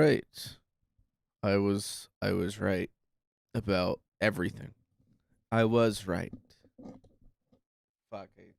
right. I was right about everything. I was right. Fuck. Dropped it.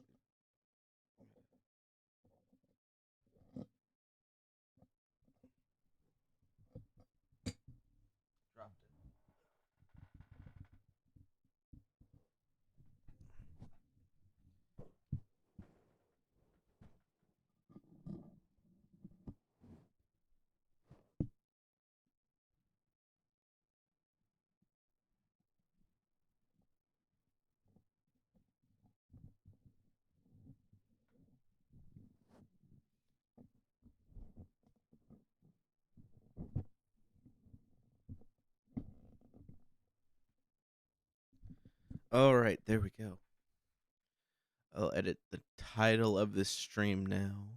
All right, there we go. I'll edit the title of this stream now.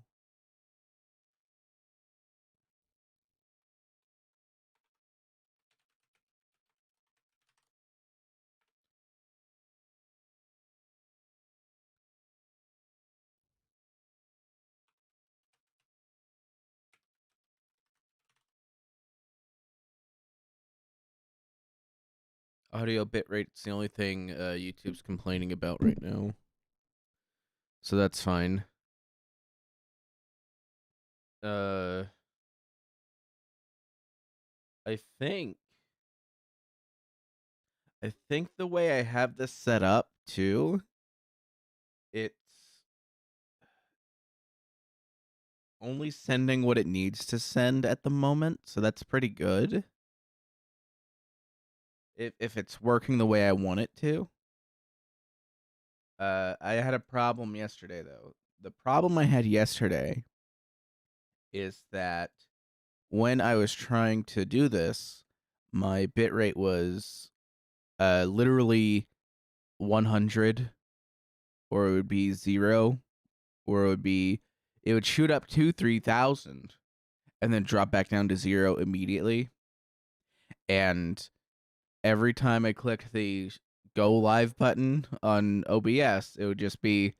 Audio bitrate's the only thing YouTube's complaining about right now. So that's fine. Uh I think I think the way I have this set up too, it's only sending what it needs to send at the moment, so that's pretty good. If it's working the way I want it to. I had a problem yesterday though. The problem I had yesterday is that when I was trying to do this, my bitrate was literally 100, or it would be 0, or it would shoot up to 3000 and then drop back down to 0 immediately. And every time I clicked the go live button on OBS, it would just be,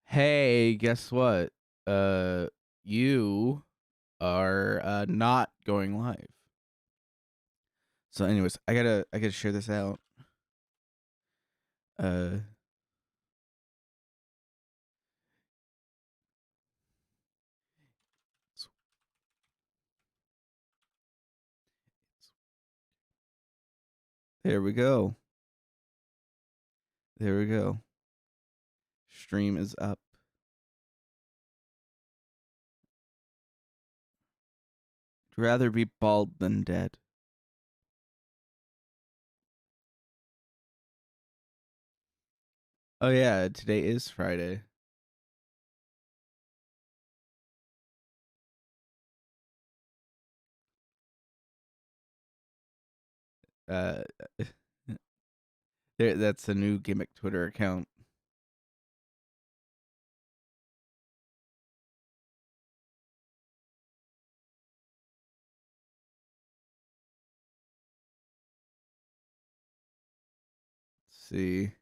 hey, guess what? You are not going live. So anyways, I gotta share this out. There we go. There we go. Stream is up. I'd rather be bald than dead. Oh yeah, today is Friday. Uh, that's a new gimmick Twitter account. Let's see.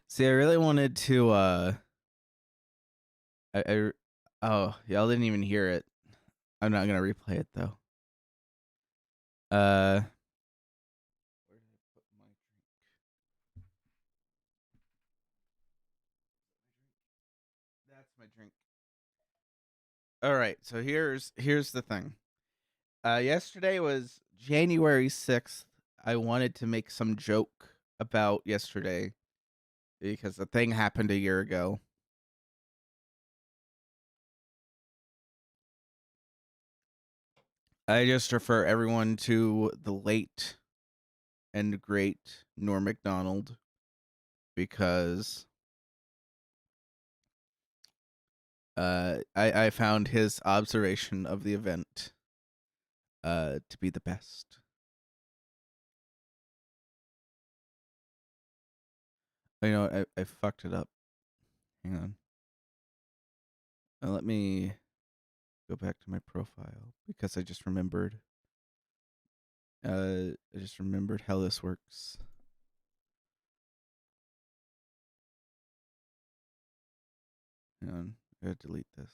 See, I really wanted to oh, y'all didn't even hear it. I'm not gonna replay it though. Where did I put my drink? That's my drink. All right, so here's the thing. Yesterday was January 6th. I wanted to make some joke about yesterday because the thing happened a year ago. I just refer everyone to the late and great Norm Macdonald because I found his observation of the event to be the best. You know, I fucked it up. Hang on. Let me go back to my profile because I just remembered. I just remembered how this works. Hang on, I gotta delete this.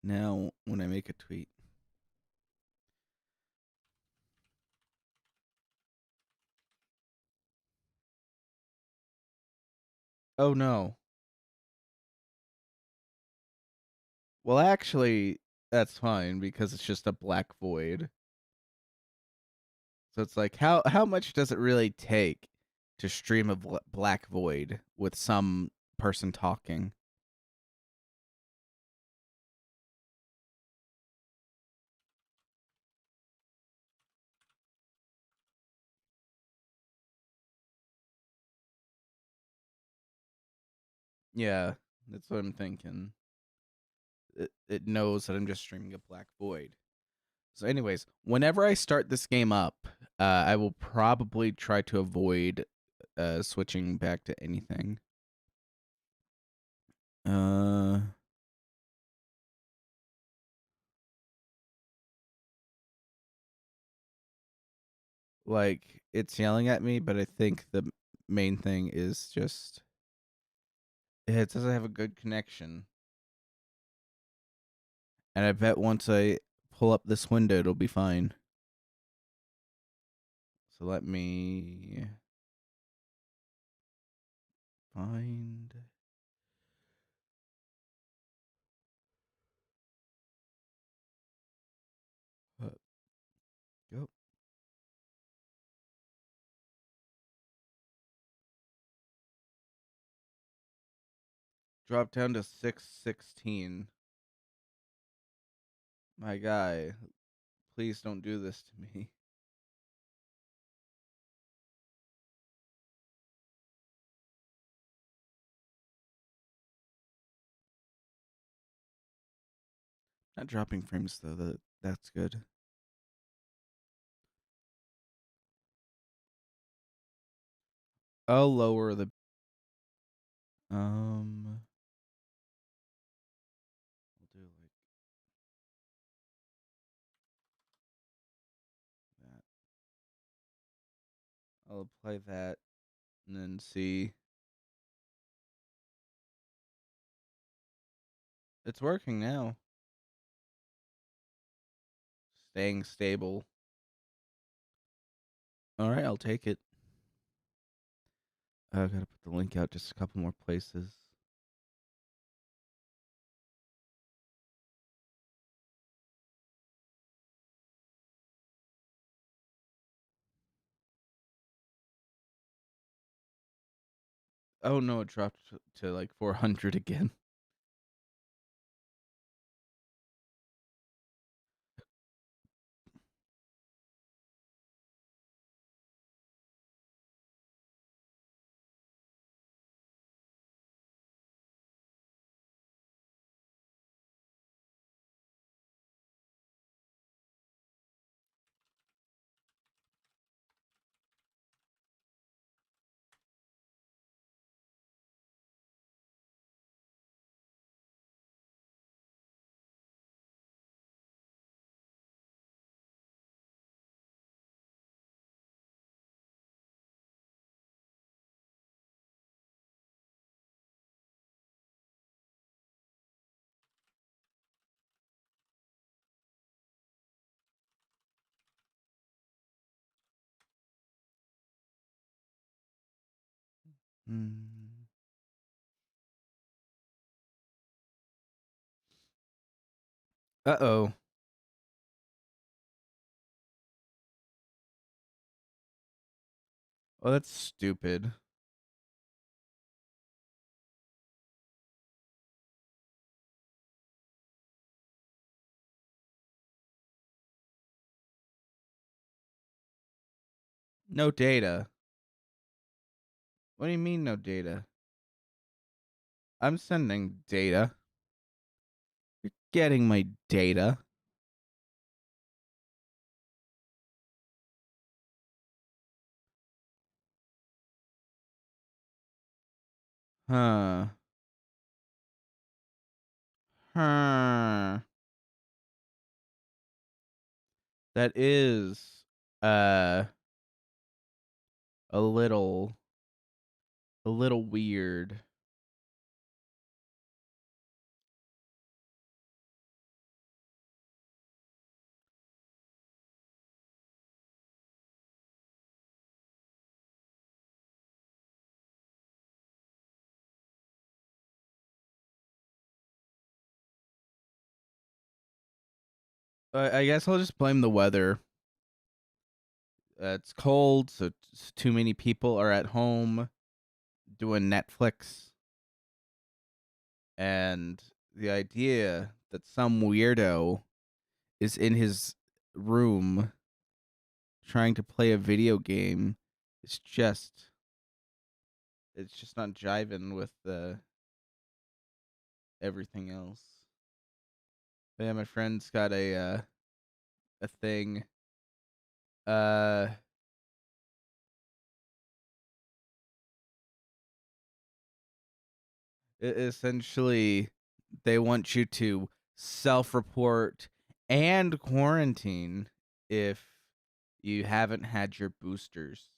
now when I make a tweet. Oh no. Well, actually, that's fine because it's just a black void. So it's like how much does it really take to stream a black void with some person talking? Yeah, that's what I'm thinking. It knows that I'm just streaming a black void. So, anyways, whenever I start this game up, I will probably try to avoid switching back to anything. Uh, like it's yelling at me, but I think the main thing is just it doesn't have a good connection. And I bet once I pull up this window, it'll be fine. So let me find. Go. Drop down to 616. My guy, please don't do this to me. Not dropping frames though. That's good. I'll lower the I'll do like that. I'll apply that and then see. It's working now. Staying stable. All right, I'll take it. I gotta put the link out just a couple more places. Oh no, it dropped to like 400 again. Hmm. Uh-oh. Oh, that's stupid. No data. What do you mean no data? I'm sending data. You're getting my data. Huh. Huh. That is uh a little weird. I guess I'll just blame the weather. It's cold, so too many people are at home doing Netflix, and the idea that some weirdo is in his room trying to play a video game is just it's just not jiving with everything else. But yeah, my friend's got a thing. Uh Essentially they want you to self-report and quarantine if you haven't had your boosters.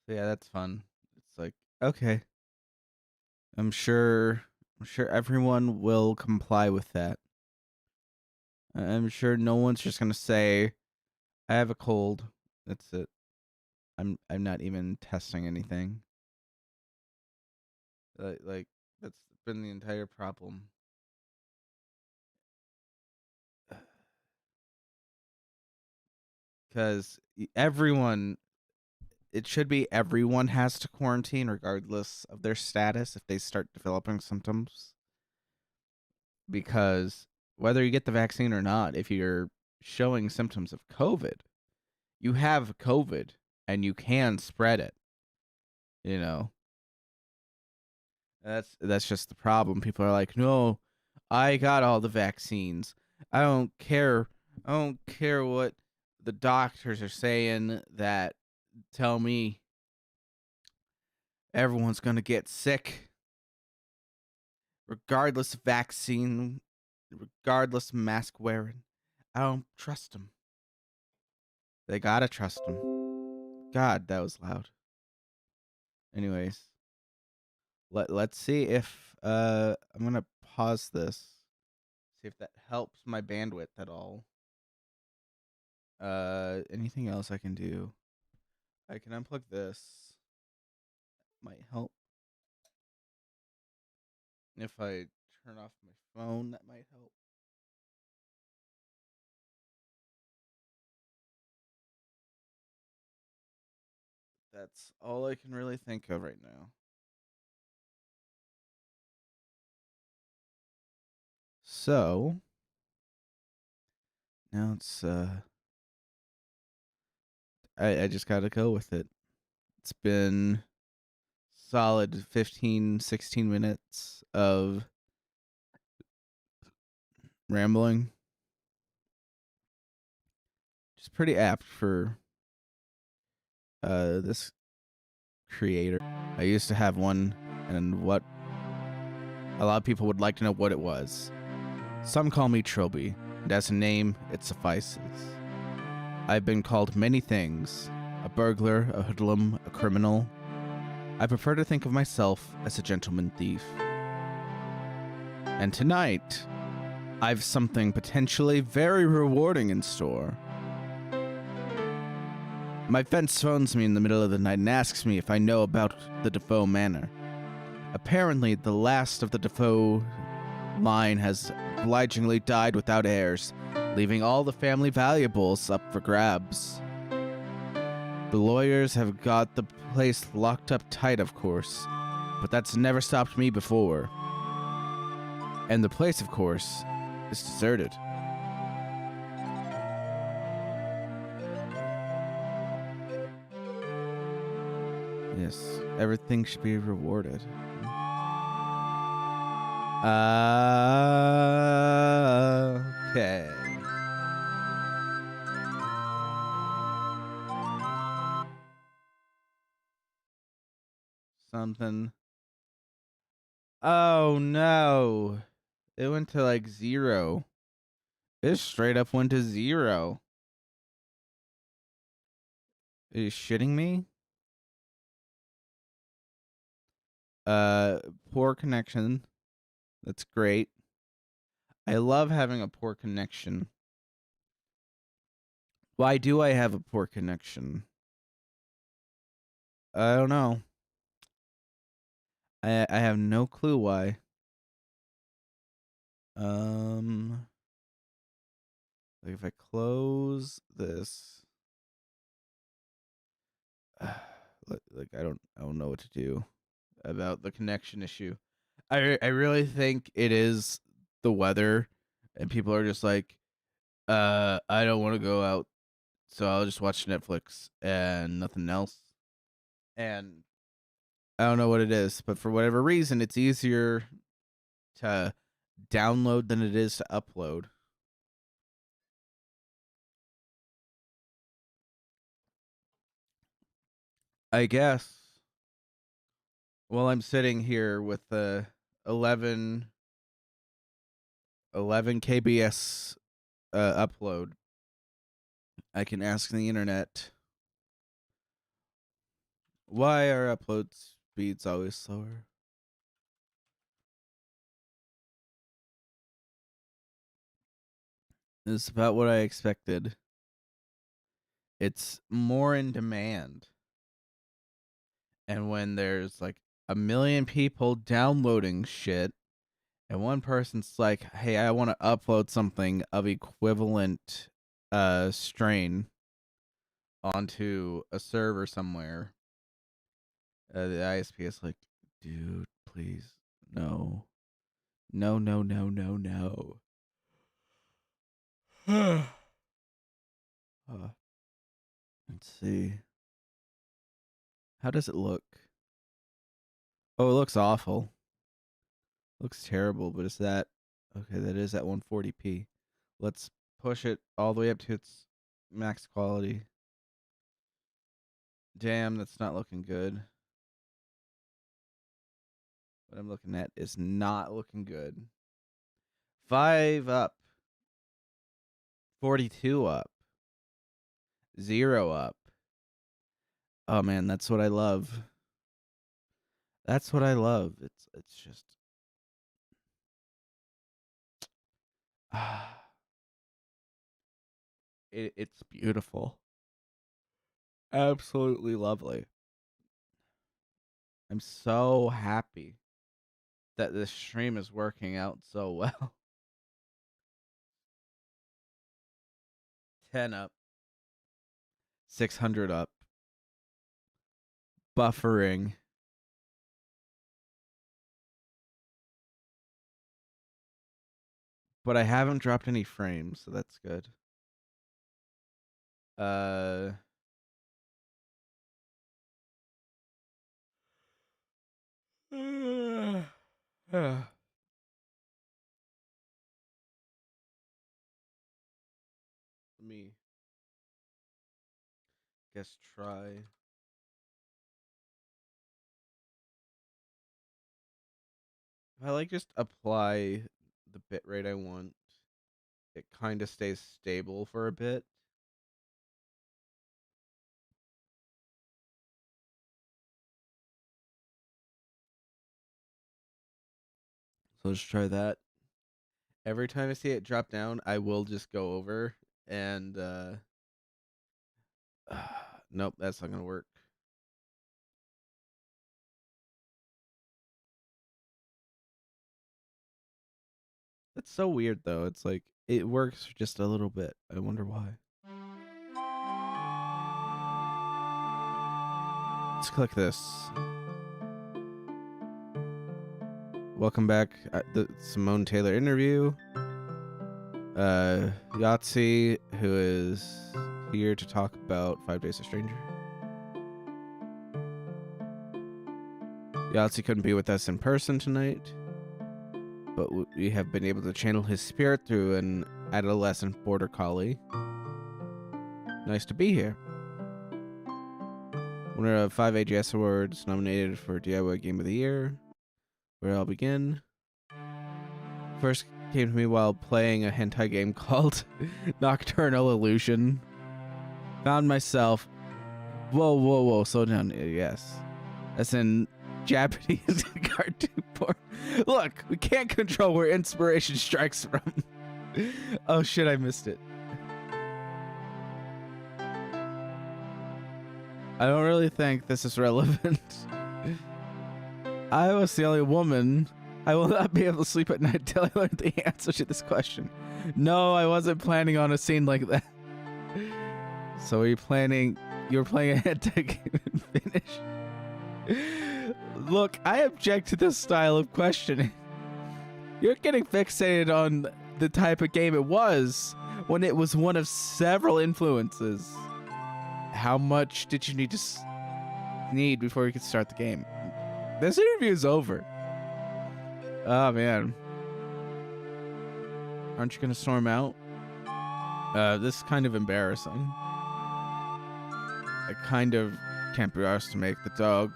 So yeah, that's fun. It's like, okay, I'm sure I'm sure everyone will comply with that. I'm sure no one's just gonna say, I have a cold. That's it. I'm not even testing anything. Like that's been the entire problem. Because everyone, it should be everyone has to quarantine regardless of their status if they start developing symptoms. Because whether you get the vaccine or not, if you're showing symptoms of COVID, you have COVID and you can spread it. You know, that's just the problem. People are like, no, I got all the vaccines. I don't care. I don't care what the doctors are saying that tell me everyone's gonna get sick, regardless of vaccine, regardless of mask wearing. I don't trust them. They gotta trust them. God, that was loud. Anyways, let's see if I'm gonna pause this. See if that helps my bandwidth at all. Anything else I can do? I can unplug this. Might help. If I turn off my phone, that might help. That's all I can really think of right now. So now it's I just gotta go with it. It's been solid 15, 16 minutes of rambling. Just pretty apt for this creator. I used to have one, and what a lot of people would like to know what it was. Some call me Trilby, and as a name, it suffices. I've been called many things: a burglar, a hoodlum, a criminal. I prefer to think of myself as a gentleman thief. And tonight, I've something potentially very rewarding in store. My fence phones me in the middle of the night and asks me if I know about the Defoe Manor. Apparently, the last of the Defoe line has obligingly died without heirs, leaving all the family valuables up for grabs. The lawyers have got the place locked up tight, of course, but that's never stopped me before. And the place, of course, is deserted. Yes, everything should be rewarded. Okay. Something. Oh no. It went to like 0. It straight up went to 0. Are you shitting me? Poor connection. That's great. I love having a poor connection. Why do I have a poor connection? I don't know. I have no clue why. Like if I close this, like I don't know what to do about the connection issue. I really think it is the weather, and people are just like, I don't want to go out, so I'll just watch Netflix and nothing else. And I don't know what it is, but for whatever reason, it's easier to download than it is to upload. I guess. Well, I'm sitting here with the 11 kbs upload. I can ask the internet, why are upload speeds always slower? It's about what I expected. It's more in demand. And when there's like a million people downloading shit, and one person's like, hey, I want to upload something of equivalent strain onto a server somewhere, the ISP is like, dude, please, no. No, no, no, no, no. Let's see. How does it look? Oh, it looks awful. Looks terrible, but it's that. Okay, that is at 140p. Let's push it all the way up to its max quality. Damn, that's not looking good. What I'm looking at is not looking good. 5 up. 42 up. 0 up. Oh man, that's what I love. That's what I love. It's just it's beautiful. Absolutely lovely. I'm so happy that this stream is working out so well. 10 up. 600 up. Buffering. But I haven't dropped any frames, so that's good. Uh Let me guess try. If I like just apply the bitrate I want, it kind of stays stable for a bit. So let's try that. Every time I see it drop down, I will just go over and nope, that's not gonna work. That's so weird though. It's like it works just a little bit. I wonder why. Let's click this. Welcome back at the Simone Taylor interview. Yahtzee, who is here to talk about 5 Days a Stranger. Yahtzee couldn't be with us in person tonight, but we have been able to channel his spirit through an adolescent border collie. Nice to be here. Winner of 5 AGS Awards, nominated for DIY Game of the Year. Where I'll begin. First came to me while playing a hentai game called Nocturnal Illusion. Found myself Whoa, whoa, whoa! Slow down. Yes, that's in Japanese cartoon porn. Look, we can't control where inspiration strikes from. Oh shit, I missed it. I don't really think this is relevant. I was the only woman. I will not be able to sleep at night until I learn the answer to this question. No, I wasn't planning on a scene like that. So are you planning? You're playing ahead to game and finish. Look, I object to this style of questioning. You're getting fixated on the type of game it was when it was one of several influences. How much did you need to need before you could start the game? This interview is over. Oh man. Aren't you gonna storm out? This is kind of embarrassing. I kind of can't be asked to make the dog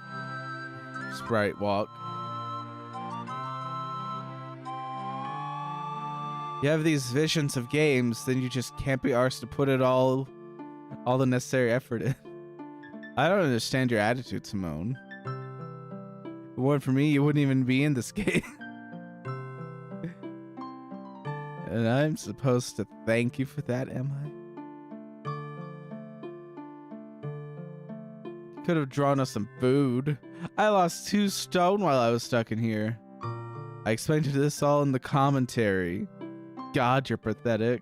sprite walk. You have these visions of games, then you just can't be arsed to put it all the necessary effort in. I don't understand your attitude, Simone. If it weren't for me, you wouldn't even be in this game. And I'm supposed to thank you for that, am I? Could have drawn us some food. I lost 2 stone while I was stuck in here. I explained this all in the commentary. God, you're pathetic.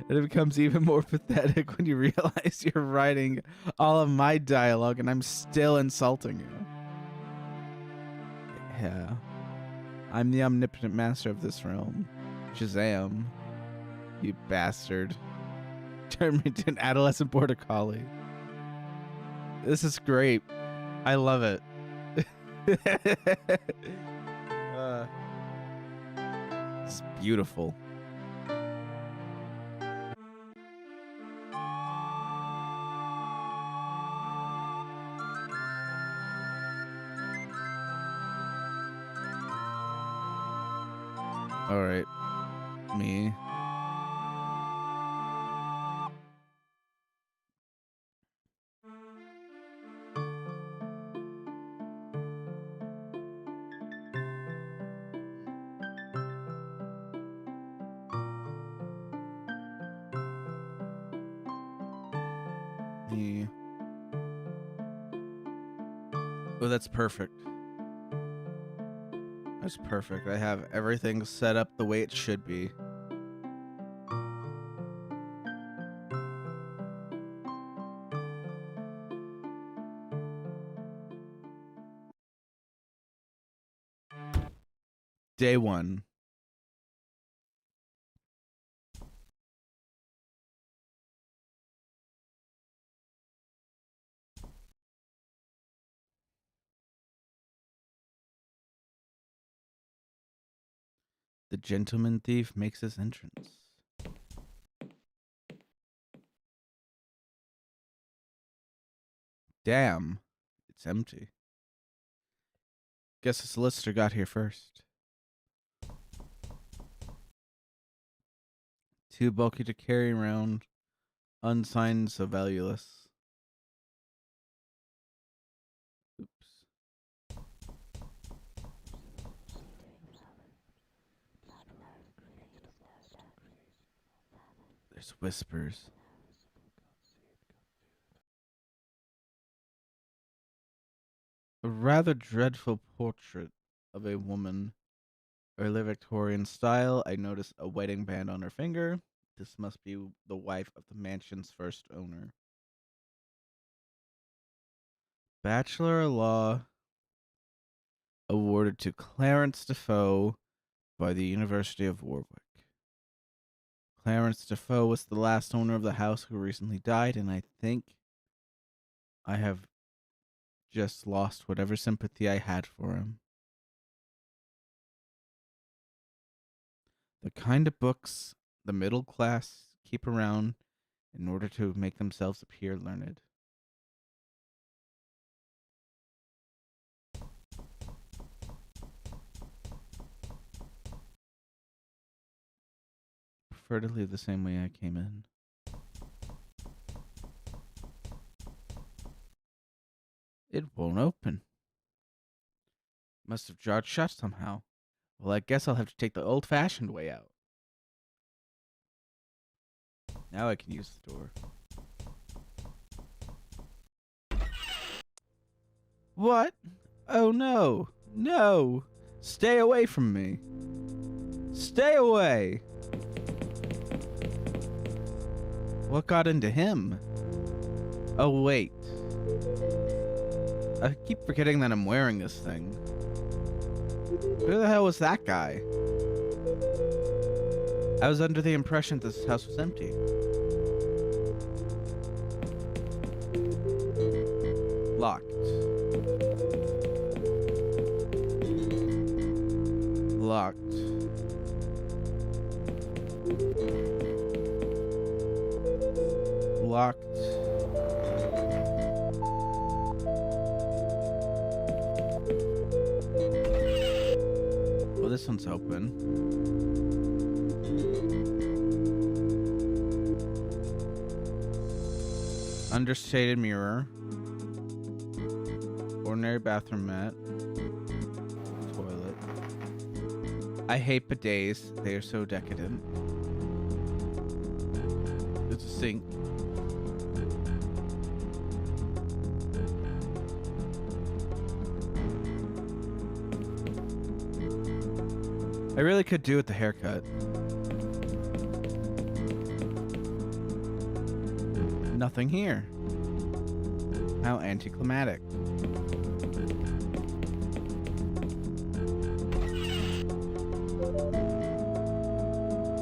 And it becomes even more pathetic when you realize you're writing all of my dialogue and I'm still insulting you. Yeah. I'm the omnipotent master of this realm. Shazam. You bastard. Turn me into an adolescent border collie. This is great. I love it. It's beautiful. All right, me. Me. Oh, that's perfect. That's perfect. I have everything set up the way it should be. Day 1. The gentleman thief makes his entrance. Damn, it's empty. Guess the solicitor got here first. Too bulky to carry around, unsigned, so valueless. Oops. There's whispers. A rather dreadful portrait of a woman. Early Victorian style. I noticed a wedding band on her finger. This must be the wife of the mansion's first owner. Bachelor of Law awarded to Clarence Defoe by the University of Warwick. Clarence Defoe was the last owner of the house who recently died, and I think I have just lost whatever sympathy I had for him. The kind of books the middle class keep around in order to make themselves appear learned. Prefer to leave the same way I came in. It won't open. Must have jarred shut somehow. Well, I guess I'll have to take the old-fashioned way out. Now I can use the door. What? Oh no. No. Stay away from me. Stay away. What got into him? Oh, wait. I keep forgetting that I'm wearing this thing. Who the hell was that guy? I was under the impression this house was empty. Locked. Locked. Locked. Well, this one's open. Understated mirror. Ordinary bathroom mat. Toilet. I hate bidets. They are so decadent. It's a sink. I really could do with the haircut. Nothing here. How anticlimactic.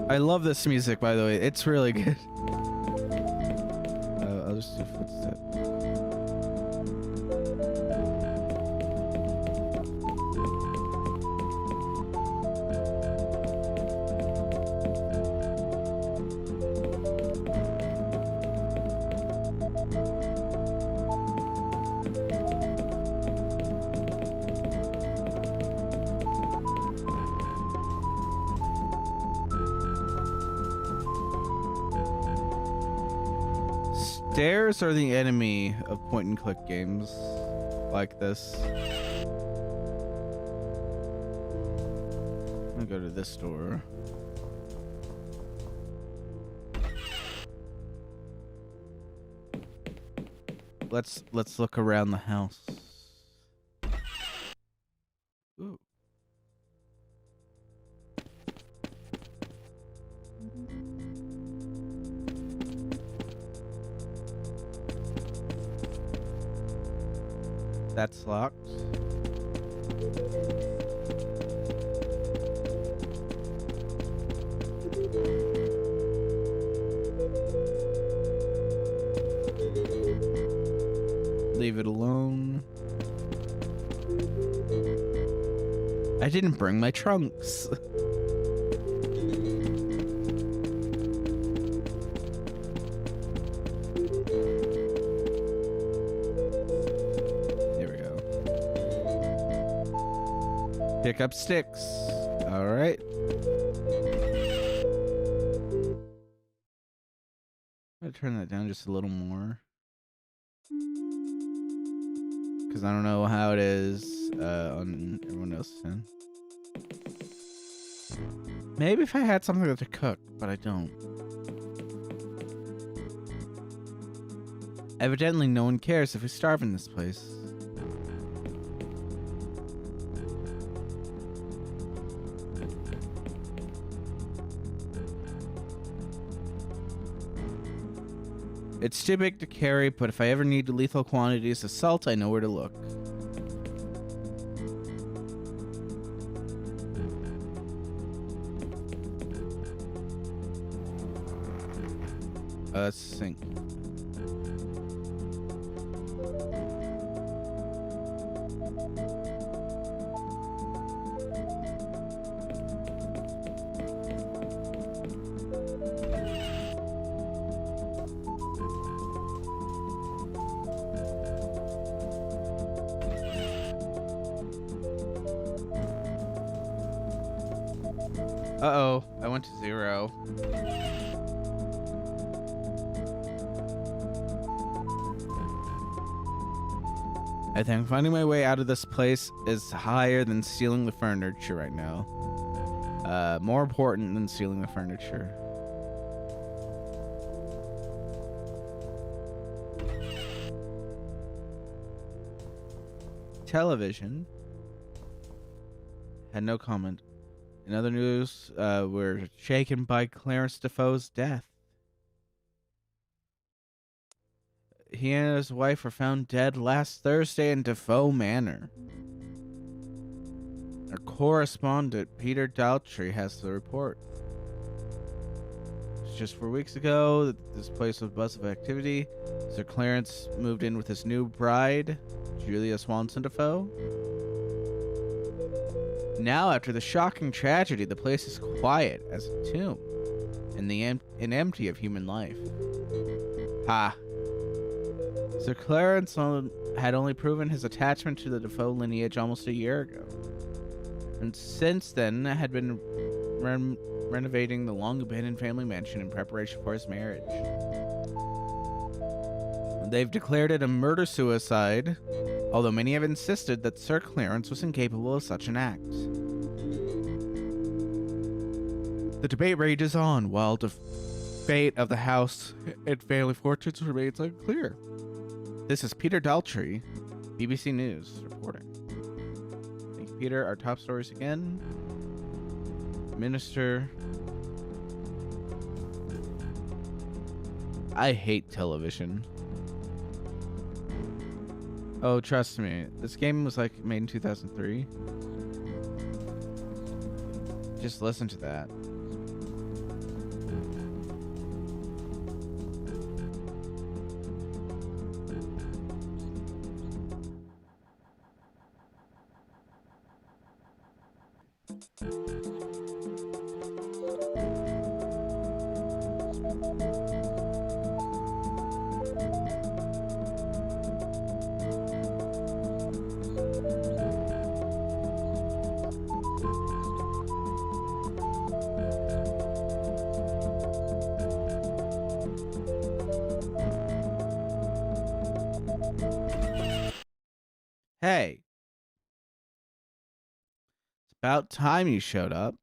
I love this music, by the way. It's really good. I'll just do footsteps. Stairs are the enemy of point-and-click games like this. I'm gonna go to this door. Let's look around the house. Ooh. That's locked. Leave it alone. I didn't bring my trunks. Pick up sticks. All right. I'm gonna turn that down just a little more. Because I don't know how it is on everyone else's end. Maybe if I had something to cook, but I don't. Evidently no one cares if we starve in this place. It's too big to carry, but if I ever need lethal quantities of salt, I know where to look. Sink. Uh-oh, I went to 0. I think finding my way out of this place is higher than stealing the furniture right now. More important than stealing the furniture. Television had no comment. In other news, we're shaken by Clarence Defoe's death. He and his wife were found dead last Thursday in Defoe Manor. Our correspondent, Peter Daltrey, has the report. Just 4 weeks ago, this place was a buzz of activity. Sir Clarence moved in with his new bride, Julia Swanson Defoe. Now, after the shocking tragedy, the place is quiet as a tomb and empty of human life. Ha! Sir Clarence had only proven his attachment to the Defoe lineage almost a year ago, and since then had been renovating the long-abandoned family mansion in preparation for his marriage. They've declared it a murder-suicide, although many have insisted that Sir Clarence was incapable of such an act. The debate rages on, while the fate of the house and family fortunes remains unclear. This is Peter Daltrey, BBC News, reporting. Thank you, Peter. Our top stories again. Minister. I hate television. Oh, trust me. This game was made in 2003. Just listen to that. Hey. It's about time you showed up.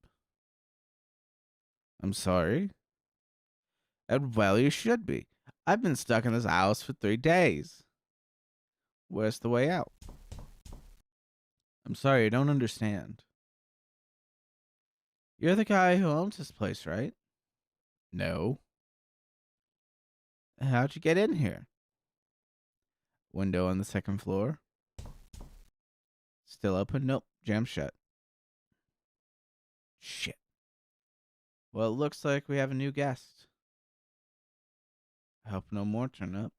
I'm sorry. And well, you should be. I've been stuck in this house for 3 days. Where's the way out? I'm sorry, I don't understand. You're the guy who owns this place, right? No. How'd you get in here? Window on the second floor. Still open? Nope. Jammed shut. Shit. Well, it looks like we have a new guest. I hope no more turn up.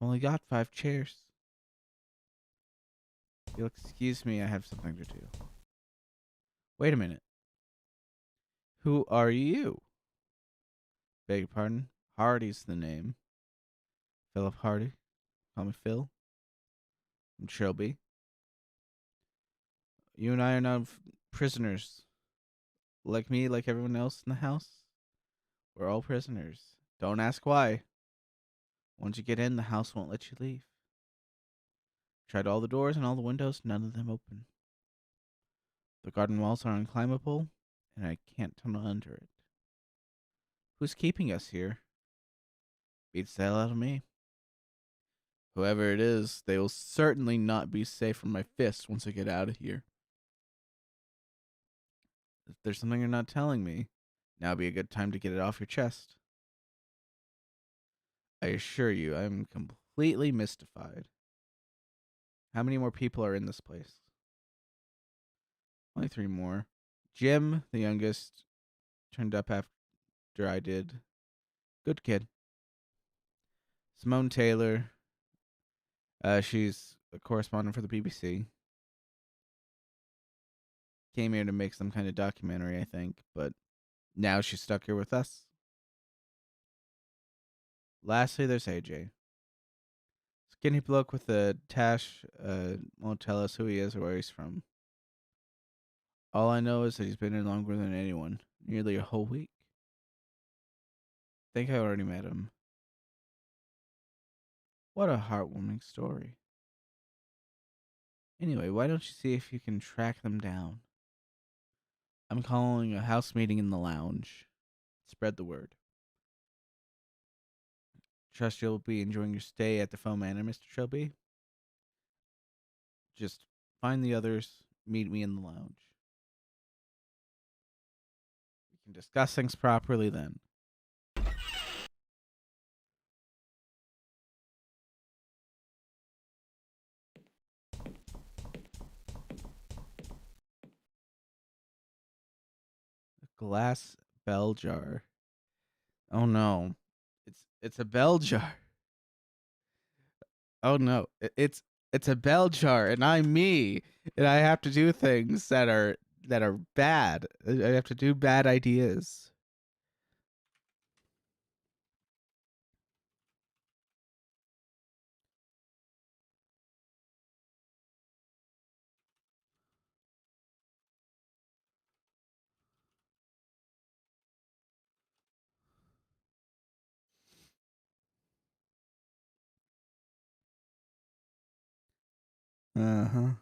Only got 5 chairs. You'll excuse me, I have something to do. Wait a minute. Who are you? Beg your pardon? Hardy's the name. Philip Hardy. Call me Phil. I'm Shelby. You and I are now prisoners. Like me, like everyone else in the house. We're all prisoners. Don't ask why. Once you get in, the house won't let you leave. Tried all the doors and all the windows, none of them open. The garden walls are unclimbable, and I can't tunnel under it. Who's keeping us here? Beats the hell out of me. Whoever it is, they will certainly not be safe from my fists once I get out of here. If there's something you're not telling me, now would be a good time to get it off your chest. I assure you, I'm completely mystified. How many more people are in this place? Only 3 more. Jim, the youngest, turned up after I did. Good kid. Simone Taylor. She's a correspondent for the BBC. Came here to make some kind of documentary, I think, but now she's stuck here with us. Lastly, there's AJ. Skinny bloke with a tash won't tell us who he is or where he's from. All I know is that he's been here longer than anyone, nearly a whole week. Think I already met him. What a heartwarming story. Anyway, why don't you see if you can track them down? I'm calling a house meeting in the lounge. Spread the word. Trust you'll be enjoying your stay at the Foam Manor, Mr. Shelby. Just find the others, meet me in the lounge. We can discuss things properly then. A glass bell jar. Oh no. It's a bell jar. Oh no. It's a bell jar and I'm me and I have to do things that are bad. I have to do bad ideas. Uh-huh.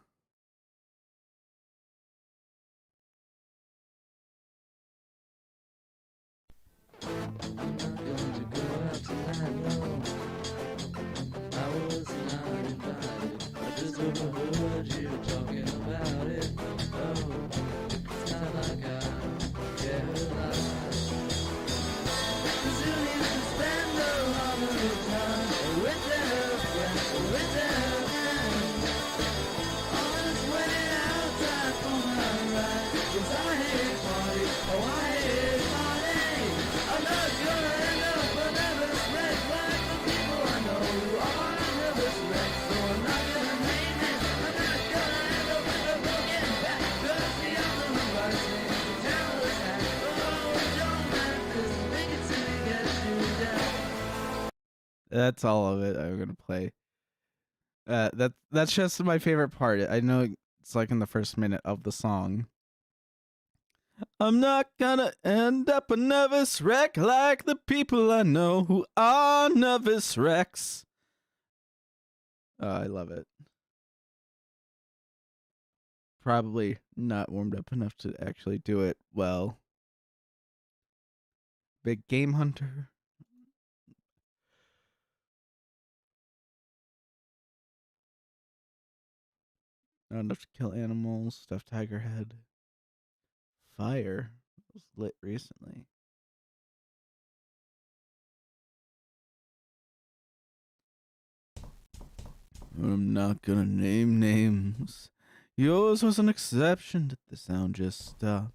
That's all of it I'm gonna play. That's just my favorite part. I know it's like in the first minute of the song. I'm not gonna end up a nervous wreck like the people I know who are nervous wrecks. Oh, I love it. Probably not warmed up enough to actually do it well. Big game hunter. Not enough to kill animals. Stuffed tiger head. Fire was lit recently. I'm not gonna name names. Yours was an exception. Did the sound just stop?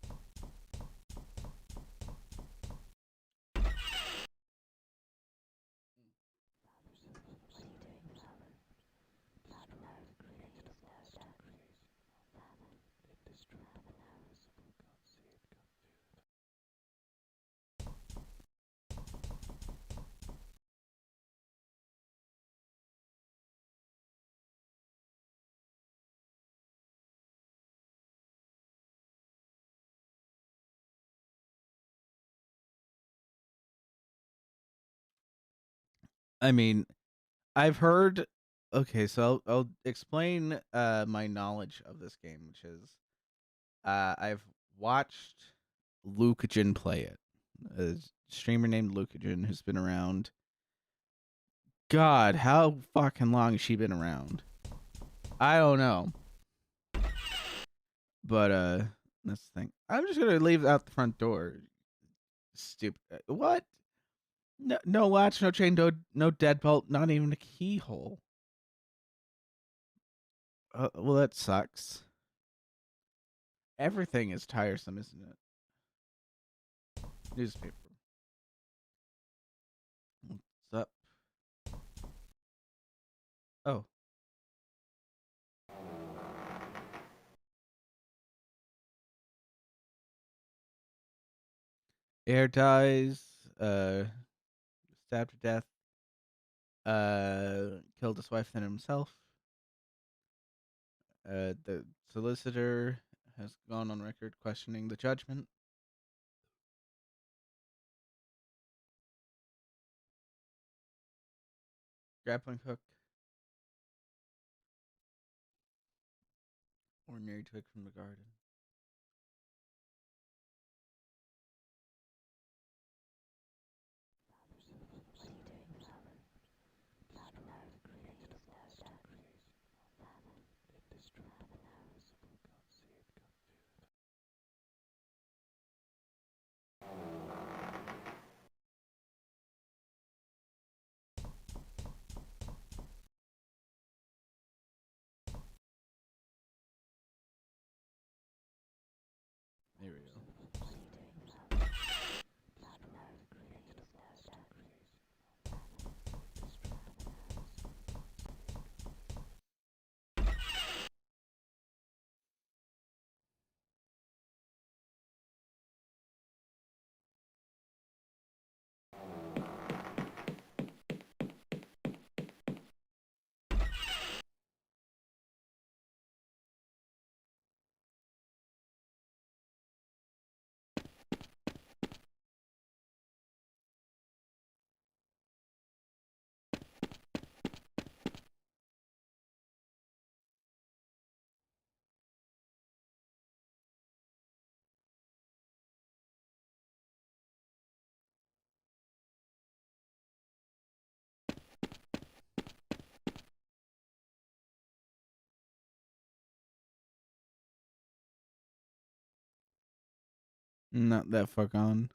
I mean, I've heard. Okay, so I'll explain my knowledge of this game, which is I've watched Lucagen play it. A streamer named Lucagen who's been around. God, how fucking long has she been around? I don't know. But that's the thing. I'm just gonna leave out the front door. Stupid. What? No, no latch, no chain, no deadbolt, not even a keyhole. Well, that sucks. Everything is tiresome, isn't it? Newspaper. What's up? Oh. Air dies, stabbed to death, killed his wife and himself. The solicitor has gone on record questioning the judgment. Grappling hook. Ordinary twig from the garden. There we go. Not that fuck on.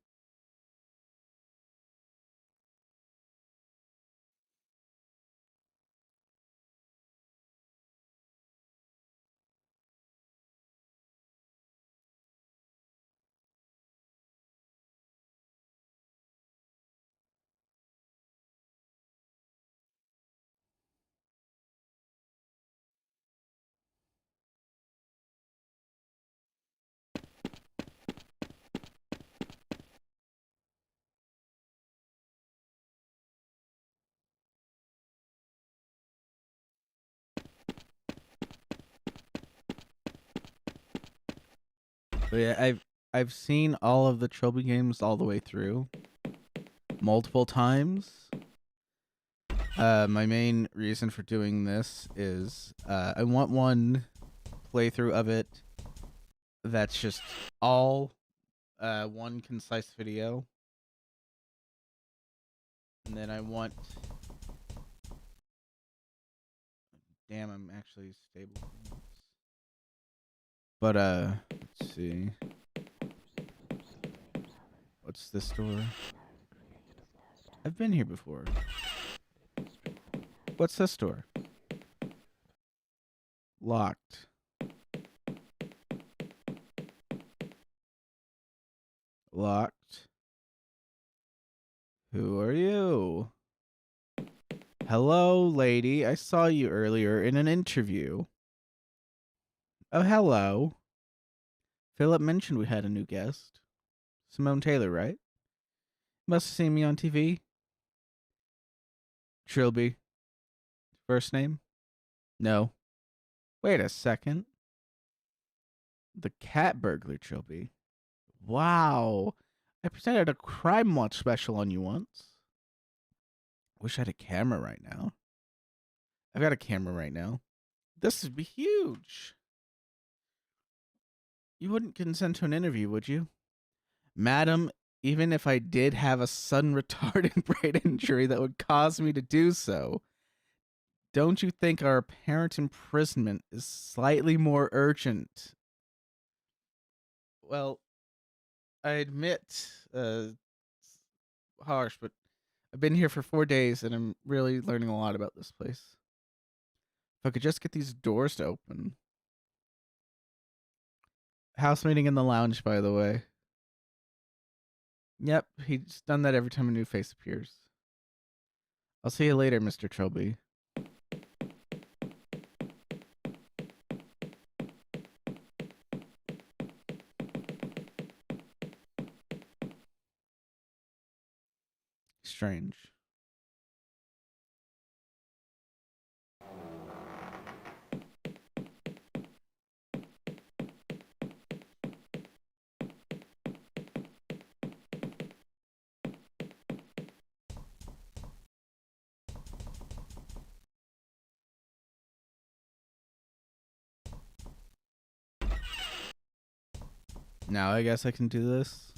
But yeah, I've seen all of the Trilby games all the way through multiple times. My main reason for doing this is I want one playthrough of it that's just all one concise video. And then I want... Damn, I'm actually stable. But let's see. What's this door? I've been here before. What's this door? Locked. Locked. Who are you? Hello, lady. I saw you earlier in an interview. Oh, hello. Philip mentioned we had a new guest. Simone Taylor, right? Must have seen me on TV. Trilby. First name? No. Wait a second. The cat burglar Trilby. Wow. I presented a Crime Watch special on you once. Wish I had a camera right now. I've got a camera right now. This would be huge. You wouldn't consent to an interview, would you? Madam, even if I did have a sudden retarded brain injury that would cause me to do so, don't you think our apparent imprisonment is slightly more urgent? Well, I admit, harsh, but I've been here for 4 days and I'm really learning a lot about this place. If I could just get these doors to open. House meeting in the lounge, by the way. Yep, he's done that every time a new face appears. I'll see you later, Mr. Trilby. Strange. Now I guess I can do this.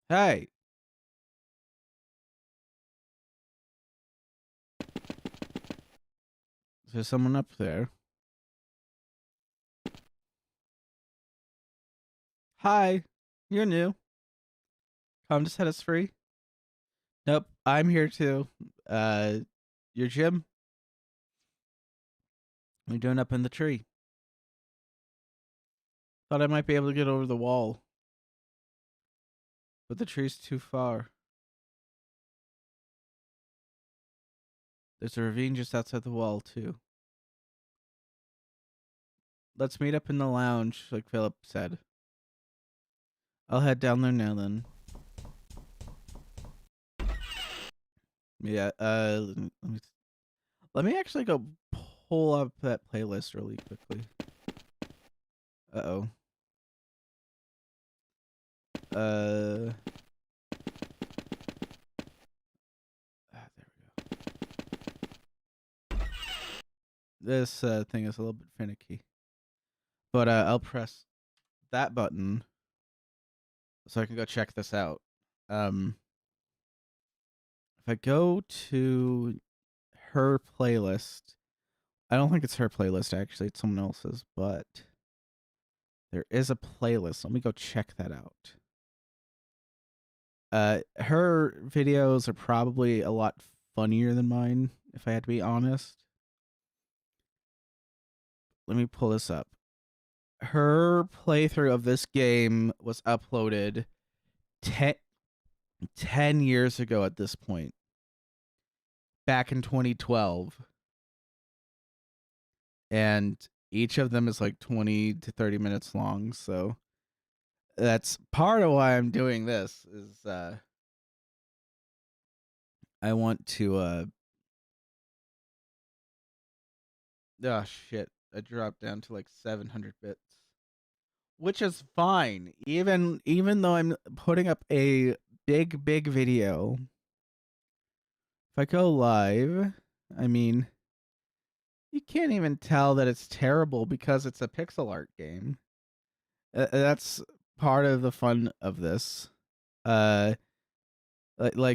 Hey. Is there someone up there? Hi. You're new. Come to set us free. Nope. I'm here too. Your Jim? What are you doing up in the tree? Thought I might be able to get over the wall. But the tree's too far. There's a ravine just outside the wall, too. Let's meet up in the lounge, like Philip said. I'll head down there now then. Yeah, let me actually go pull up that playlist really quickly. Uh-oh. There we go. This thing is a little bit finicky. But I'll press that button so I can go check this out. If I go to her playlist, I don't think it's her playlist actually, it's someone else's, but there is a playlist. Let me go check that out. Her videos are probably a lot funnier than mine, if I had to be honest. Let me pull this up. Her playthrough of this game was uploaded 10 years ago at this point. Back in 2012. And each of them is like 20 to 30 minutes long, so that's part of why I'm doing this is I want to oh shit, I dropped down to like 700 bits, which is fine. Even though I'm putting up a big video. If I go live, I mean, you can't even tell that it's terrible because it's a pixel art game. That's part of the fun of this. Like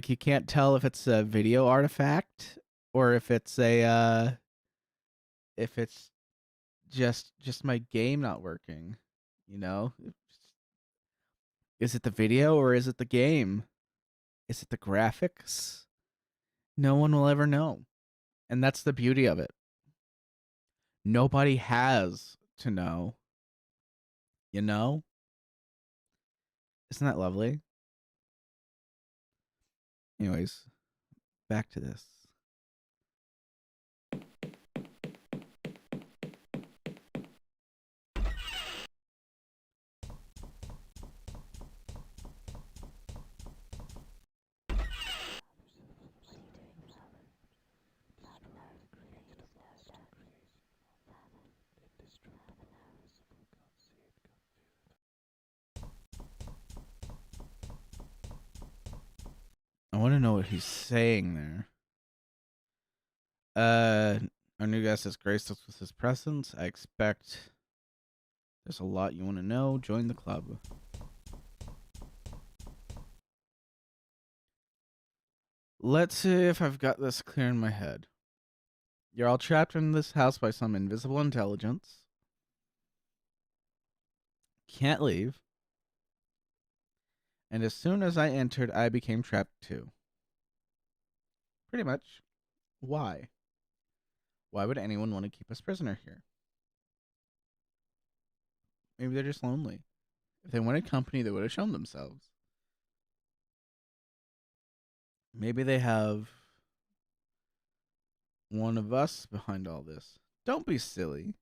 you can't tell if it's a video artifact or if it's a if it's just my game not working, you know? Is it the video or is it the game? Is it the graphics? No one will ever know. And that's the beauty of it. Nobody has to know. You know? Isn't that lovely? Anyways, back to this. I want to know what he's saying there. Our new guest has graced us with his presence. I expect there's a lot you want to know. Join the club. Let's see if I've got this clear in my head. You're all trapped in this house by some invisible intelligence. Can't leave. And as soon as I entered, I became trapped too. Pretty much. Why? Why would anyone want to keep us prisoner here? Maybe they're just lonely. If they wanted company, they would have shown themselves. Maybe they have one of us behind all this. Don't be silly.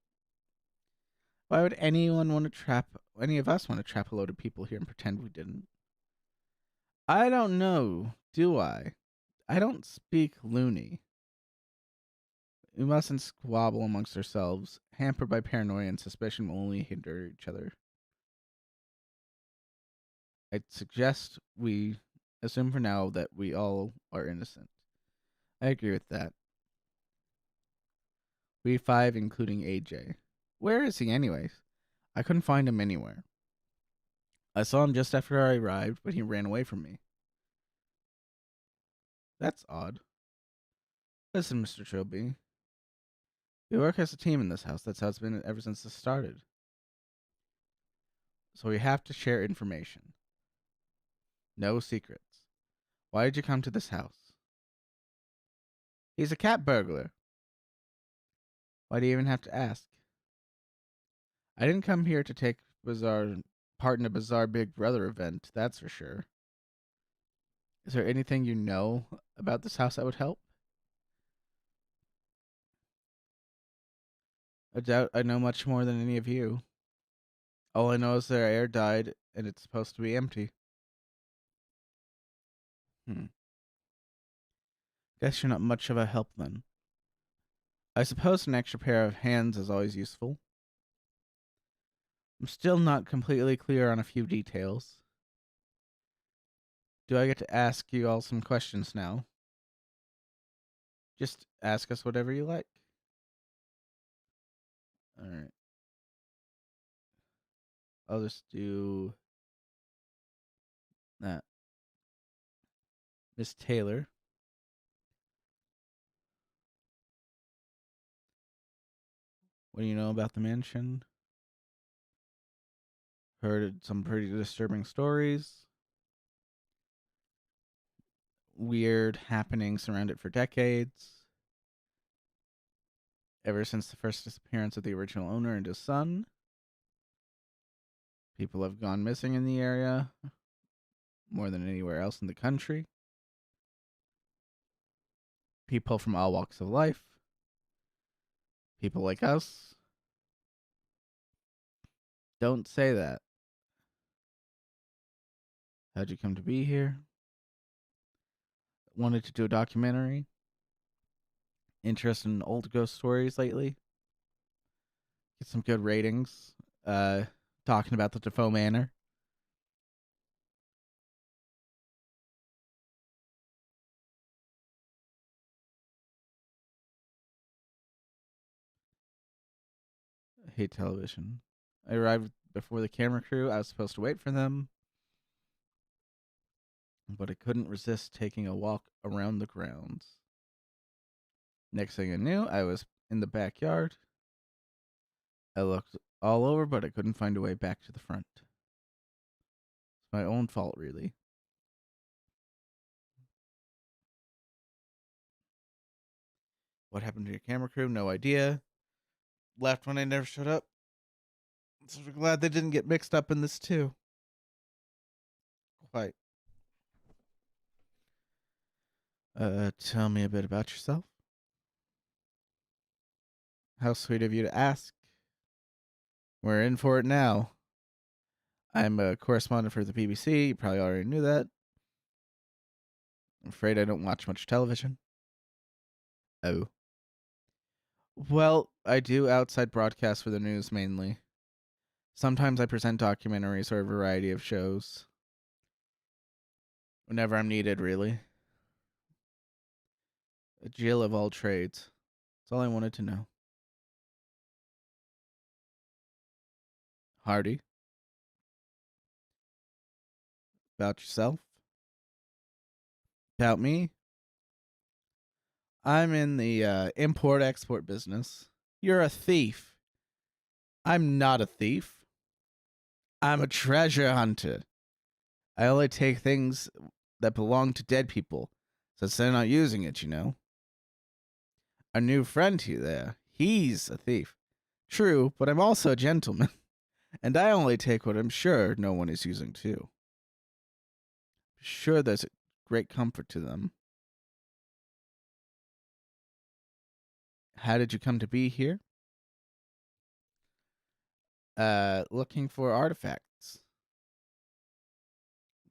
Why would anyone want to trap any of us want to trap a load of people here and pretend we didn't? I don't know, do I? I don't speak loony. We mustn't squabble amongst ourselves. Hampered by paranoia and suspicion will only hinder each other. I'd suggest we Assume for now that we all are innocent. I agree with that. We 5, including AJ. Where is he, anyways? I couldn't find him anywhere. I saw him just after I arrived, but he ran away from me. That's odd. Listen, Mr. Trilby. We work as a team in this house. That's how it's been ever since this started. So we have to share information. No secrets. Why did you come to this house? He's a cat burglar. Why do you even have to ask? I didn't come here to take part in a bizarre Big Brother event, that's for sure. Is there anything you know about this house that would help? I doubt I know much more than any of you. All I know is their air died and it's supposed to be empty. Hmm. Guess you're not much of a help then. I suppose an extra pair of hands is always useful. I'm still not completely clear on a few details. Do I get to ask you all some questions now? Just ask us whatever you like. Alright. I'll just do that. Miss Taylor. What do you know about the mansion? Heard some pretty disturbing stories. Weird happenings around it for decades. Ever since the first disappearance of the original owner and his son. People have gone missing in the area more than anywhere else in the country. People from all walks of life. People like us. Don't say that. How'd you come to be here? Wanted to do a documentary. Interested in old ghost stories lately. Get some good ratings. Talking about the Defoe Manor. I hate television. I arrived before the camera crew. I was supposed to wait for them, but I couldn't resist taking a walk around the grounds. Next thing I knew, I was in the backyard. I looked all over, but I couldn't find a way back to the front. It's my own fault, really. What happened to your camera crew? No idea. Left when I never showed up. So we're glad they didn't get mixed up in this too. Quite. Tell me a bit about yourself. How sweet of you to ask. We're in for it now. I'm a correspondent for the BBC. You probably already knew that. I'm afraid I don't watch much television. Oh. Well, I do outside broadcasts for the news mainly. Sometimes I present documentaries or a variety of shows. Whenever I'm needed, really. A Jill of all trades. That's all I wanted to know. Hardy, about yourself? About me? I'm in the import-export business. You're a thief. I'm not a thief. I'm a treasure hunter. I only take things that belong to dead people, since they're not using it, you know. A new friend to you there. He's a thief. True, but I'm also a gentleman, and I only take what I'm sure no one is using too. Sure, there's a great comfort to them. How did you come to be here? Looking for artifacts.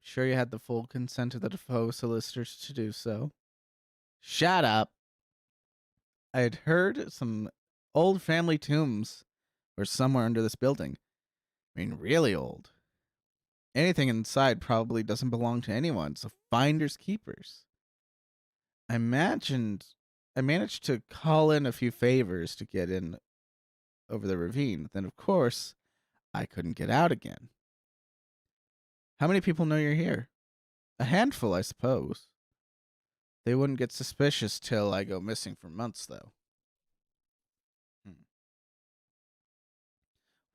Sure you had the full consent of the Defoe solicitors to do so. Shut up. I had heard some old family tombs were somewhere under this building. I mean, really old. Anything inside probably doesn't belong to anyone, so finders keepers. I imagined I managed to call in a few favors to get in over the ravine. Then, of course, I couldn't get out again. How many people know you're here? A handful, I suppose. They wouldn't get suspicious till I go missing for months, though. Hmm.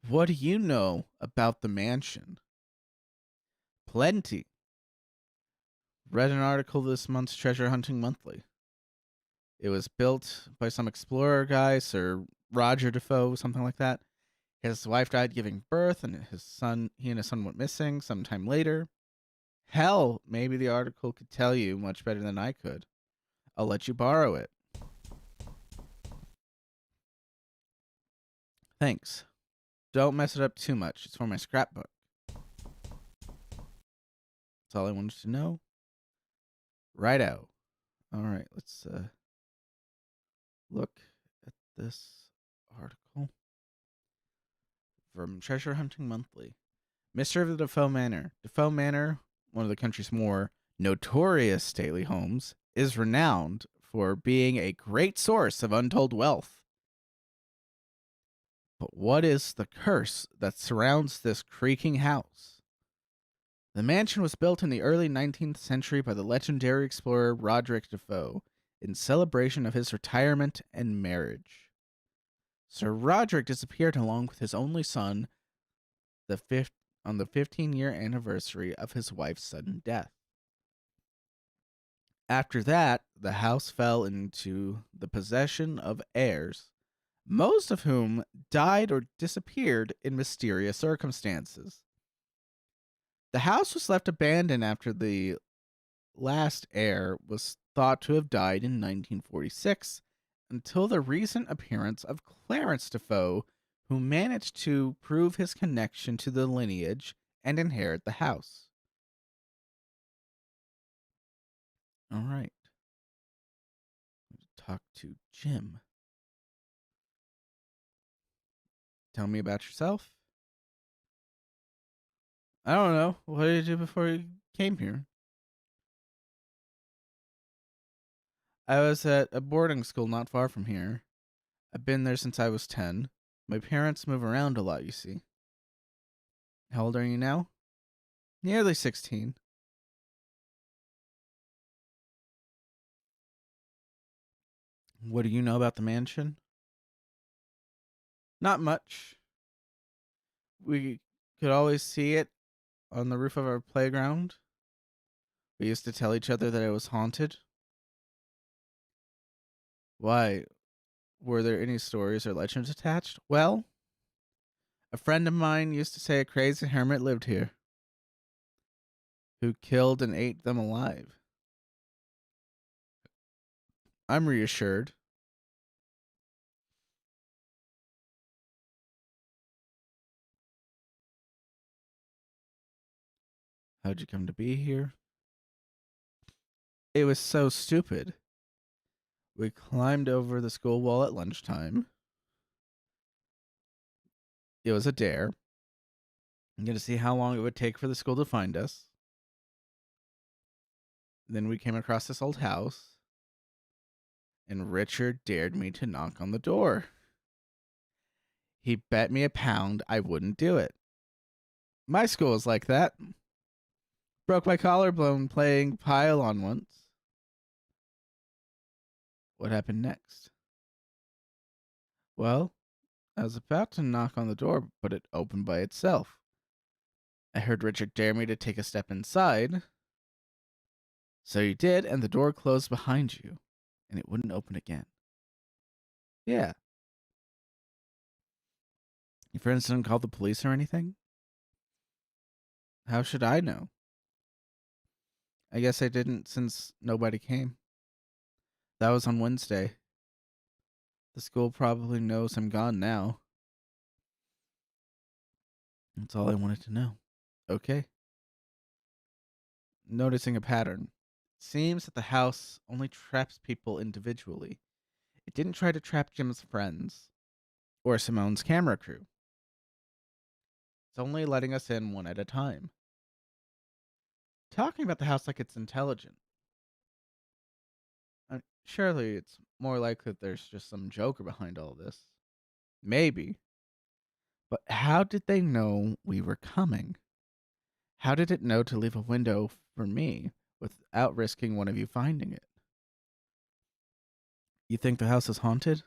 What do you know about the mansion? Plenty. Read an article this month's Treasure Hunting Monthly. It was built by some explorer guy, Sir Roger Defoe, something like that. His wife died giving birth, and he and his son went missing sometime later. Hell, maybe the article could tell you much better than I could. I'll let you borrow it. Thanks. Don't mess it up too much. It's for my scrapbook. That's all I wanted to know. Righto. All right, let's look at this article from Treasure Hunting Monthly. Mystery of the Defoe Manor. Defoe Manor, one of the country's more notorious stately homes, is renowned for being a great source of untold wealth. But what is the curse that surrounds this creaking house? The mansion was built in the early 19th century by the legendary explorer Roderick Defoe in celebration of his retirement and marriage. Sir Roderick disappeared along with his only son on the 15-year anniversary of his wife's sudden death. After that, the house fell into the possession of heirs, most of whom died or disappeared in mysterious circumstances. The house was left abandoned after the last heir was thought to have died in 1946 until the recent appearance of Clarence Defoe, who managed to prove his connection to the lineage and inherit the house. All right. Talk to Jim. Tell me about yourself. I don't know. What did you do before you came here? I was at a boarding school not far from here. I've been there since I was 10. My parents move around a lot, you see. How old are you now? Nearly 16. What do you know about the mansion? Not much. We could always see it on the roof of our playground. We used to tell each other that it was haunted. Why? Were there any stories or legends attached? Well, a friend of mine used to say a crazy hermit lived here who killed and ate them alive. I'm reassured. How'd you come to be here? It was so stupid. We climbed over the school wall at lunchtime. It was a dare. I'm going to see how long it would take for the school to find us. Then we came across this old house, and Richard dared me to knock on the door. He bet me £1 I wouldn't do it. My school is like that. Broke my collarbone playing pile-on once. What happened next? Well, I was about to knock on the door, but it opened by itself. I heard Richard dare me to take a step inside. So you did, and the door closed behind you, and it wouldn't open again. Yeah. Your friends didn't call the police or anything? How should I know? I guess I didn't since nobody came. That was on Wednesday. The school probably knows I'm gone now. That's all I wanted to know. Okay. Noticing a pattern. It seems that the house only traps people individually. It didn't try to trap Jim's friends or Simone's camera crew. It's only letting us in one at a time. talking about the house like it's intelligent. Surely it's more likely that there's just some joker behind all this. Maybe. But how did they know we were coming? How did it know to leave a window for me without risking one of you finding it? You think the house is haunted?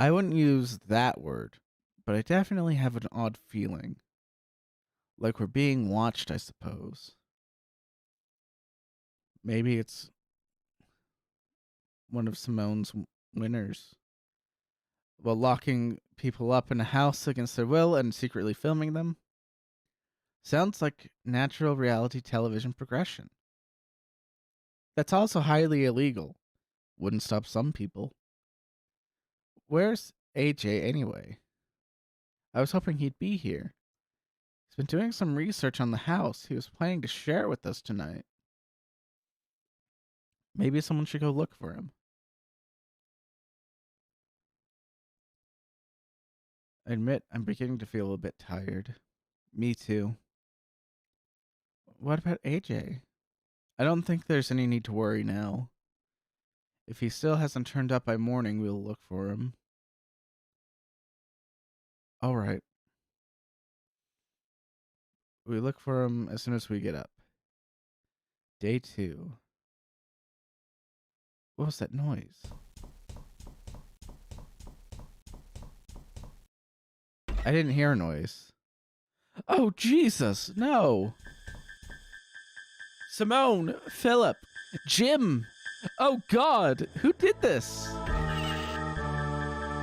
I wouldn't use that word, but I definitely have an odd feeling. Like we're being watched, I suppose. Maybe it's one of Simone's winners. While locking people up in a house against their will and secretly filming them. Sounds like natural reality television progression. That's also highly illegal. Wouldn't stop some people. Where's AJ anyway? I was hoping he'd be here. He's been doing some research on the house. He was planning to share it with us tonight. Maybe someone should go look for him. I admit I'm beginning to feel a bit tired. Me too. What about AJ? I don't think there's any need to worry now. If he still hasn't turned up by morning, we'll look for him. All right. We look for him as soon as we get up. Day 2. What was that noise? I didn't hear a noise. Oh, Jesus, no. Simone, Philip, Jim. Oh, God, who did this?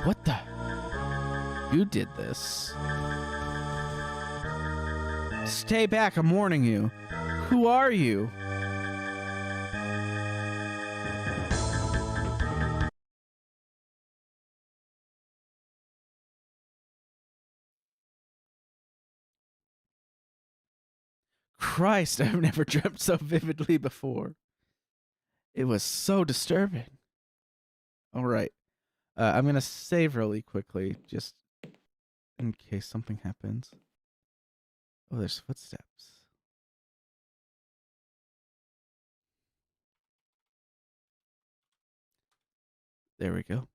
What the? You did this. Stay back, I'm warning you. Who are you? Christ, I've never dreamt so vividly before. It was so disturbing. All right. I'm going to save really quickly, just in case something happens. Oh, there's footsteps. There we go.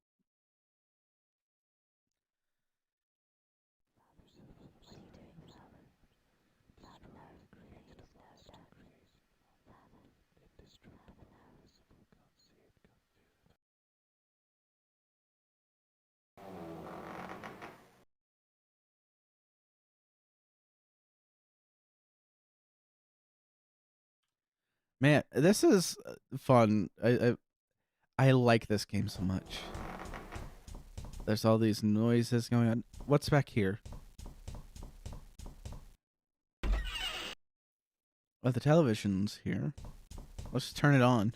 Man, this is fun. I like this game so much. There's all these noises going on. What's back here? Oh, the television's here. Let's just turn it on.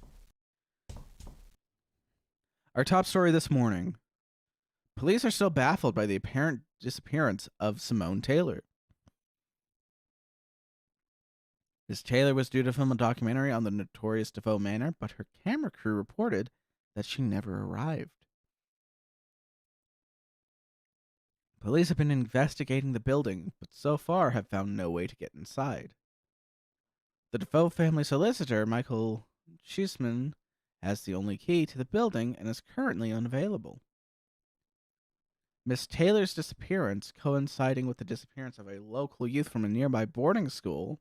Our top story this morning. Police are still baffled by the apparent disappearance of Simone Taylor. Ms. Taylor was due to film a documentary on the notorious Defoe Manor, but her camera crew reported that she never arrived. Police have been investigating the building, but so far have found no way to get inside. The Defoe family solicitor, Michael Cheeseman, has the only key to the building and is currently unavailable. Miss Taylor's disappearance, coinciding with the disappearance of a local youth from a nearby boarding school,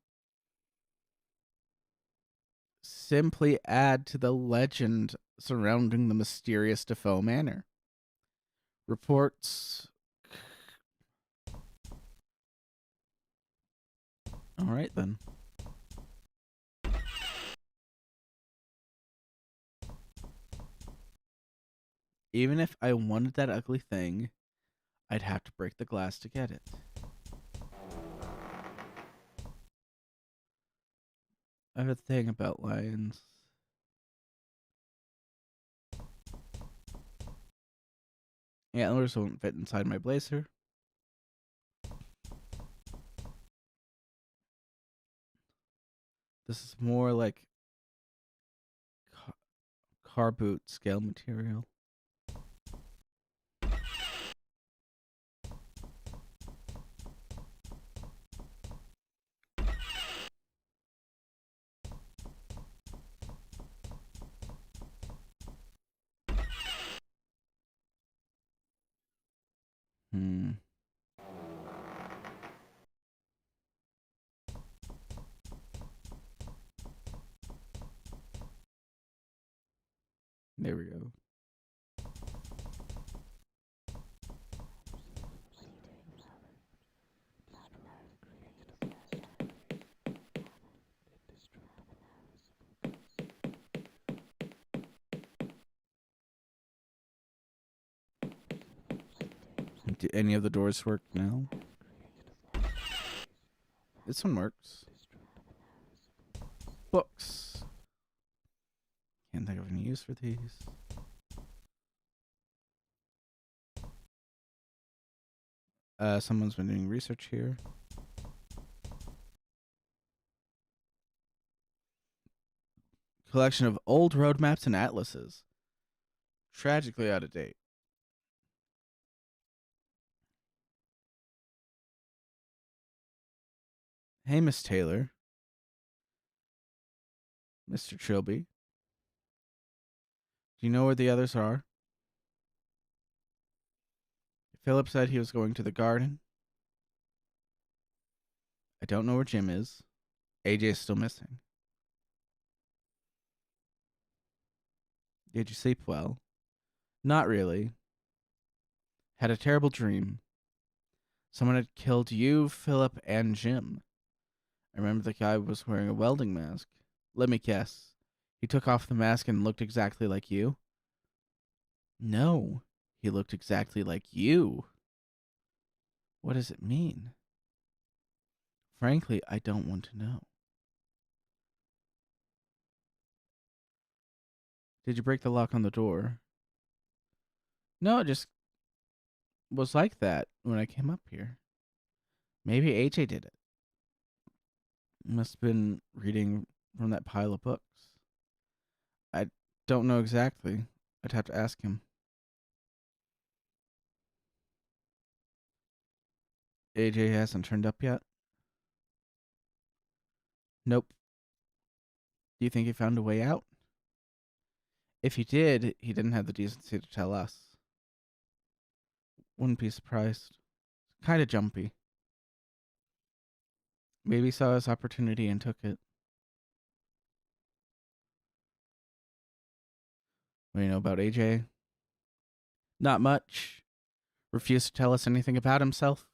simply add to the legend surrounding the mysterious Defoe Manor. Reports. All right, then. Even if I wanted that ugly thing, I'd have to break the glass to get it. I have a thing about lions. Antlers won't fit inside my blazer. This is more like car boot scale material. Hmm. There we go. Do any of the doors work now? This one works. Books. Can't think of any use for these. Someone's been doing research here. Collection of old road maps and atlases. Tragically out of date. Hey, Miss Taylor. Mr. Trilby. Do you know where the others are? Philip said he was going to the garden. I don't know where Jim is. AJ is still missing. Did you sleep well? Not really. Had a terrible dream. Someone had killed you, Philip, and Jim. I remember the guy was wearing a welding mask. Let me guess. He took off the mask and looked exactly like you? No, he looked exactly like you. What does it mean? Frankly, I don't want to know. Did you break the lock on the door? No, it just was like that when I came up here. Maybe AJ did it. Must have been reading from that pile of books. I don't know exactly. I'd have to ask him. AJ hasn't turned up yet? Nope. Do you think he found a way out? If he did, he didn't have the decency to tell us. Wouldn't be surprised. Kind of jumpy. Maybe he saw his opportunity and took it. What do you know about AJ? Not much. Refused to tell us anything about himself.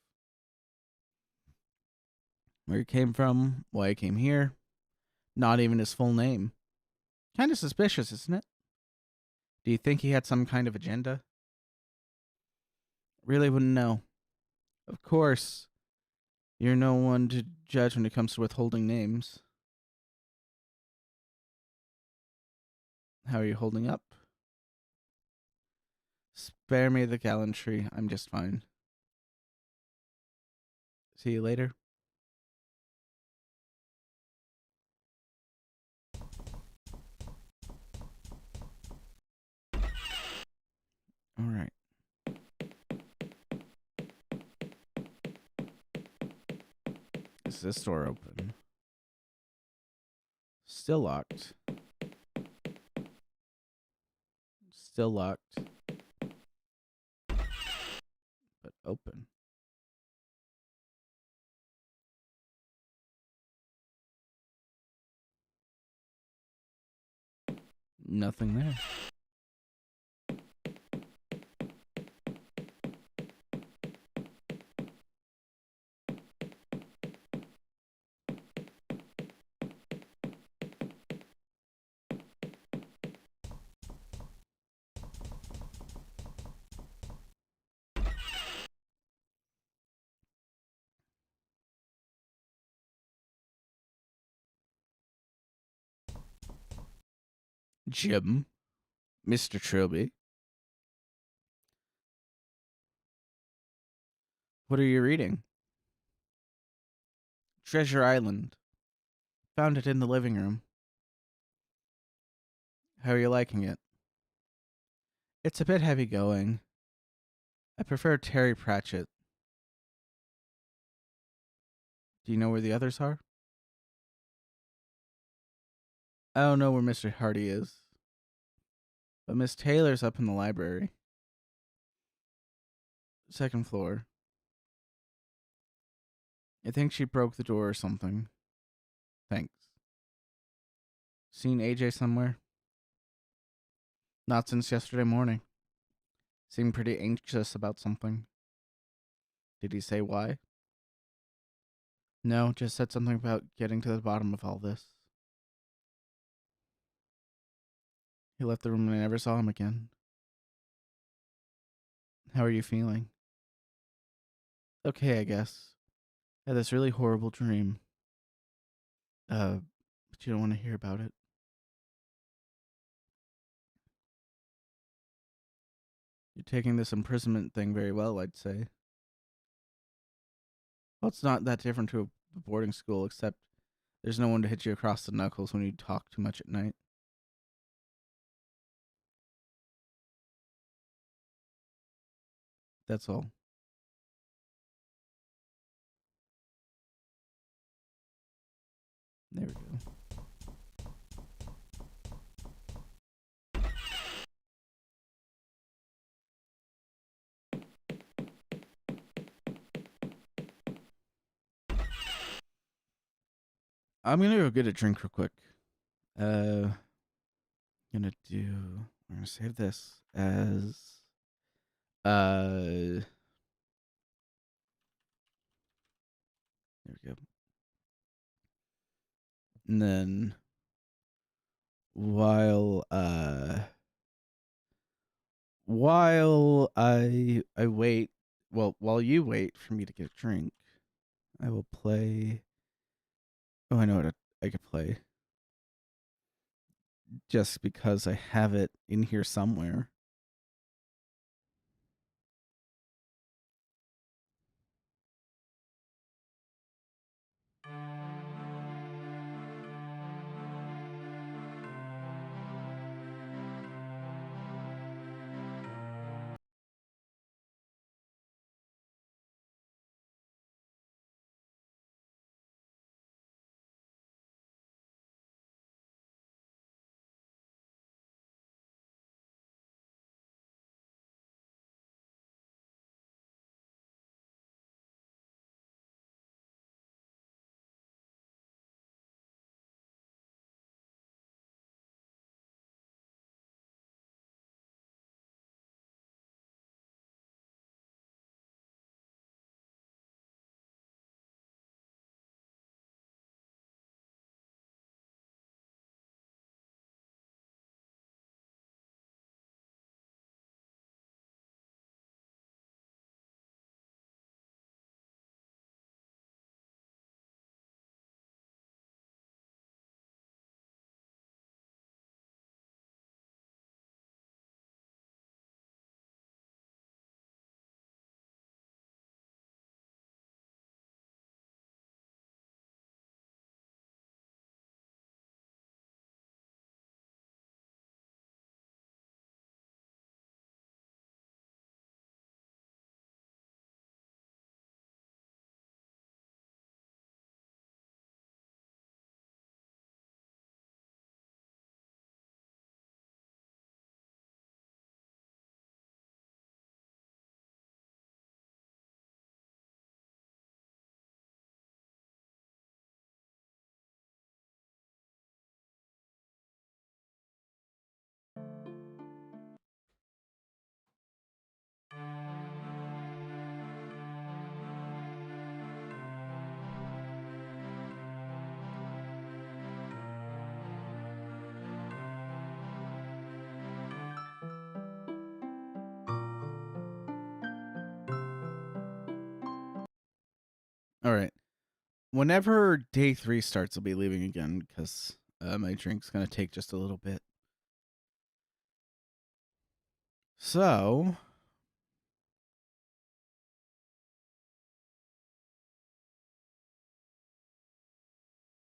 Where he came from, why he came here. Not even his full name. Kind of suspicious, isn't it? Do you think he had some kind of agenda? Really wouldn't know. Of course, you're no one to judge when it comes to withholding names. How are you holding up? Spare me the gallantry. I'm just fine. See you later. All right. Is this door open? Still locked. Still locked. But open. Nothing there. Jim. Mr. Trilby. What are you reading? Treasure Island. Found it in the living room. How are you liking it? It's a bit heavy going. I prefer Terry Pratchett. Do you know where the others are? I don't know where Mr. Hardy is. But Miss Taylor's up in the library. Second floor. I think she broke the door or something. Thanks. Seen AJ somewhere? Not since yesterday morning. Seemed pretty anxious about something. Did he say why? No, just said something about getting to the bottom of all this. He left the room and I never saw him again. How are you feeling? Okay, I guess. I had this really horrible dream. But you don't want to hear about it. You're taking this imprisonment thing very well, I'd say. Well, it's not that different to a boarding school, except there's no one to hit you across the knuckles when you talk too much at night. That's all. There we go. I'm gonna go get a drink real quick. Gonna do. I'm gonna save this as. There we go. And then while I wait, well, while you wait for me to get a drink, I will play. Oh, I know what I could play. Just because I have it in here somewhere. All right. Whenever day 3 starts, I'll be leaving again because my drink's gonna take just a little bit. So,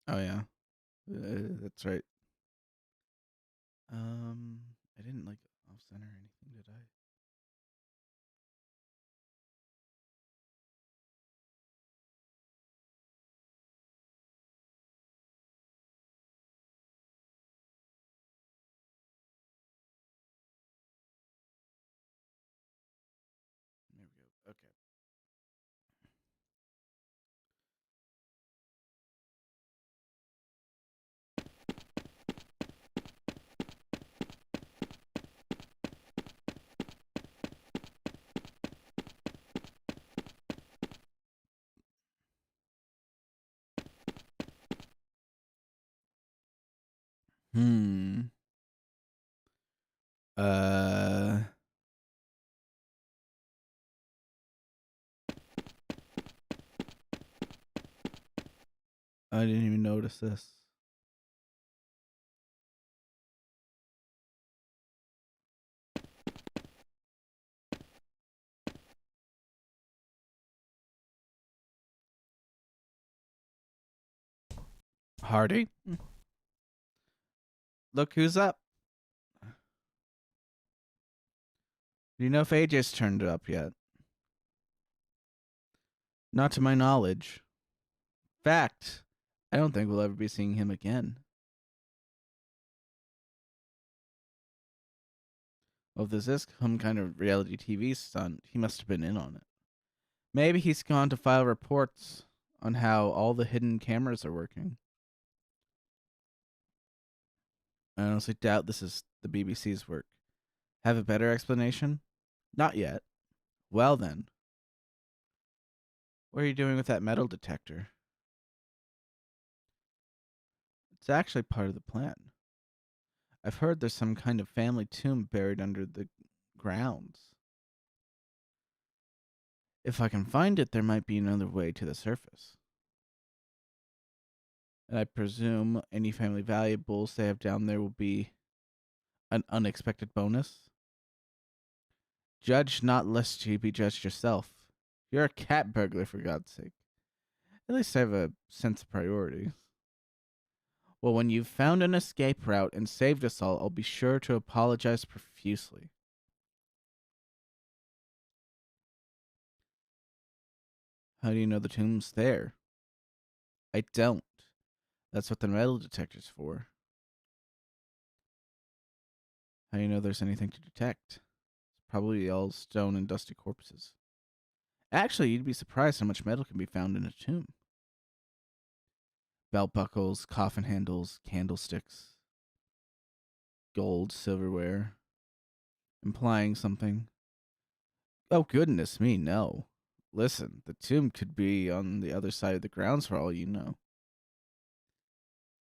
oh yeah, that's right. I didn't like off center or anything, did I? There we go. Hmm. Uh. I didn't even notice this. Hardy? Look who's up. Do you know if AJ's turned up yet? Not to my knowledge. Fact, I don't think we'll ever be seeing him again. Well, if this is some kind of reality TV stunt, he must have been in on it. Maybe he's gone to file reports on how all the hidden cameras are working. I honestly doubt this is the BBC's work. Have a better explanation? Not yet. Well then. What are you doing with that metal detector? It's actually part of the plan. I've heard there's some kind of family tomb buried under the grounds. If I can find it, there might be another way to the surface. And I presume any family valuables they have down there will be an unexpected bonus. Judge not lest you be judged yourself. You're a cat burglar, for God's sake. At least I have a sense of priorities. Well, when you've found an escape route and saved us all, I'll be sure to apologize profusely. How do you know the tomb's there? I don't. That's what the metal detector's for. How do you know there's anything to detect? It's probably all stone and dusty corpses. Actually, you'd be surprised how much metal can be found in a tomb. Belt buckles, coffin handles, candlesticks, gold, silverware. Implying something. Oh, goodness me, no. Listen, the tomb could be on the other side of the grounds for all you know.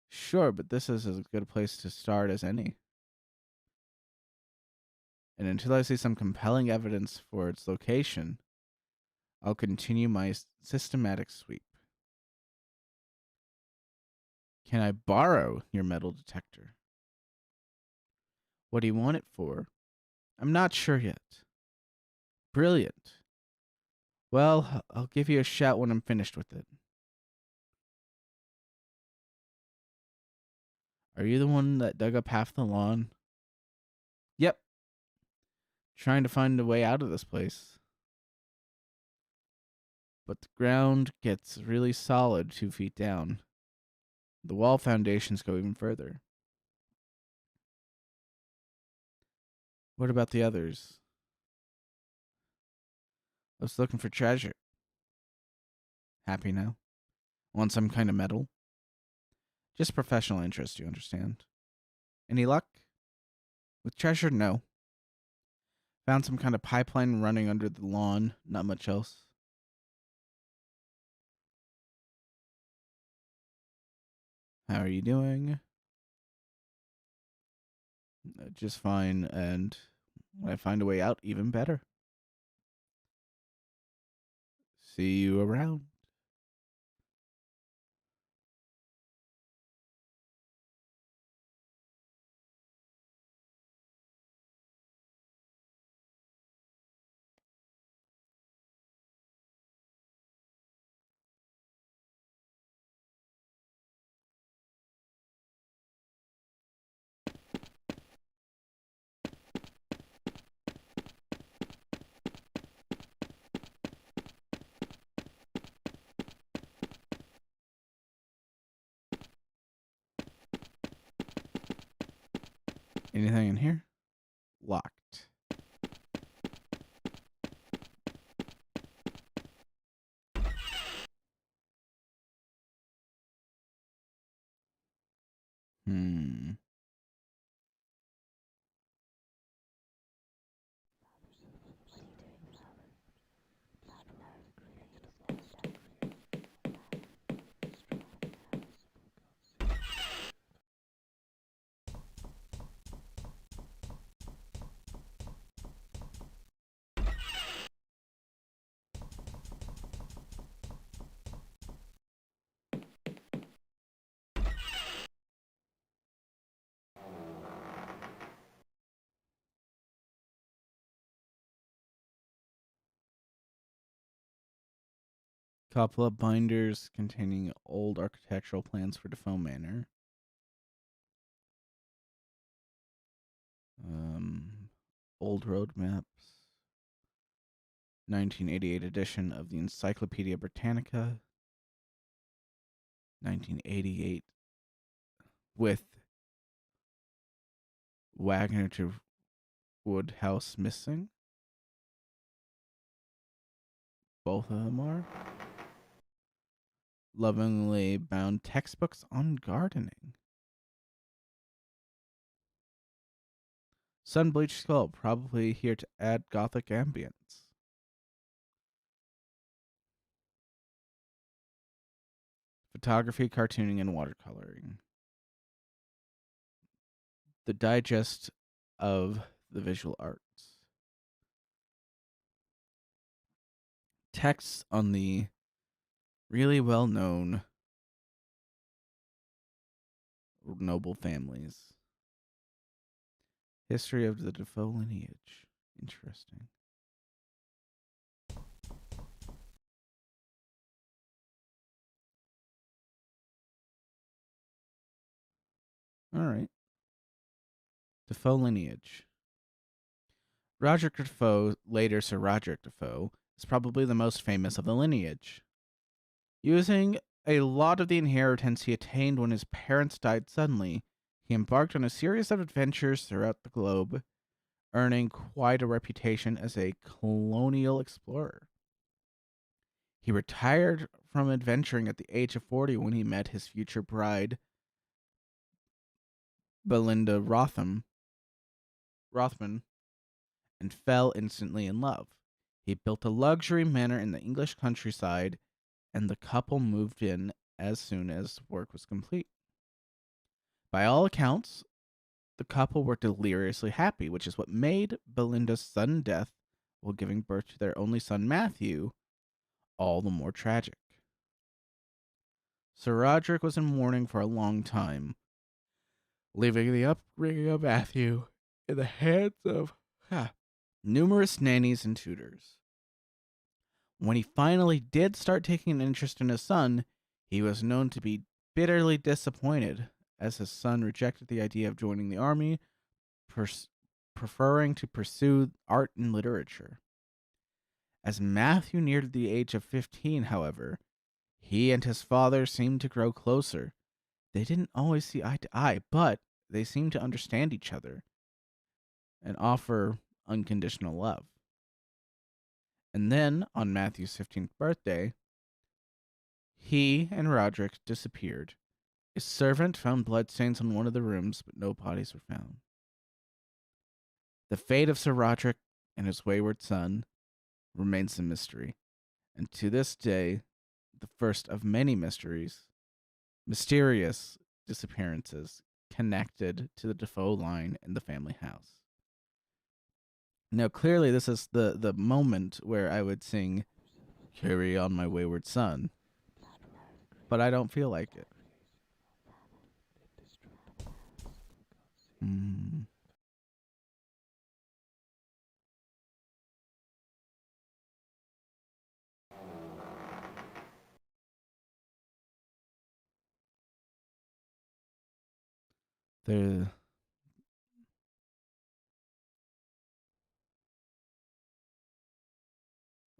Sure, but this is as good a place to start as any. And until I see some compelling evidence for its location, I'll continue my systematic sweep. Can I borrow your metal detector? What do you want it for? I'm not sure yet. Brilliant. Well, I'll give you a shout when I'm finished with it. Are you the one that dug up half the lawn? Yep. Trying to find a way out of this place. But the ground gets really solid 2 feet down. The wall foundations go even further. What about the others? I was looking for treasure. Happy now? Want some kind of metal? Just professional interest, you understand. Any luck? With treasure, no. Found some kind of pipeline running under the lawn, not much else. How are you doing? Just fine, and when I find a way out, even better. See you around. Anything in here? Locked. Hmm. Couple of binders containing old architectural plans for Defoe Manor. Old road maps. 1988 edition of the Encyclopedia Britannica. 1988 with Wagner to Woodhouse missing. Both of them are. Lovingly bound textbooks on gardening. Sun bleached skull, probably here to add gothic ambience. Photography, cartooning, and watercoloring. The digest of the visual arts. Texts on the really well-known noble families. History of the Defoe lineage. Interesting. All right. Defoe lineage. Roderick Defoe, later Sir Roderick Defoe, is probably the most famous of the lineage. Using a lot of the inheritance he attained when his parents died suddenly, he embarked on a series of adventures throughout the globe, earning quite a reputation as a colonial explorer. He retired from adventuring at the age of 40 when he met his future bride, Belinda Rothman, and fell instantly in love. He built a luxury manor in the English countryside, and the couple moved in as soon as work was complete. By all accounts, the couple were deliriously happy, which is what made Belinda's sudden death while giving birth to their only son, Matthew, all the more tragic. Sir Roderick was in mourning for a long time, leaving the upbringing of Matthew in the hands of numerous nannies and tutors. When he finally did start taking an interest in his son, he was known to be bitterly disappointed, as his son rejected the idea of joining the army, preferring to pursue art and literature. As Matthew neared the age of 15, however, he and his father seemed to grow closer. They didn't always see eye to eye, but they seemed to understand each other and offer unconditional love. And then, on Matthew's 15th birthday, he and Roderick disappeared. A servant found bloodstains on one of the rooms, but no bodies were found. The fate of Sir Roderick and his wayward son remains a mystery, and to this day, the first of many mysterious disappearances connected to the Defoe line in the family house. Now, clearly, this is the moment where I would sing, "Carry on, my wayward son," but I don't feel like it. The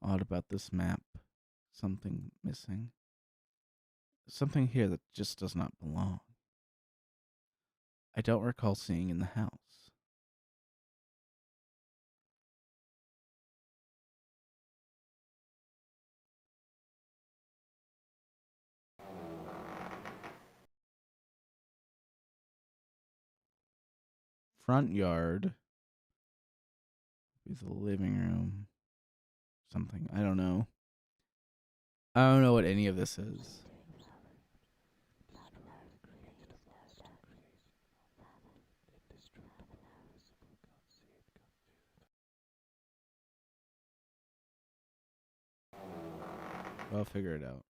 odd about this map, something missing. Something here that just does not belong. I don't recall seeing in the house. Front yard is the living room. Something. I don't know. I don't know what any of this is. I'll figure it out.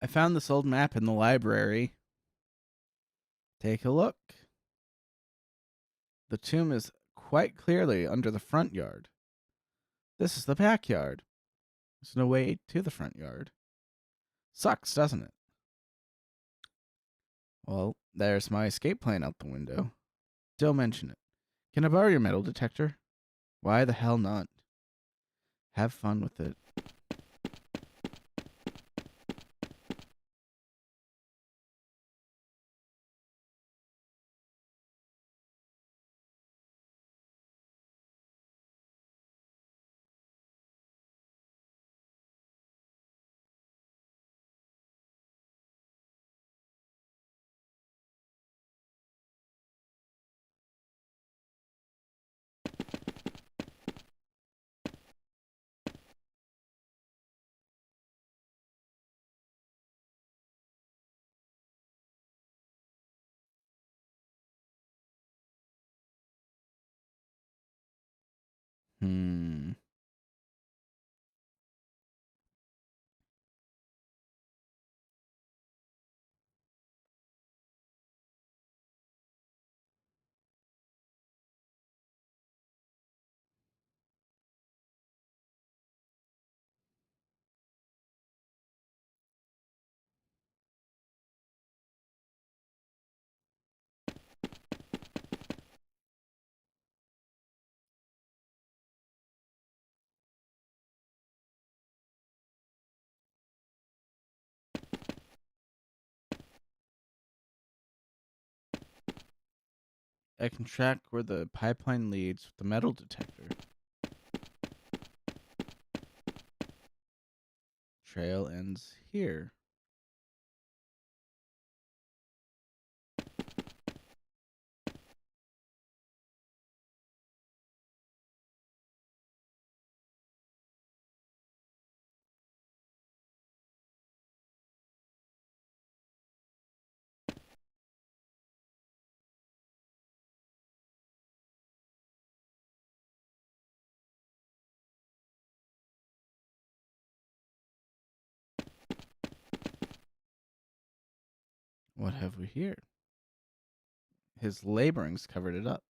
I found this old map in the library. Take a look. The tomb is quite clearly under the front yard. This is the backyard. There's no way to the front yard. Sucks, doesn't it? Well, there's my escape plan out the window. Don't mention it. Can I borrow your metal detector? Why the hell not? Have fun with it. Hmm. I can track where the pipeline leads with the metal detector. Trail ends here. What have we here? His laborings covered it up.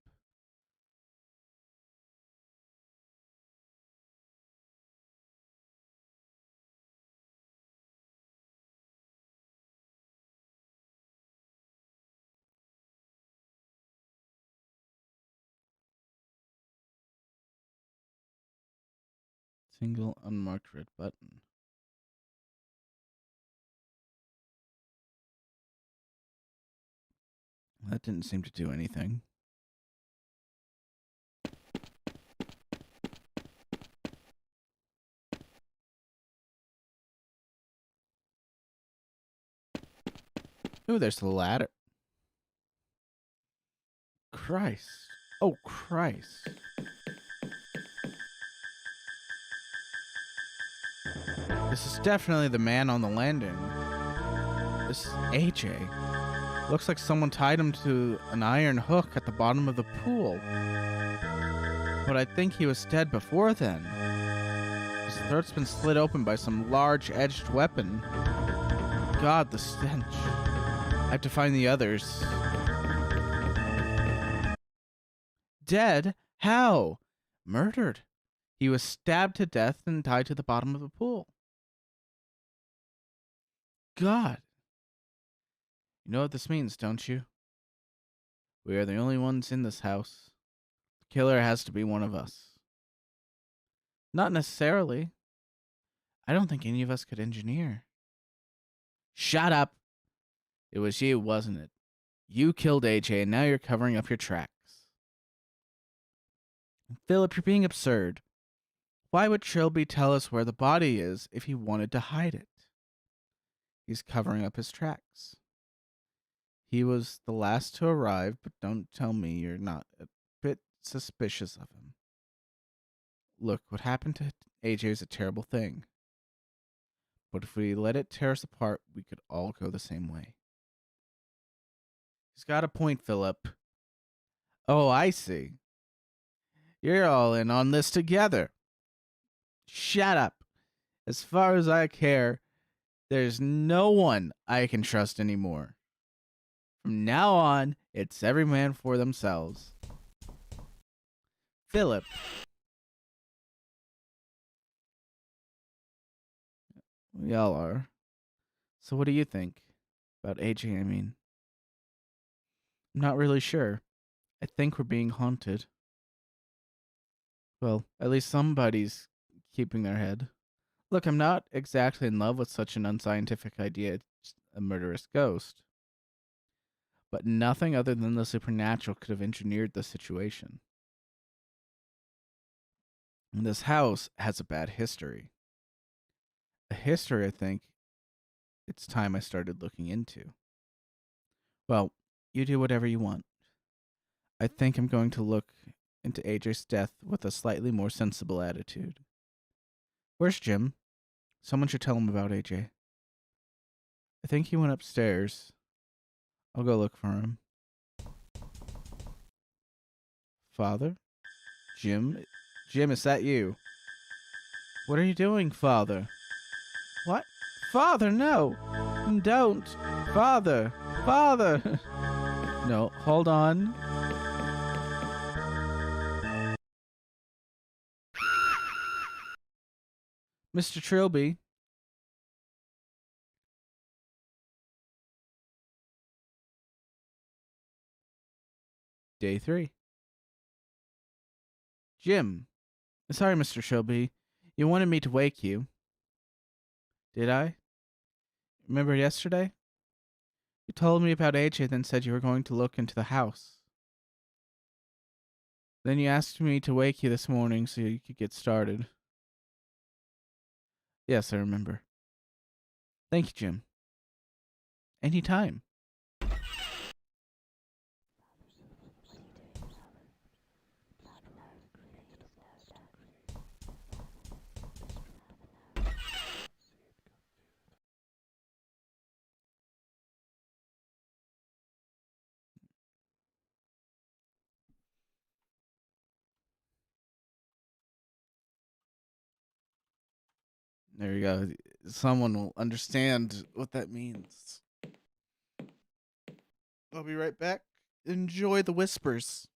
Single unmarked red button. That didn't seem to do anything. Ooh, there's the ladder. Christ. Oh, Christ. This is definitely the man on the landing. This is AJ. Looks like someone tied him to an iron hook at the bottom of the pool. But I think he was dead before then. His throat's been slit open by some large-edged weapon. God, the stench. I have to find the others. Dead? How? Murdered. He was stabbed to death and tied to the bottom of the pool. God. You know what this means, don't you? We are the only ones in this house. The killer has to be one of us. Not necessarily. I don't think any of us could engineer. Shut up. It was you, wasn't it? You killed AJ and now you're covering up your tracks. Philip, you're being absurd. Why would Trilby tell us where the body is if he wanted to hide it? He's covering up his tracks. He was the last to arrive, but don't tell me you're not a bit suspicious of him. Look, what happened to AJ is a terrible thing. But if we let it tear us apart, we could all go the same way. He's got a point, Philip. Oh, I see. You're all in on this together. Shut up. As far as I care, There's no one I can trust anymore. From now on, it's every man for themselves. Philip. Y'all are. So what do you think about AJ? I mean, I'm not really sure. I think we're being haunted. Well, at least somebody's keeping their head. Look, I'm not exactly in love with such an unscientific idea. It's a murderous ghost. But nothing other than the supernatural could have engineered the situation. And this house has a bad history. A history I think it's time I started looking into. Well, you do whatever you want. I think I'm going to look into AJ's death with a slightly more sensible attitude. Where's Jim? Someone should tell him about AJ. I think he went upstairs. I'll go look for him. Father? Jim? Jim, is that you? What are you doing, Father? What? Father, no! Don't! Father! Father! No, hold on. Mr. Trilby. Day 3. Jim. Sorry, Mr. Trilby. You wanted me to wake you. Did I? Remember yesterday? You told me about AJ, then said you were going to look into the house. Then you asked me to wake you this morning so you could get started. Yes, I remember. Thank you, Jim. Any time. There you go. Someone will understand what that means. I'll be right back. Enjoy the whispers.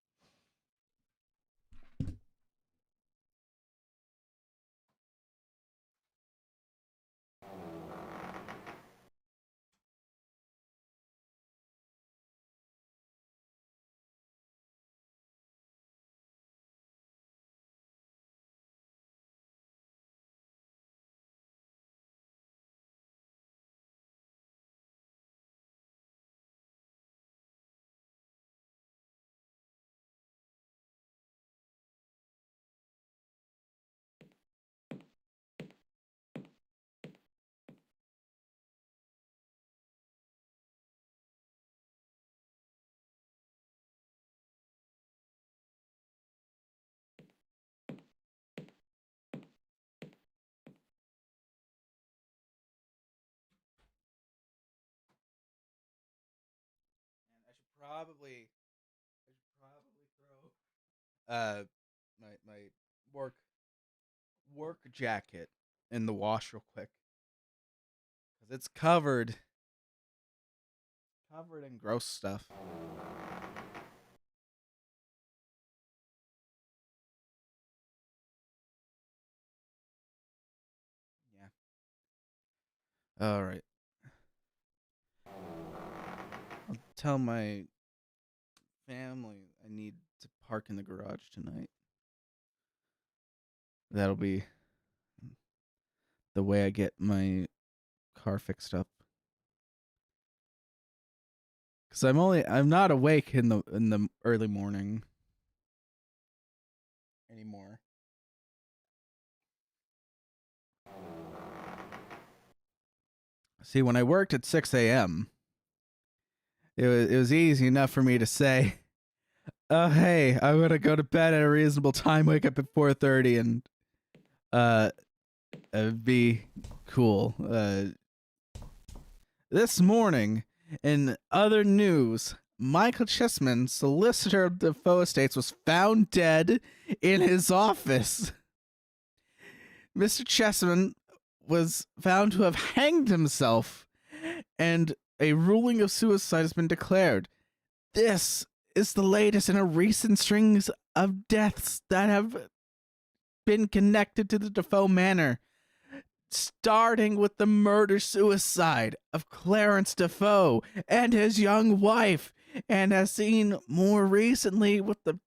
I should probably throw my work jacket in the wash real quick because it's covered in gross stuff. Yeah. All right. I'll tell my family I need to park in the garage tonight. That'll be the way I get my car fixed up. Cause I'm not awake in the early morning anymore. See, when I worked at 6 a.m., it was easy enough for me to say, "Oh, hey, I'm gonna go to bed at a reasonable time, wake up at 4:30, and uh, be cool." This morning, in other news, Michael Chessman, solicitor of Defoe Estates, was found dead in his office. Mr. Chessman was found to have hanged himself, and a ruling of suicide has been declared. This is the latest in a recent strings of deaths that have been connected to the Defoe Manor, starting with the murder-suicide of Clarence Defoe and his young wife, and has seen more recently with the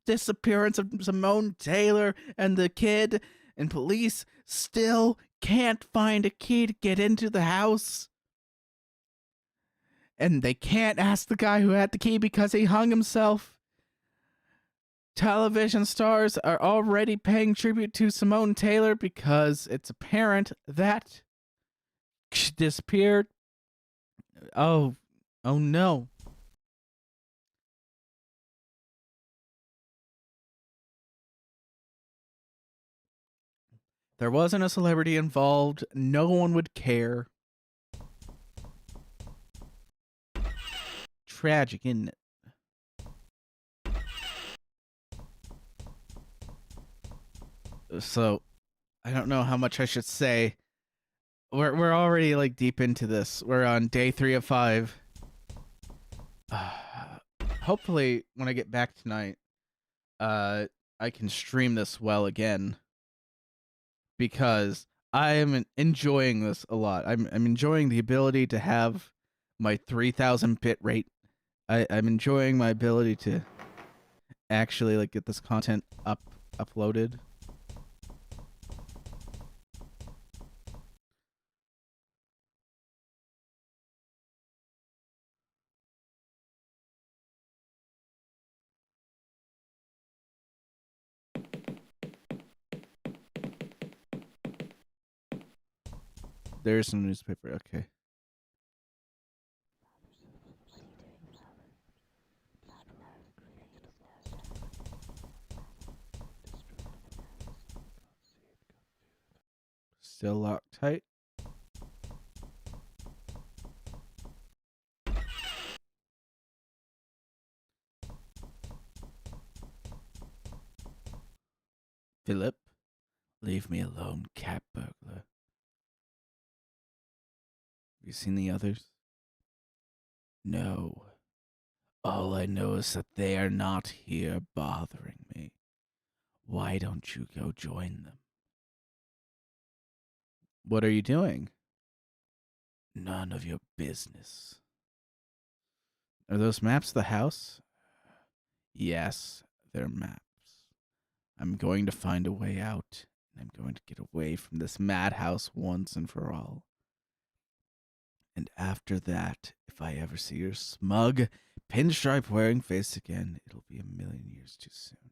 disappearance of Simone Taylor and the kid, and police still can't find a key to get into the house. And they can't ask the guy who had the key because he hung himself. Television stars are already paying tribute to Simone Taylor because it's apparent that she disappeared. Oh no. There wasn't a celebrity involved. No one would care. Tragic, isn't it? So, I don't know how much I should say. We're already like deep into this. We're on day 3 of 5. Hopefully, when I get back tonight, I can stream this well again, because I am enjoying this a lot. I'm enjoying the ability to have my 3000 bit rate. I'm enjoying my ability to actually like get this content uploaded. There's some newspaper. Okay. Still locked tight. Philip, leave me alone, cat burglar. Have you seen the others? No. All I know is that they are not here bothering me. Why don't you go join them? What are you doing? None of your business. Are those maps the house? Yes, they're maps. I'm going to find a way out, and I'm going to get away from this madhouse once and for all. And after that, if I ever see your smug, pinstripe-wearing face again, it'll be a million years too soon.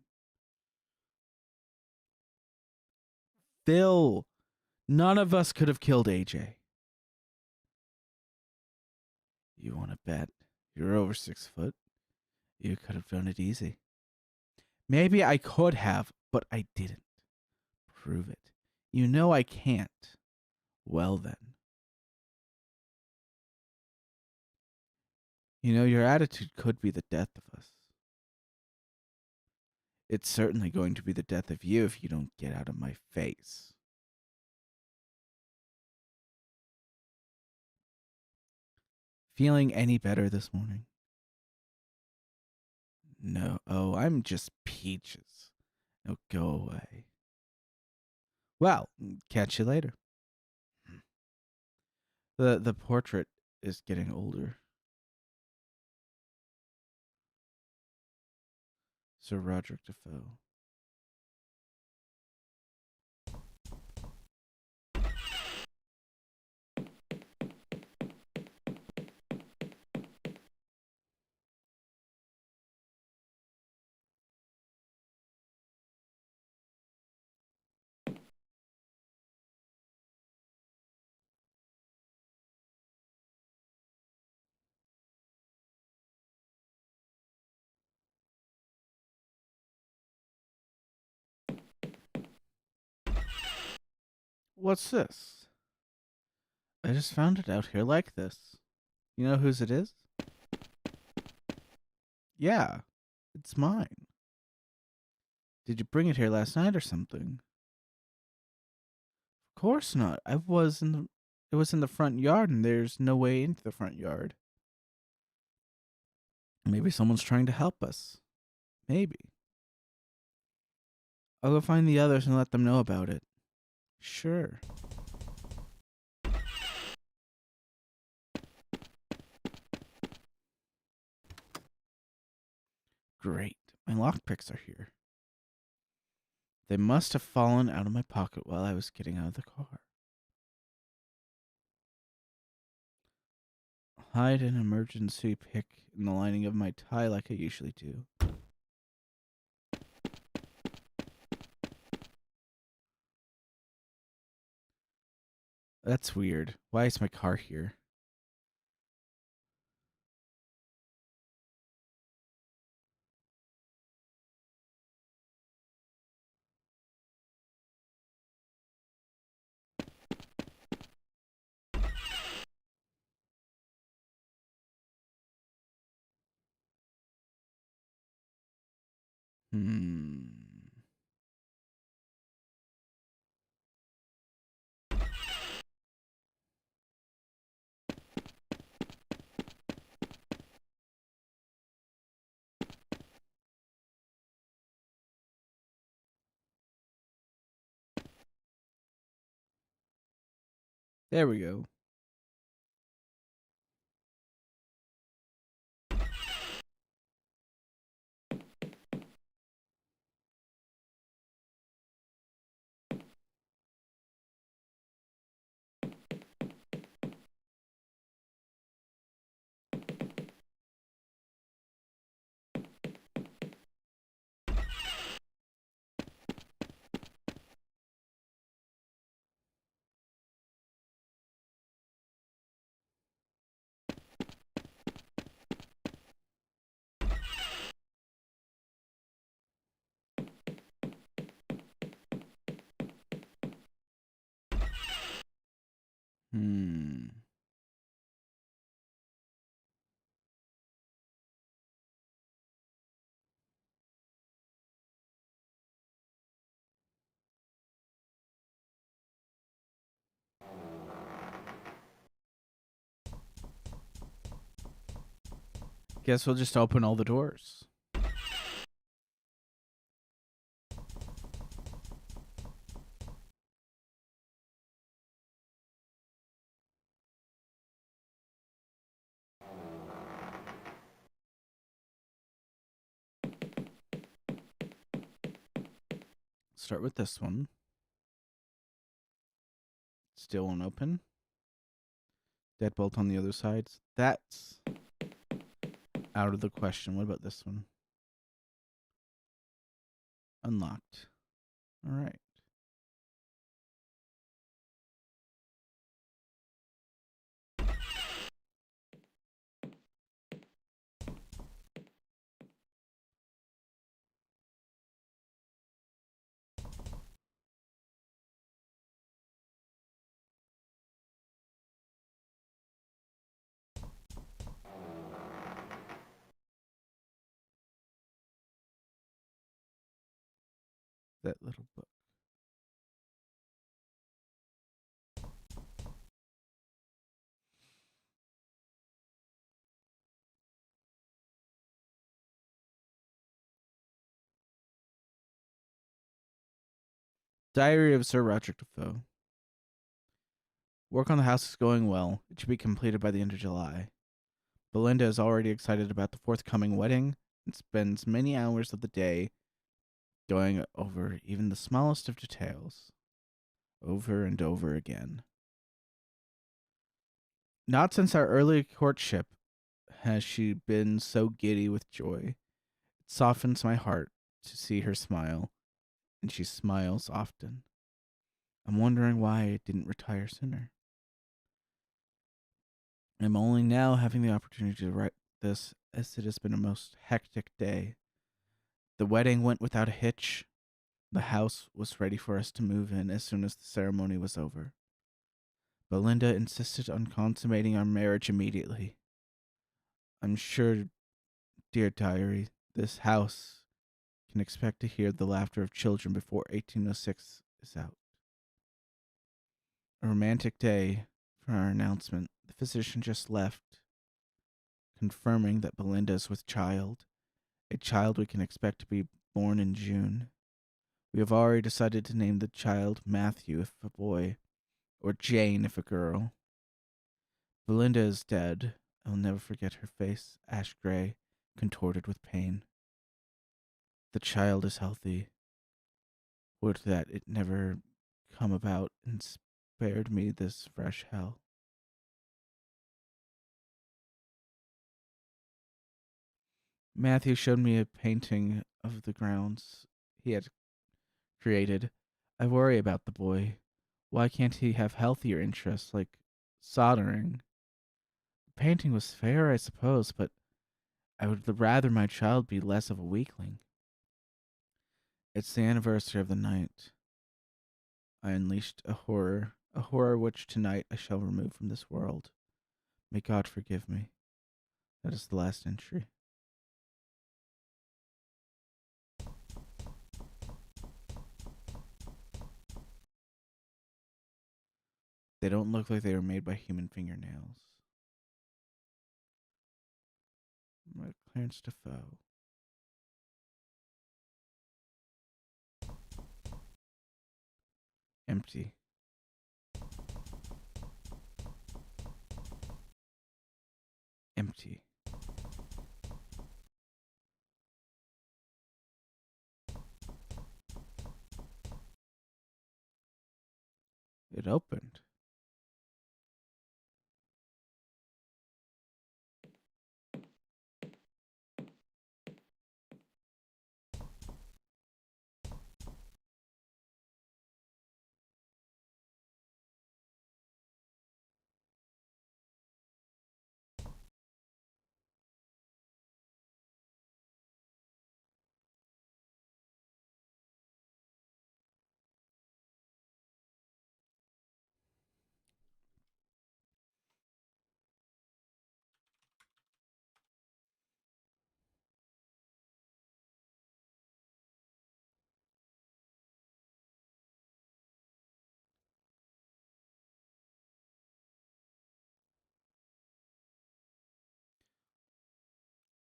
Phil, none of us could have killed AJ. You want to bet? You're over 6 foot. You could have done it easy. Maybe I could have, but I didn't. Prove it. You know I can't. Well then. You know, your attitude could be the death of us. It's certainly going to be the death of you if you don't get out of my face. Feeling any better this morning? No. Oh, I'm just peaches. No, go away. Well, catch you later. The portrait is getting older. Sir Roderick Defoe. What's this? I just found it out here like this. You know whose it is? Yeah, it's mine. Did you bring it here last night or something? Of course not. It was in the front yard, and there's no way into the front yard. Maybe someone's trying to help us. Maybe. I'll go find the others and let them know about it. Sure. Great. My lockpicks are here. They must have fallen out of my pocket while I was getting out of the car. Hide an emergency pick in the lining of my tie like I usually do. That's weird. Why is my car here? Hmm. There we go. Hmm. Guess we'll just open all the doors. Start with this one. Still won't open. Deadbolt on the other side. That's out of the question. What about this one? Unlocked. All right. That little book. Diary of Sir Roderick Defoe. Work on the house is going well. It should be completed by the end of July. Belinda is already excited about the forthcoming wedding and spends many hours of the day going over even the smallest of details, over and over again. Not since our early courtship has she been so giddy with joy. It softens my heart to see her smile, and she smiles often. I'm wondering why I didn't retire sooner. I'm only now having the opportunity to write this, as it has been a most hectic day. The wedding went without a hitch. The house was ready for us to move in as soon as the ceremony was over. Belinda insisted on consummating our marriage immediately. I'm sure, dear diary, this house can expect to hear the laughter of children before 1806 is out. A romantic day for our announcement. The physician just left, confirming that Belinda is with child, a child we can expect to be born in June. We have already decided to name the child Matthew if a boy, or Jane if a girl. Belinda is dead. I will never forget her face, ash gray, contorted with pain. The child is healthy. Would that it never come about and spared me this fresh hell. Matthew showed me a painting of the grounds he had created. I worry about the boy. Why can't he have healthier interests like soldering? The painting was fair, I suppose, but I would rather my child be less of a weakling. It's the anniversary of the night. I unleashed a horror which tonight I shall remove from this world. May God forgive me. That is the last entry. They don't look like they were made by human fingernails. Clarence Defoe. Empty. Empty. It opened.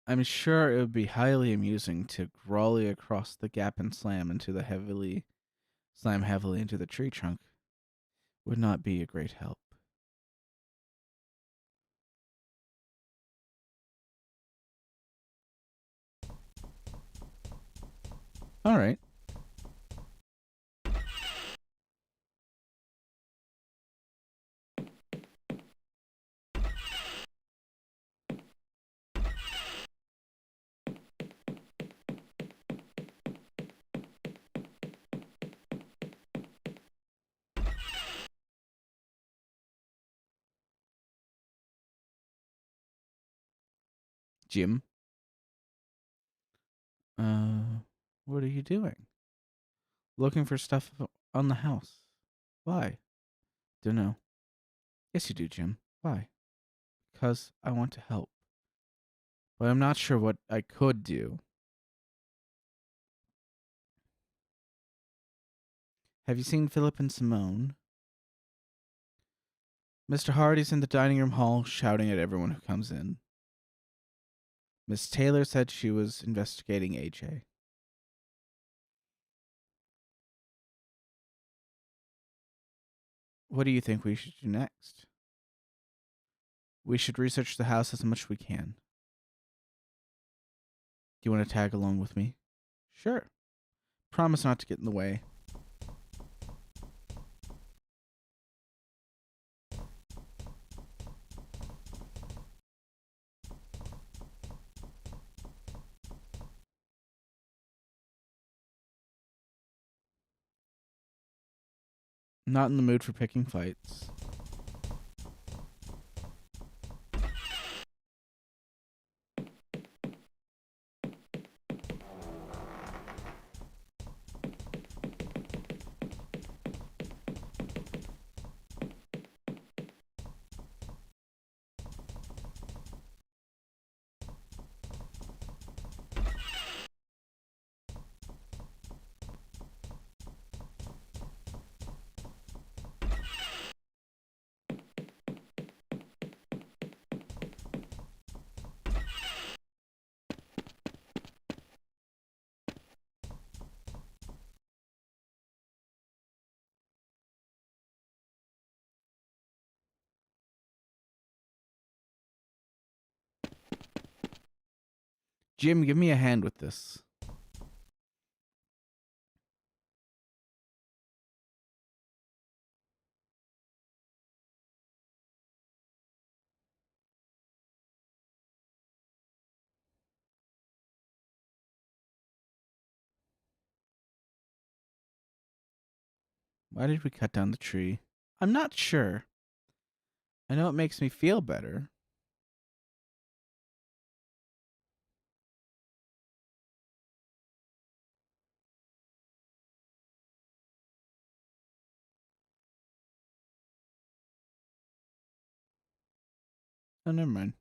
I'm sure it would be highly amusing to crawly across the gap and slam heavily into the tree trunk. Would not be a great help. All right. Jim. What are you doing? Looking for stuff on the house. Why? Dunno. Yes, you do, Jim. Why? Because I want to help. But I'm not sure what I could do. Have you seen Philip and Simone? Mr. Hardy's in the dining room hall shouting at everyone who comes in. Miss Taylor said she was investigating AJ. What do you think we should do next? We should research the house as much as we can. Do you want to tag along with me? Sure. Promise not to get in the way. Not in the mood for picking fights. Jim, give me a hand with this. Why did we cut down the tree? I'm not sure. I know it makes me feel better. Oh, never mind.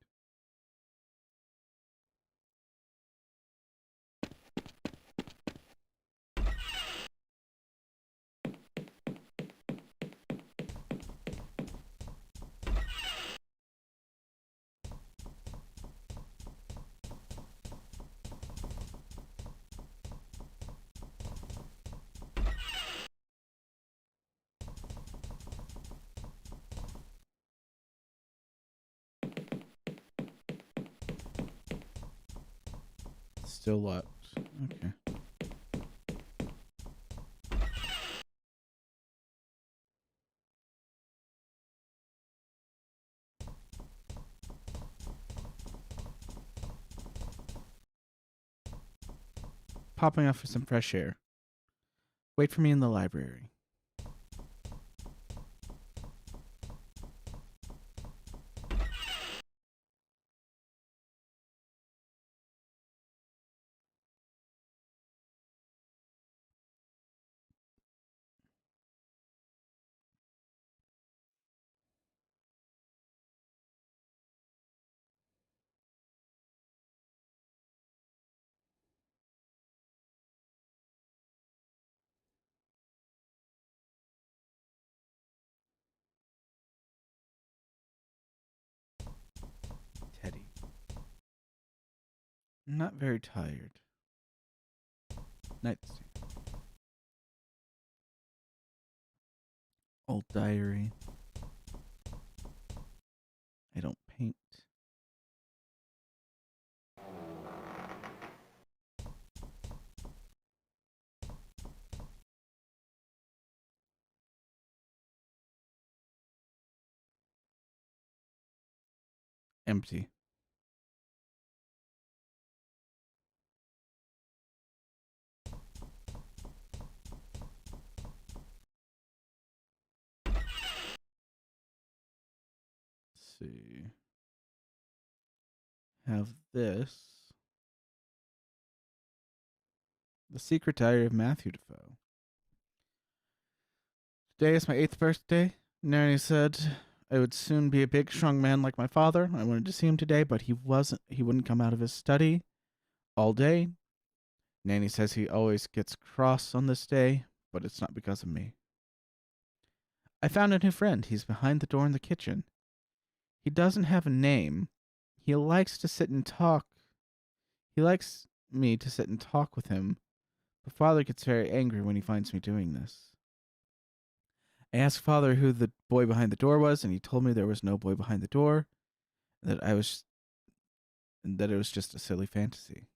Still locked. Okay. Popping off for some fresh air. Wait for me in the library. Teddy. I'm not very tired. Nightstand. Old diary. I don't paint. Empty. Let's see. Have this. The Secret Diary of Matthew Defoe. Today is my 8th birthday. Nanny said I would soon be a big, strong man like my father. I wanted to see him today, but he wasn't. He wouldn't come out of his study all day. Nanny says he always gets cross on this day, but it's not because of me. I found a new friend. He's behind the door in the kitchen. He doesn't have a name. He likes to sit and talk. He likes me to sit and talk with him, but Father gets very angry when he finds me doing this. I asked Father who the boy behind the door was, and he told me there was no boy behind the door, that it was just a silly fantasy.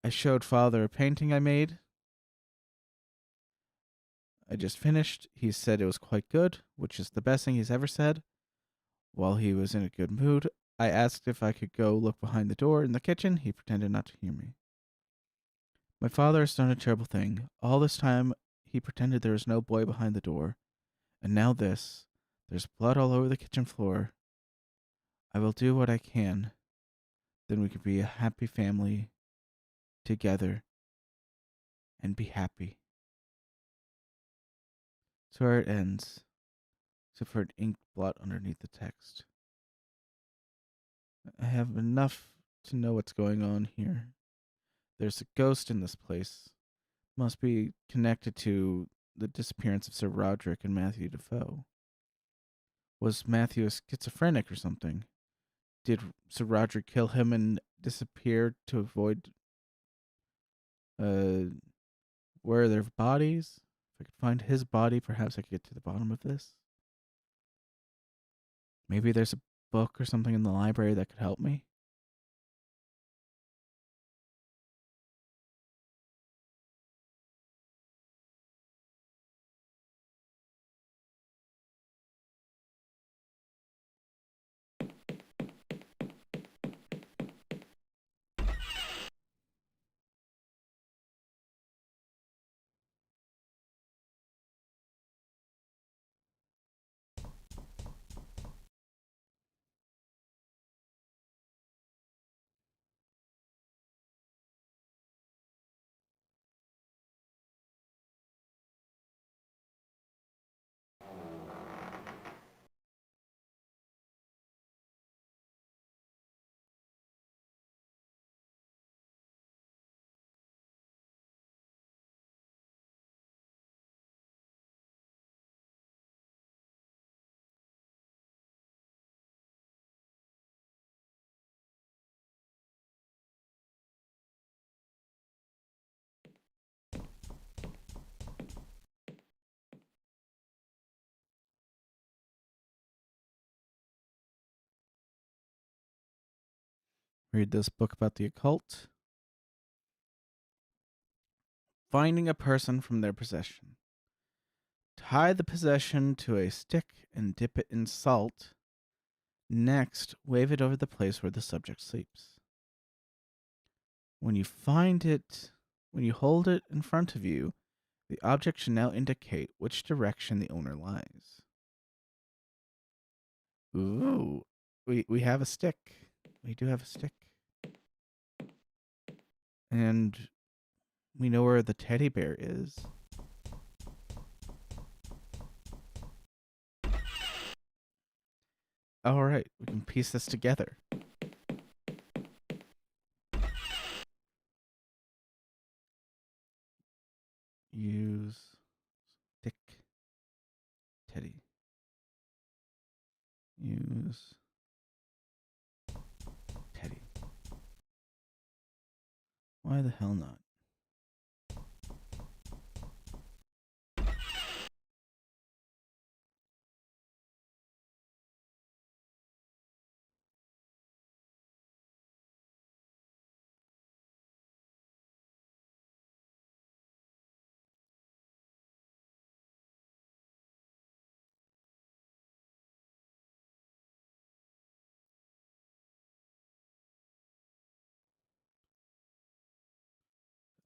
I showed Father a painting I made. I just finished. He said it was quite good, which is the best thing he's ever said. While he was in a good mood, I asked if I could go look behind the door in the kitchen. He pretended not to hear me. My father has done a terrible thing. All this time, he pretended there was no boy behind the door. And now this. There's blood all over the kitchen floor. I will do what I can. Then we can be a happy family together and be happy. So where it ends, except for an ink blot underneath the text. I have enough to know what's going on here. There's a ghost in this place. Must be connected to the disappearance of Sir Roderick and Matthew Defoe. Was Matthew a schizophrenic or something? Did Sir Roderick kill him and disappear to avoid where are their bodies? If I could find his body, perhaps I could get to the bottom of this. Maybe there's a book or something in the library that could help me. read this book about the occult. Finding a person from their possession. Tie the possession to a stick and dip it in salt. Next, wave it over the place where the subject sleeps. When you hold it in front of you, the object should now indicate which direction the owner lies. Ooh, we have a stick. We do have a stick. And we know where the teddy bear is. All right, we can piece this together. Use stick teddy. Use teddy. Why the hell not?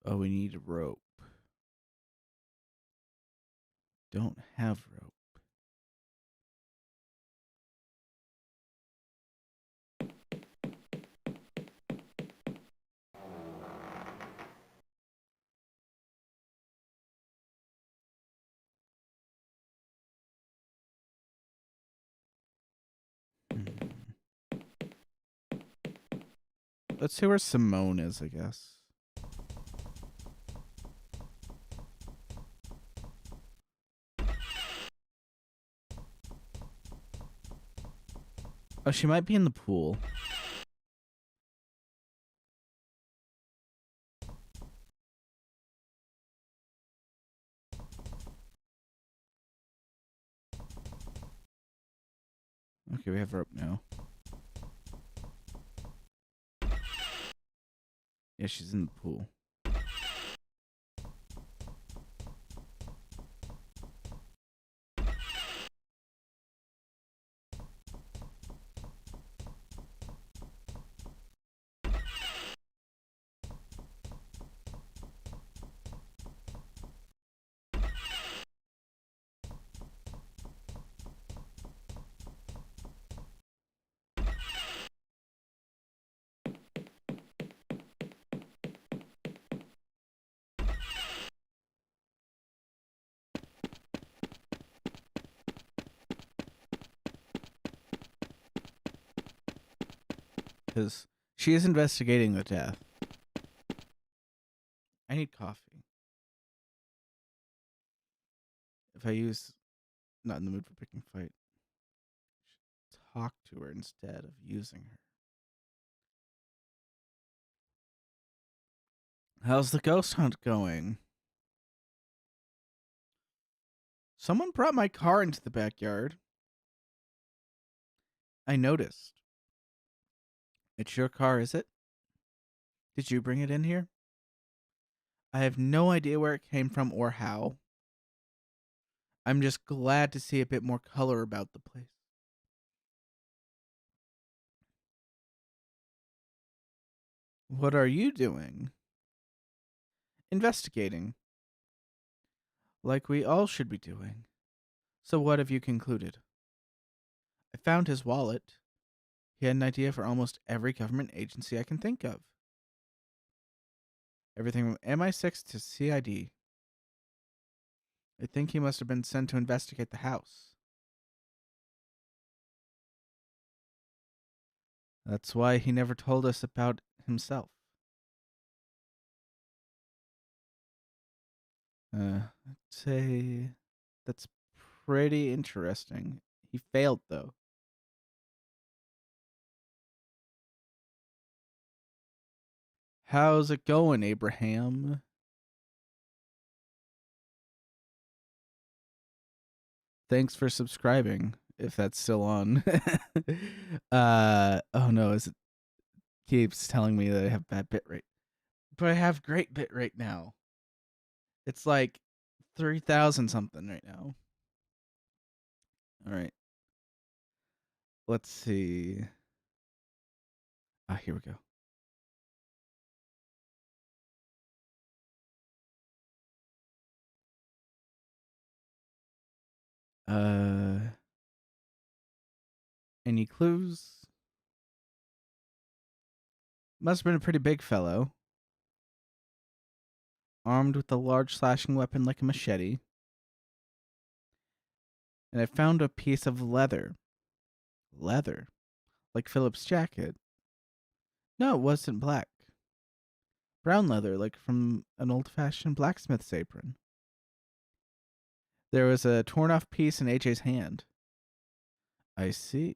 Oh, we need a rope. Don't have rope. Let's see where Simone is, I guess. Oh, she might be in the pool. Okay, we have rope now. Yeah, she's in the pool. Because she is investigating the death. I need coffee. If I use... Not in the mood for picking fight. Talk to her instead of using her. How's the ghost hunt going? Someone brought my car into the backyard. I noticed. It's your car, is it? Did you bring it in here? I have no idea where it came from or how. I'm just glad to see a bit more color about the place. What are you doing? Investigating. Like we all should be doing. So what have you concluded? I found his wallet. He had an idea for almost every government agency I can think of. Everything from MI6 to CID. I think he must have been sent to investigate the house. That's why he never told us about himself. I'd say that's pretty interesting. He failed, though. How's it going, Abraham? Thanks for subscribing, if that's still on. Oh no, is it keeps telling me that I have bad bitrate. But I have great bitrate now. It's like 3,000 something right now. All right. Let's see. Here we go. Any clues? Must have been a pretty big fellow. Armed with a large slashing weapon like a machete. And I found a piece of leather. Leather? Like Philip's jacket. No, it wasn't black. Brown leather, like from an old-fashioned blacksmith's apron. There was a torn-off piece in AJ's hand. I see.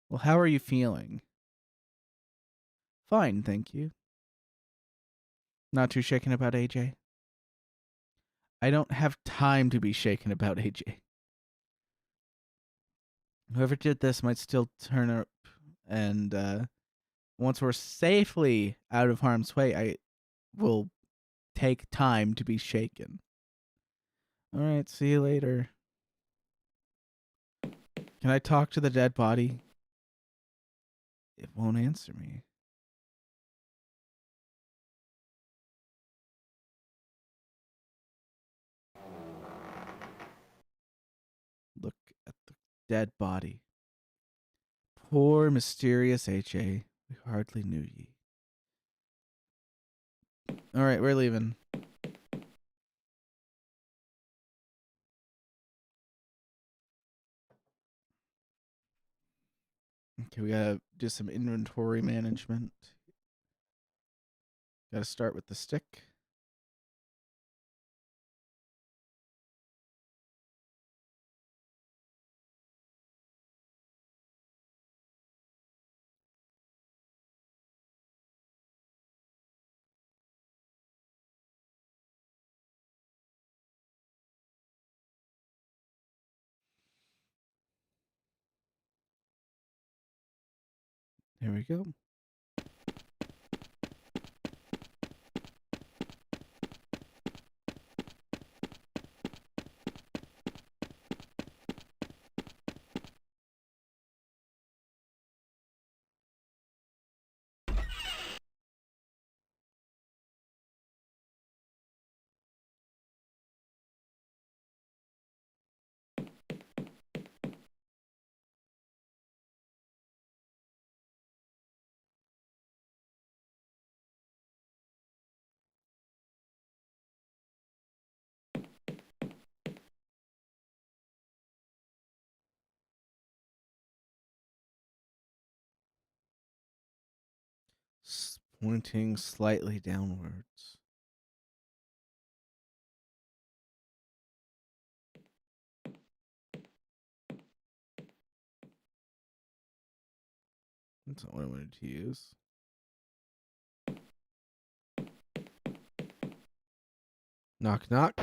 Well, how are you feeling? Fine, thank you. Not too shaken about AJ? I don't have time to be shaken about AJ. Whoever did this might still turn up, and once we're safely out of harm's way, I will take time to be shaken. All right, see you later. Can I talk to the dead body? It won't answer me. Look at the dead body. Poor mysterious AJ. We hardly knew ye. All right, we're leaving. Okay, we gotta do some inventory management. Gotta start with the stick. There we go. Pointing slightly downwards. That's not what I wanted to use. Knock, knock.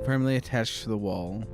Firmly attached to the wall.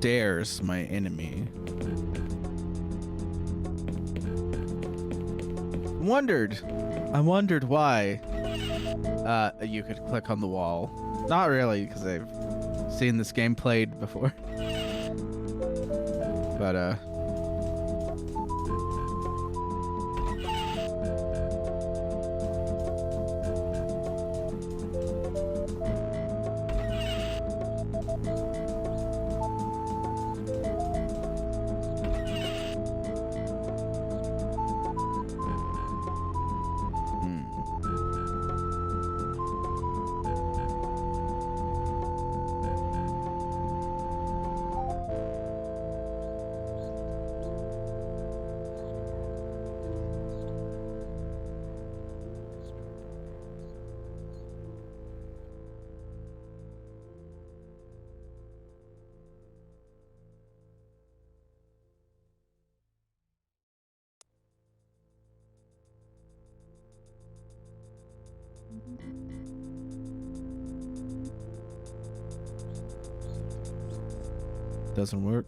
stairs, my enemy. I wondered why you could click on the wall. Not really, because I've seen this game played before. But doesn't work.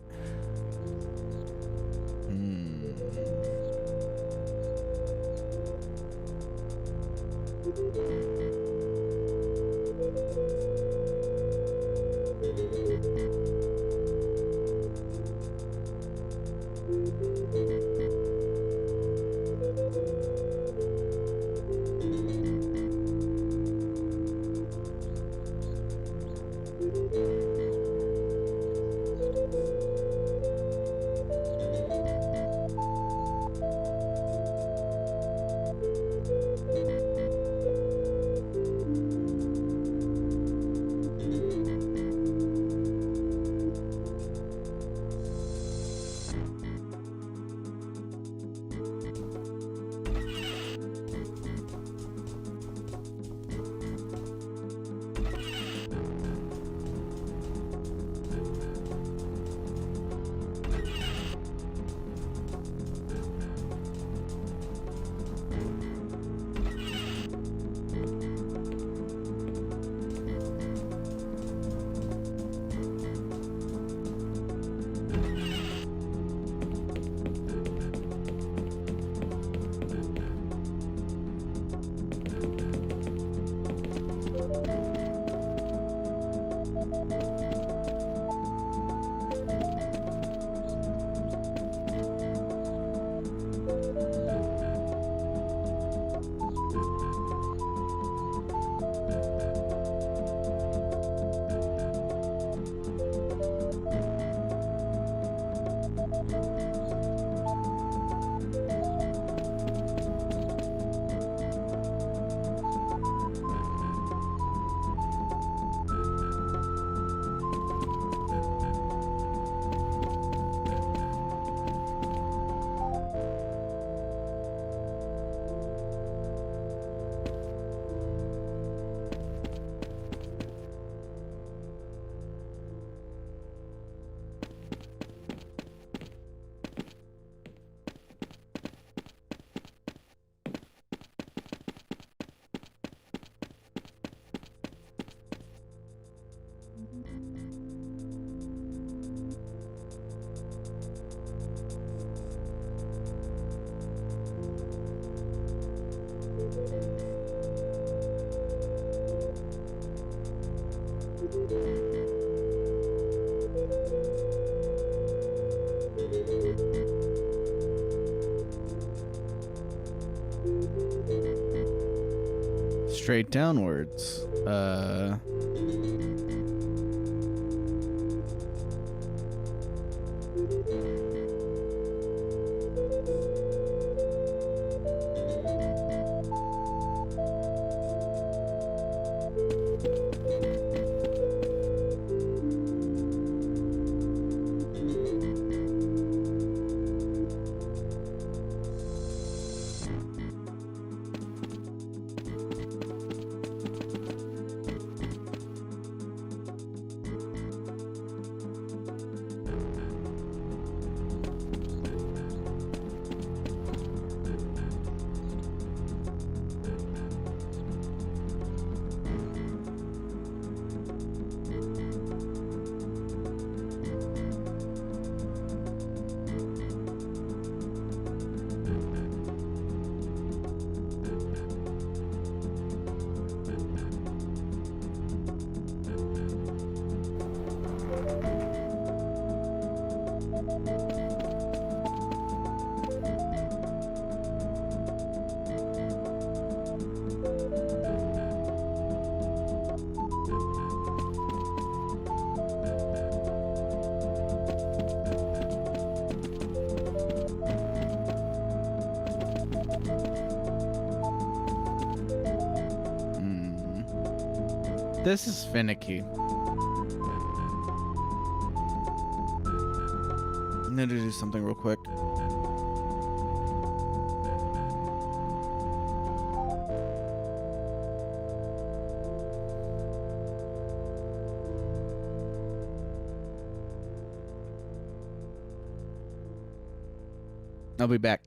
Straight downwards. This is finicky. I'm gonna do something real quick. I'll be back.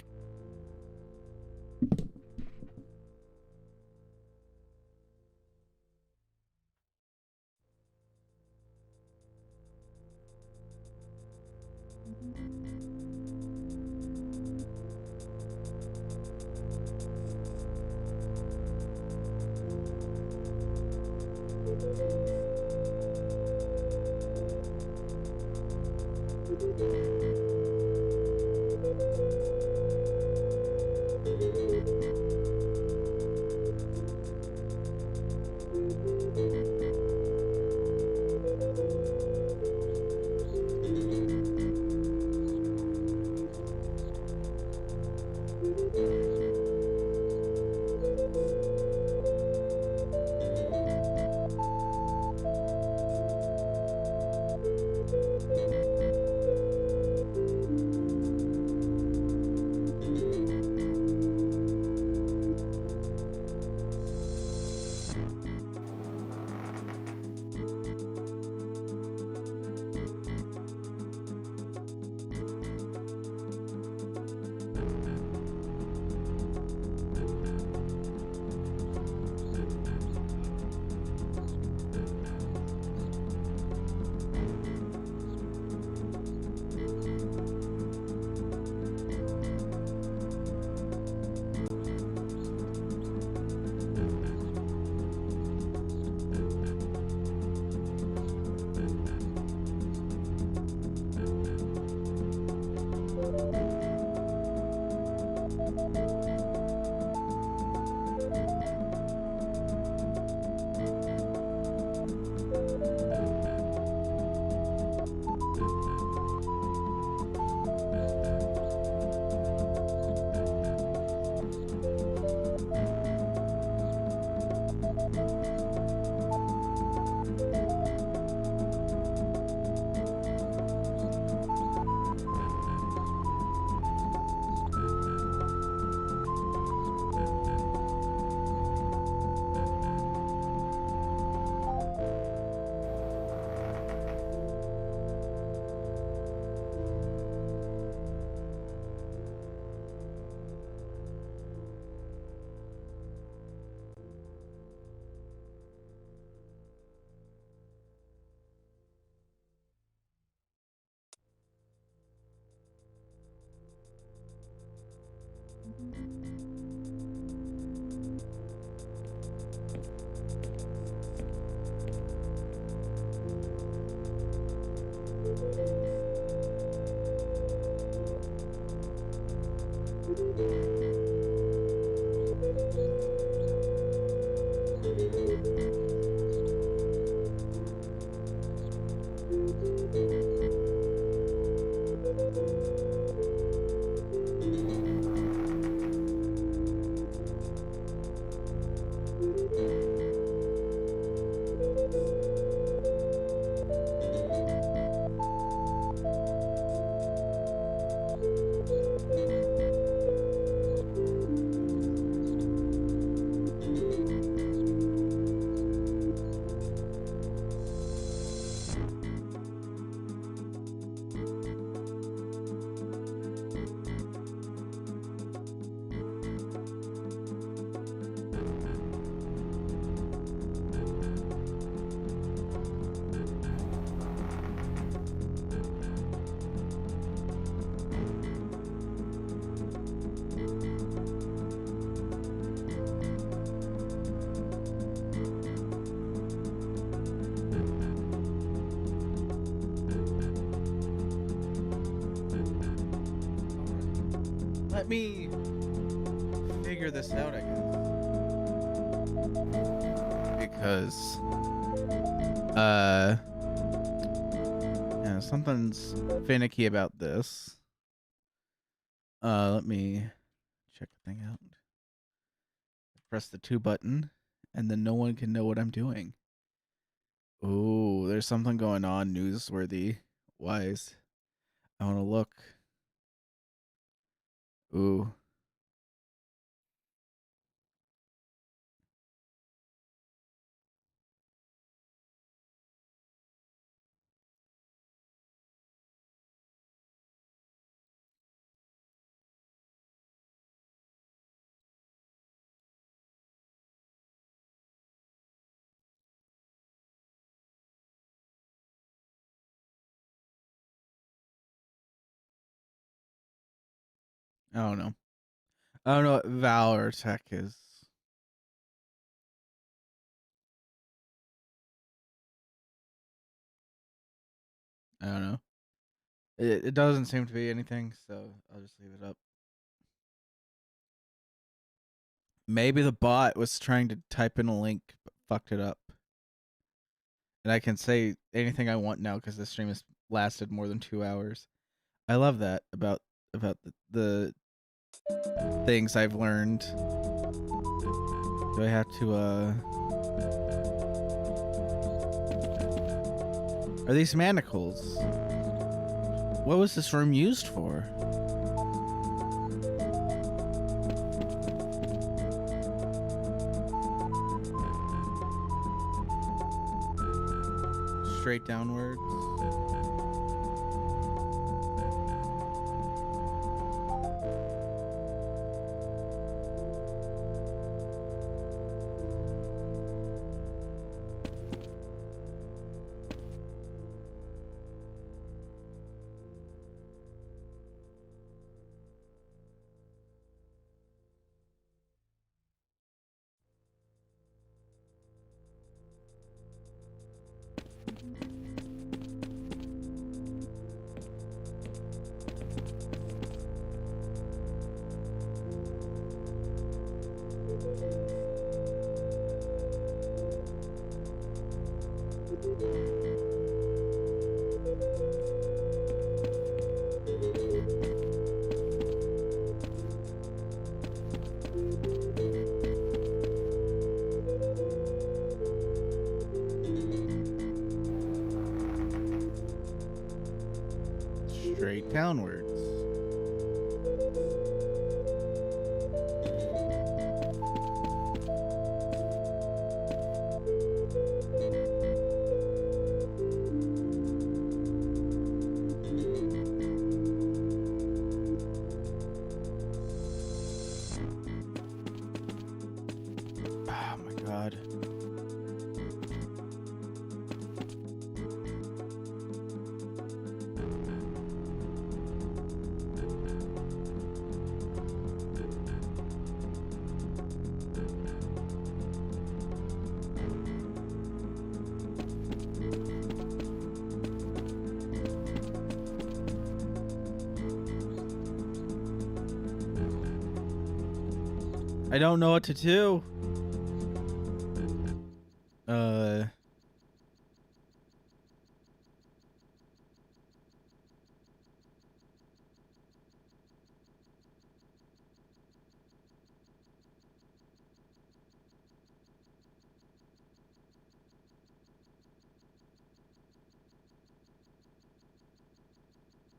Let me figure this out, I guess. Because, yeah, something's finicky about this. Let me check the thing out. Press the 2 button, and then no one can know what I'm doing. Ooh, there's something going on newsworthy wise. I want to look. Ooh. I don't know. I don't know what Valor Tech is. I don't know. It doesn't seem to be anything, so I'll just leave it up. Maybe the bot was trying to type in a link but fucked it up. And I can say anything I want now because the stream has lasted more than 2 hours. I love that about the things I've learned. Do I have to Are these manacles? What was this room used for? Straight downwards. Straight downwards. Oh my god. I don't know what to do.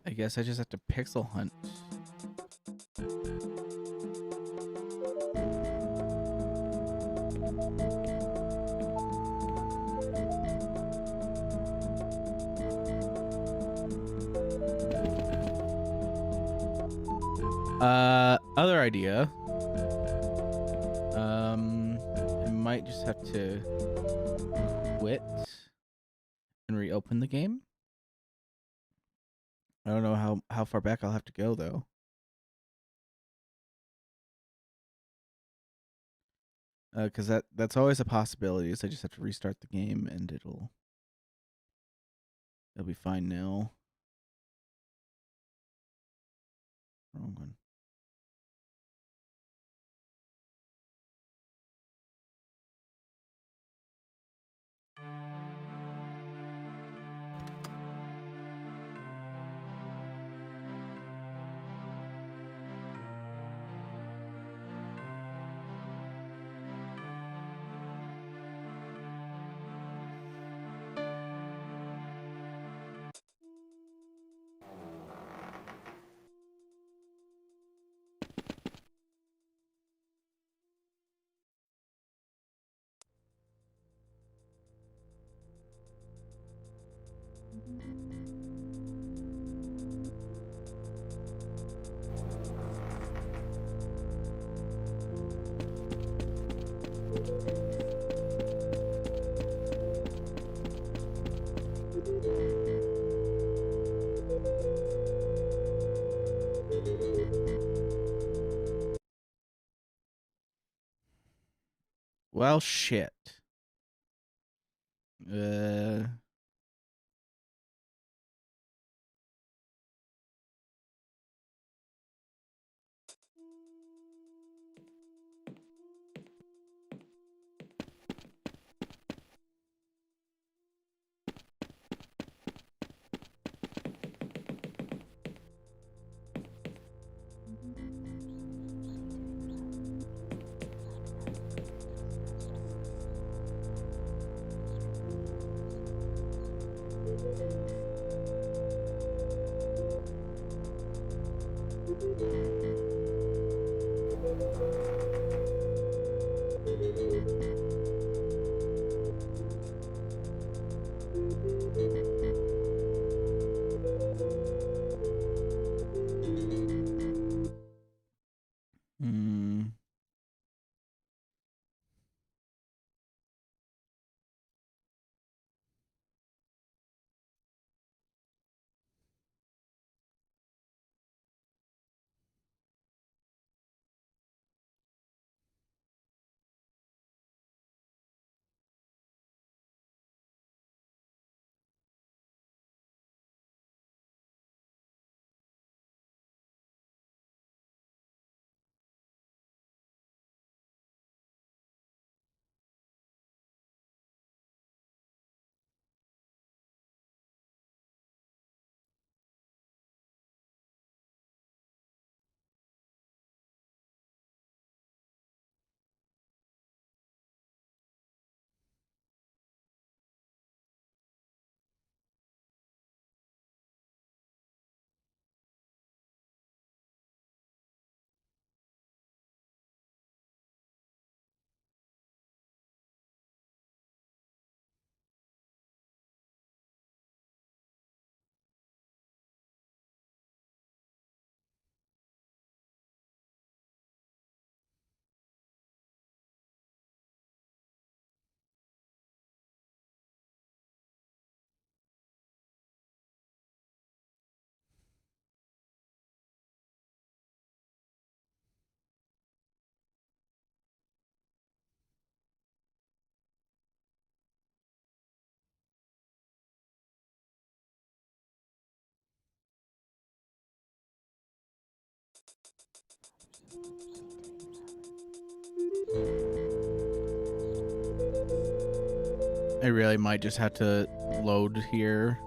I guess I just have to pixel hunt. Other idea. I might just have to quit and reopen the game. I don't know how far back I'll have to go though. Because that's always a possibility. Is I just have to restart the game and it'll be fine now. Wrong one. Well, shit. Uh. Hmm. I really might just have to load here.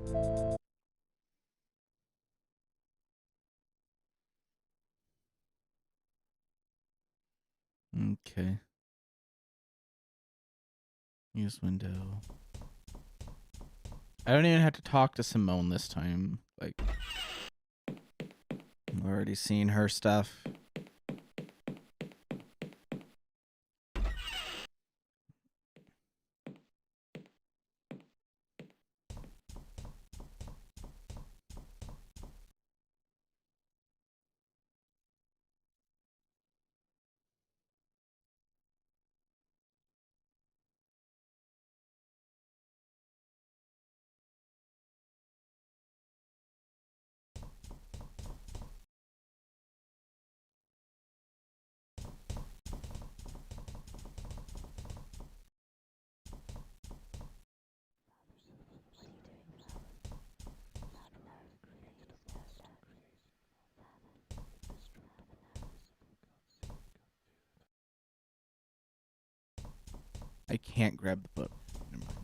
Okay. Use window. I don't even have to talk to Simone this time. Like, I've already seen her stuff. I can't grab the book. Never mind.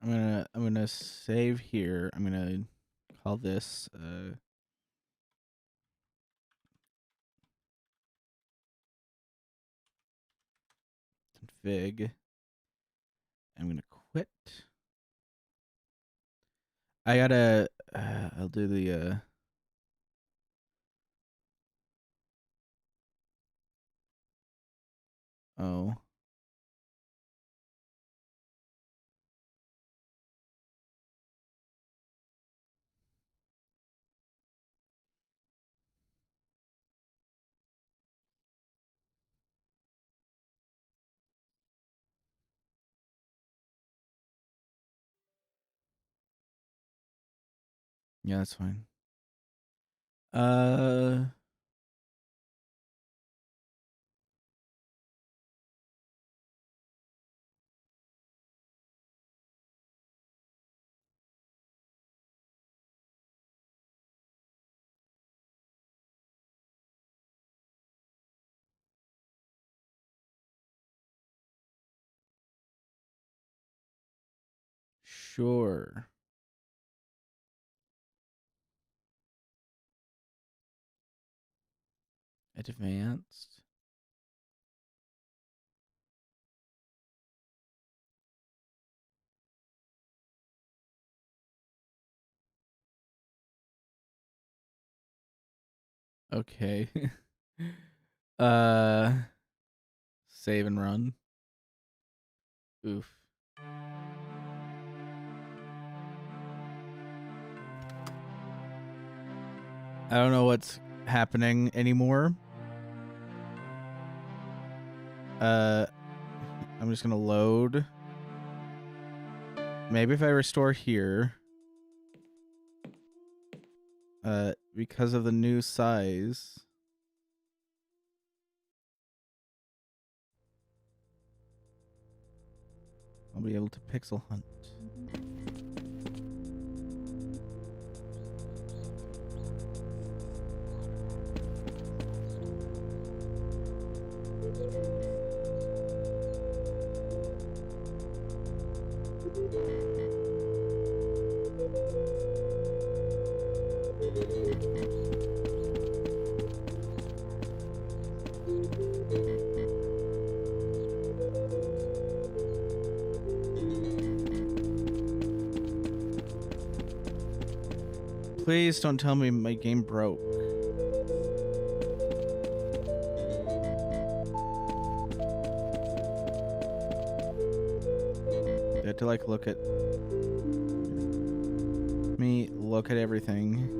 I'm gonna save here. I'm gonna call this config. I'm gonna quit. I gotta. I'll do the. Oh. Yeah, that's fine. Sure. Advanced. Okay. Save and run. Oof. I don't know what's happening anymore. I'm just gonna load. Maybe if I restore here, because of the new size, I'll be able to pixel hunt. Please don't tell me my game broke. I had to like look at me, look at everything.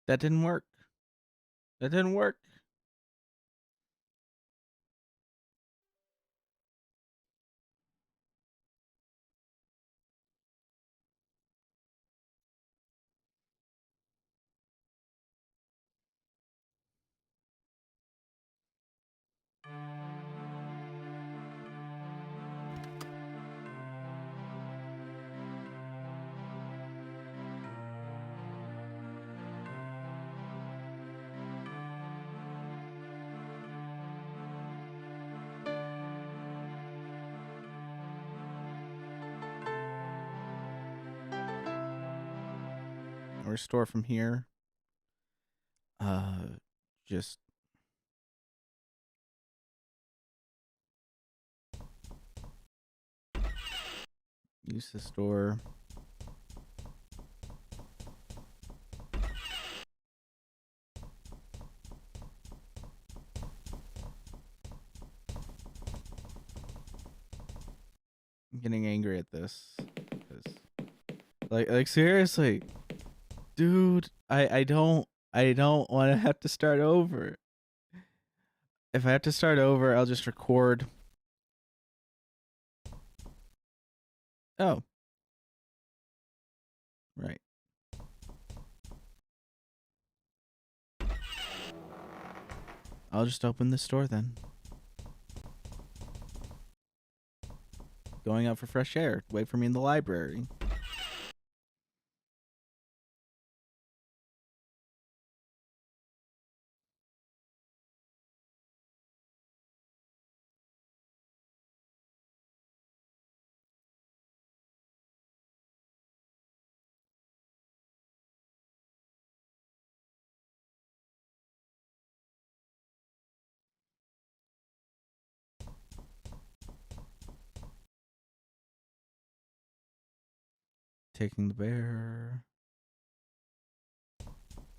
That didn't work. That didn't work. Restore from here. Just use the store. I'm getting angry at this. Like seriously, dude. I don't want to have to start over. If I have to start over, I'll just record. Oh, right. I'll just open this door then. Going out for fresh air. Wait for me in the library. Taking the bear.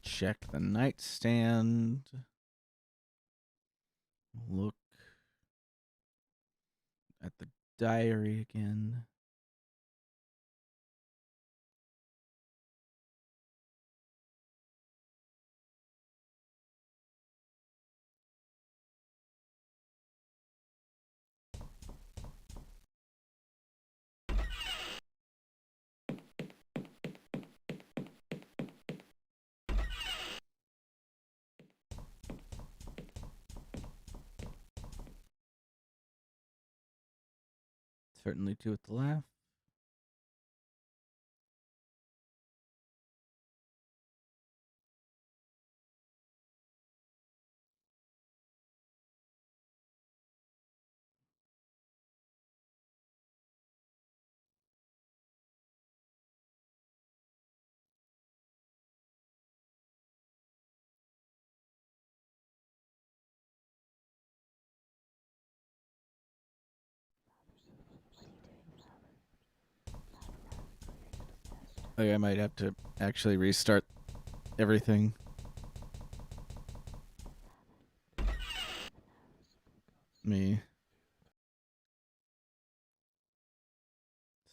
Check the nightstand. Look at the diary again. Certainly two with the laugh. Like I might have to actually restart everything. Me.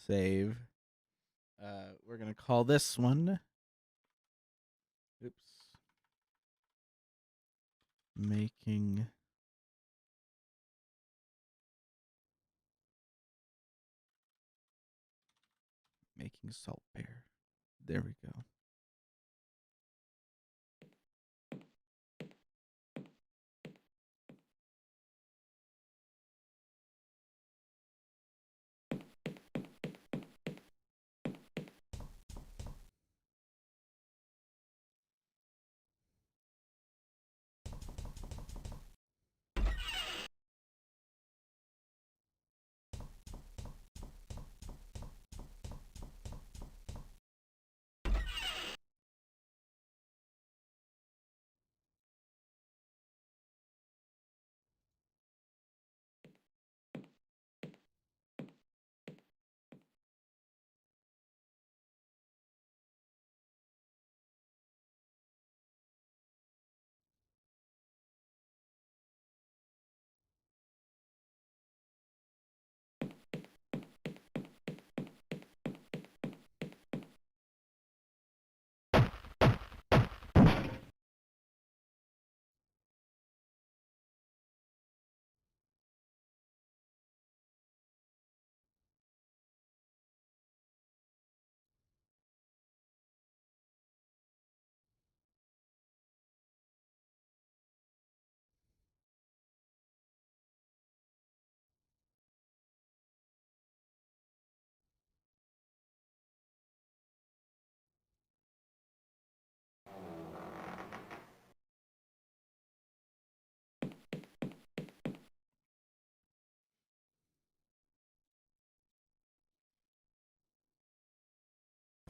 Save. We're gonna call this one. Oops. Making salt bear. There we go.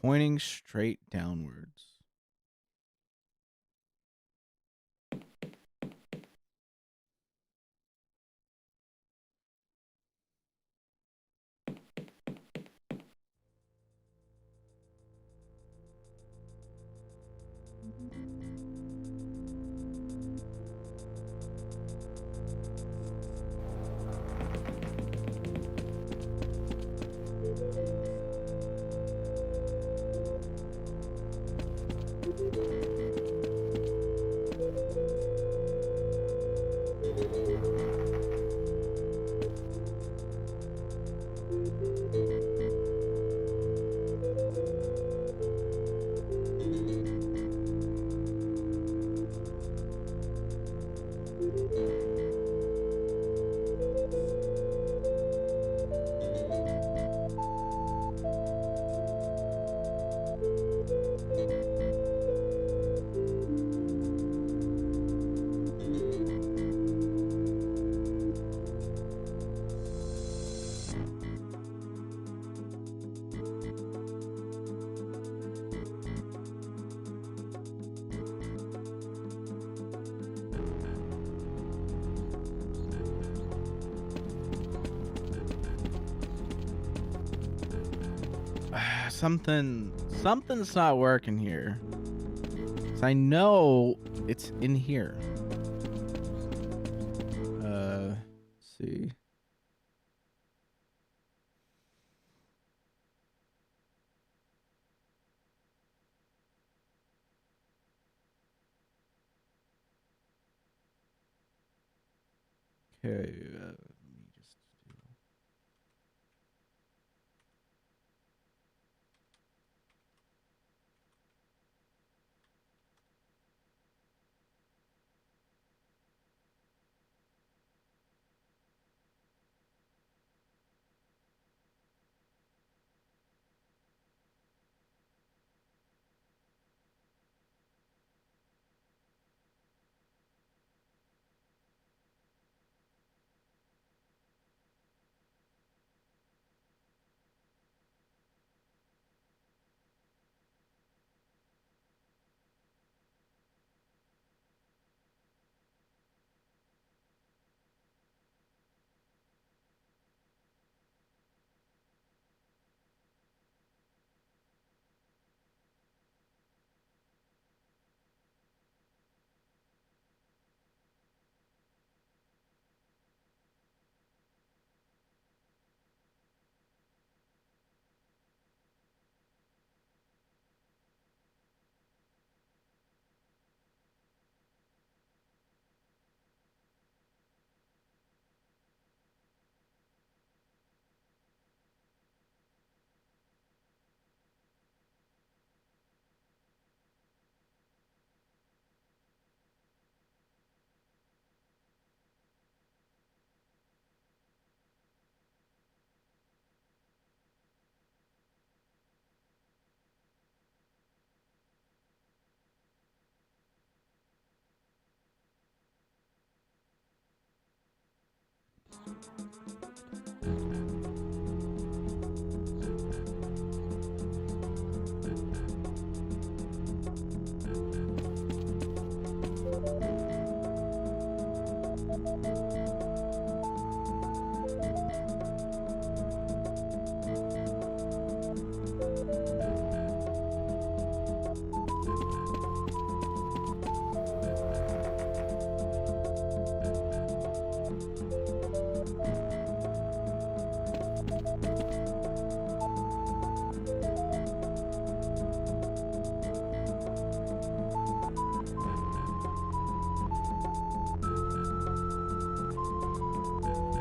Pointing straight downwards. Something's not working here. 'Cause I know it's in here. Let's see. Okay, let me just do.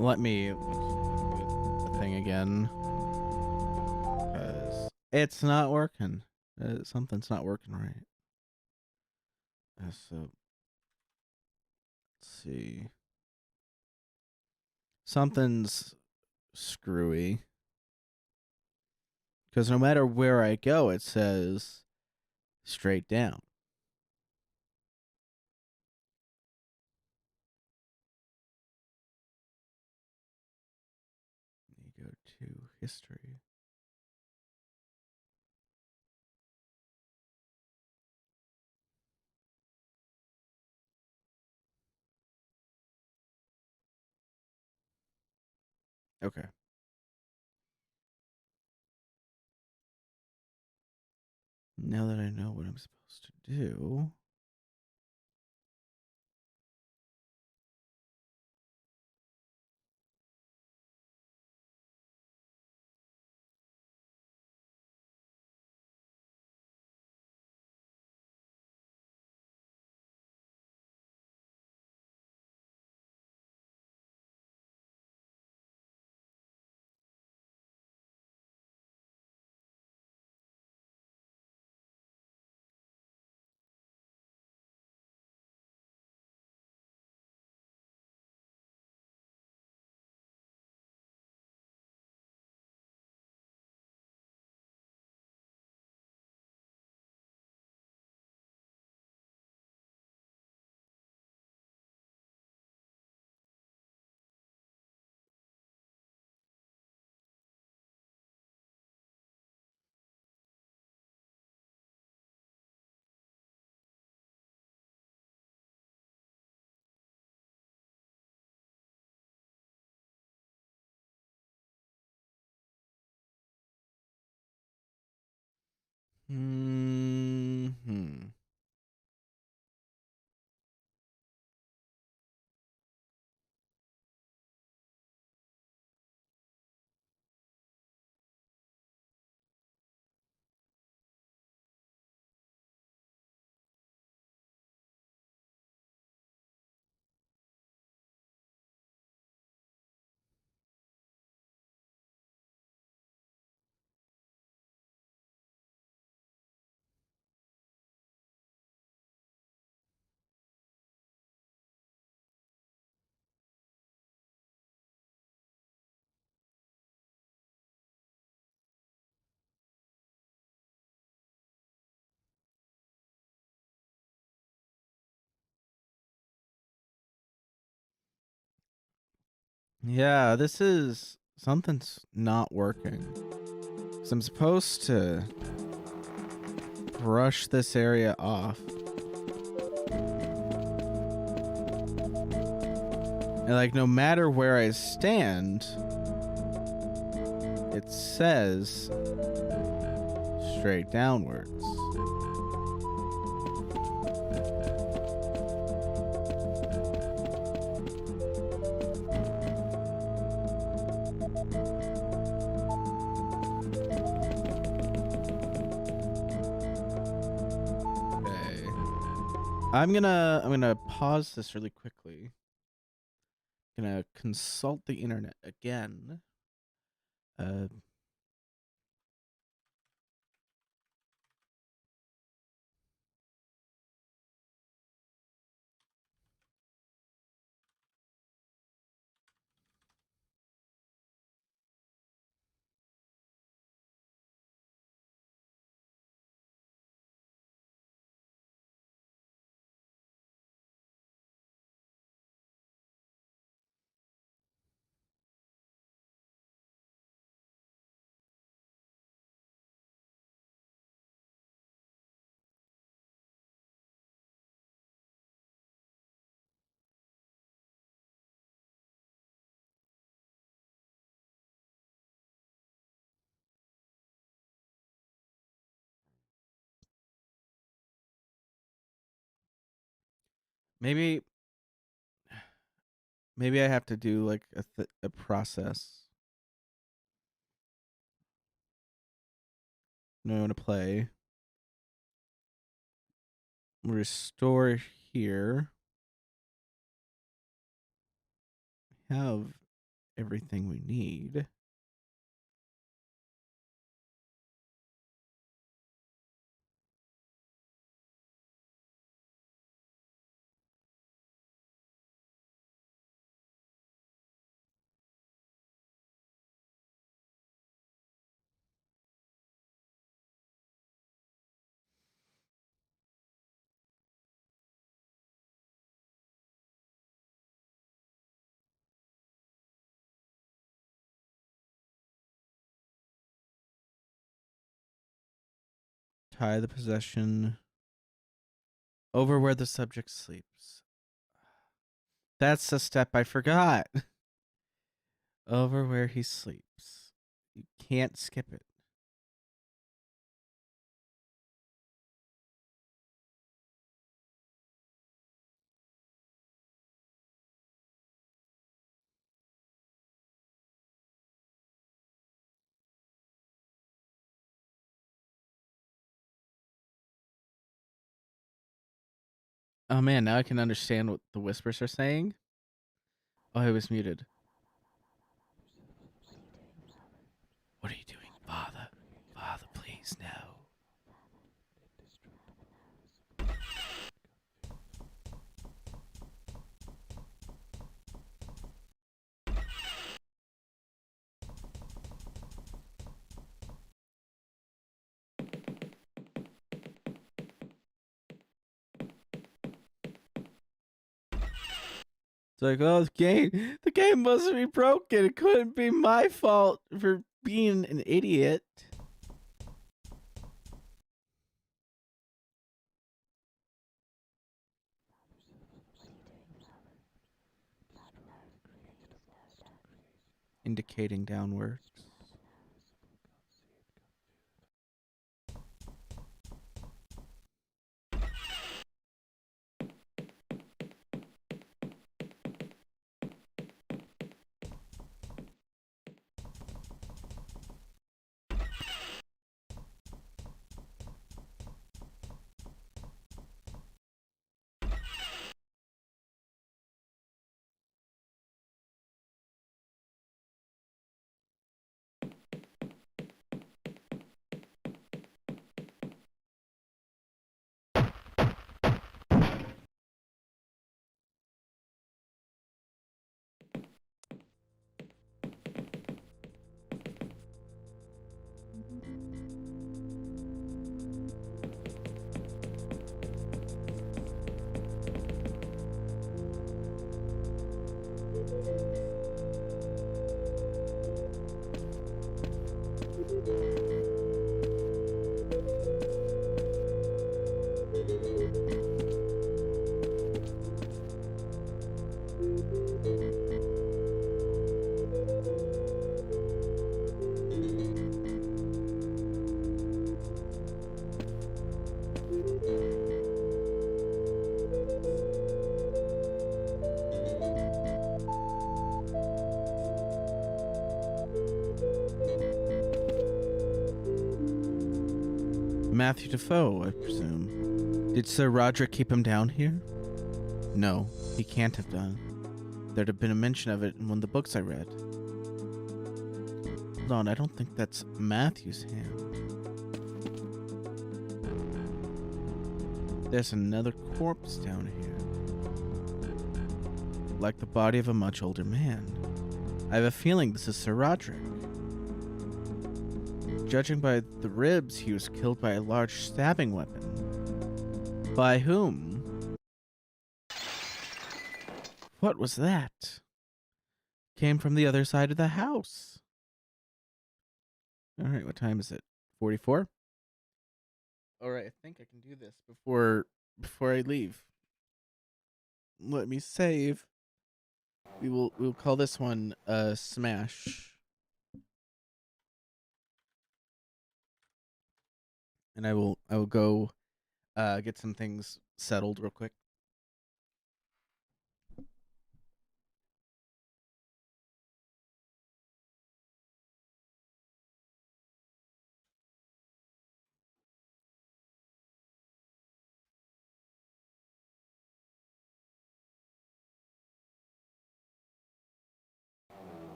Let me do the thing again. Because it's not working. Something's not working right. So, let's see. Something's screwy. Because no matter where I go, it says straight down. You go to history. Okay. Now that I know what I'm supposed to do. Hmm. Yeah, this is something's not working. 'Cause I'm supposed to brush this area off. And like no matter where I stand, it says straight downwards. Okay. I'm gonna pause this really quickly. Gonna consult the internet again. Uh maybe maybe I have to do like a process. I'm gonna play. Restore here. Have everything we need. Tie the possession over where the subject sleeps. That's the step I forgot. Over where he sleeps. You can't skip it. Oh man, now I can understand what the whispers are saying. Oh, I was muted. What are you doing, Father? Father, please, no. It's like, oh, the game must be broken. It couldn't be my fault for being an idiot. Indicating downwards. Matthew Defoe, I presume. Did Sir Roderick keep him down here? No, he can't have done. There'd have been a mention of it in one of the books I read. Hold on, I don't think that's Matthew's hand. There's another corpse down here. Like the body of a much older man. I have a feeling this is Sir Roderick. Judging by the ribs, he was killed by a large stabbing weapon. By whom? What was that? Came from the other side of the house. All right, what time is it? 44? All right, I think I can do this before I leave. Let me save. We'll call this one Smash. And I will go get some things settled real quick.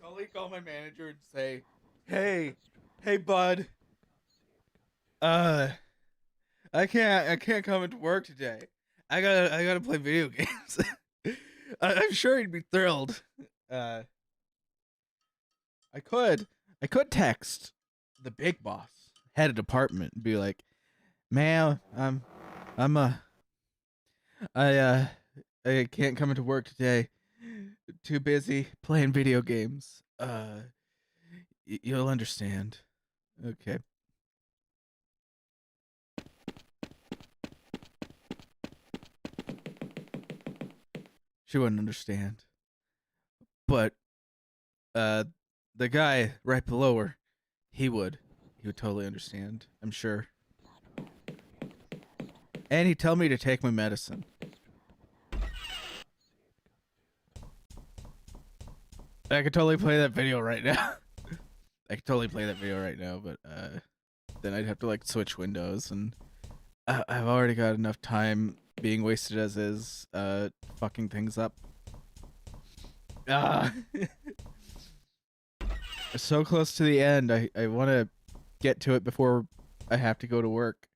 totally call my manager and say, "Hey, bud, uh, I can't come into work today. I gotta play video games." I'm sure he'd be thrilled. Uh, I could, I could text the big boss, head of department, and be like, "Ma'am, I'm I I can't come into work today. Too busy playing video games. You'll understand." Okay. She wouldn't understand. But uh the guy right below her, he would. He would totally understand, I'm sure. And he'd tell me to take my medicine. I could totally play that video right now. I could totally play that video right now, but then I'd have to like switch windows, and I've already got enough time being wasted as is, fucking things up. Ah. So close to the end. I want to get to it before I have to go to work.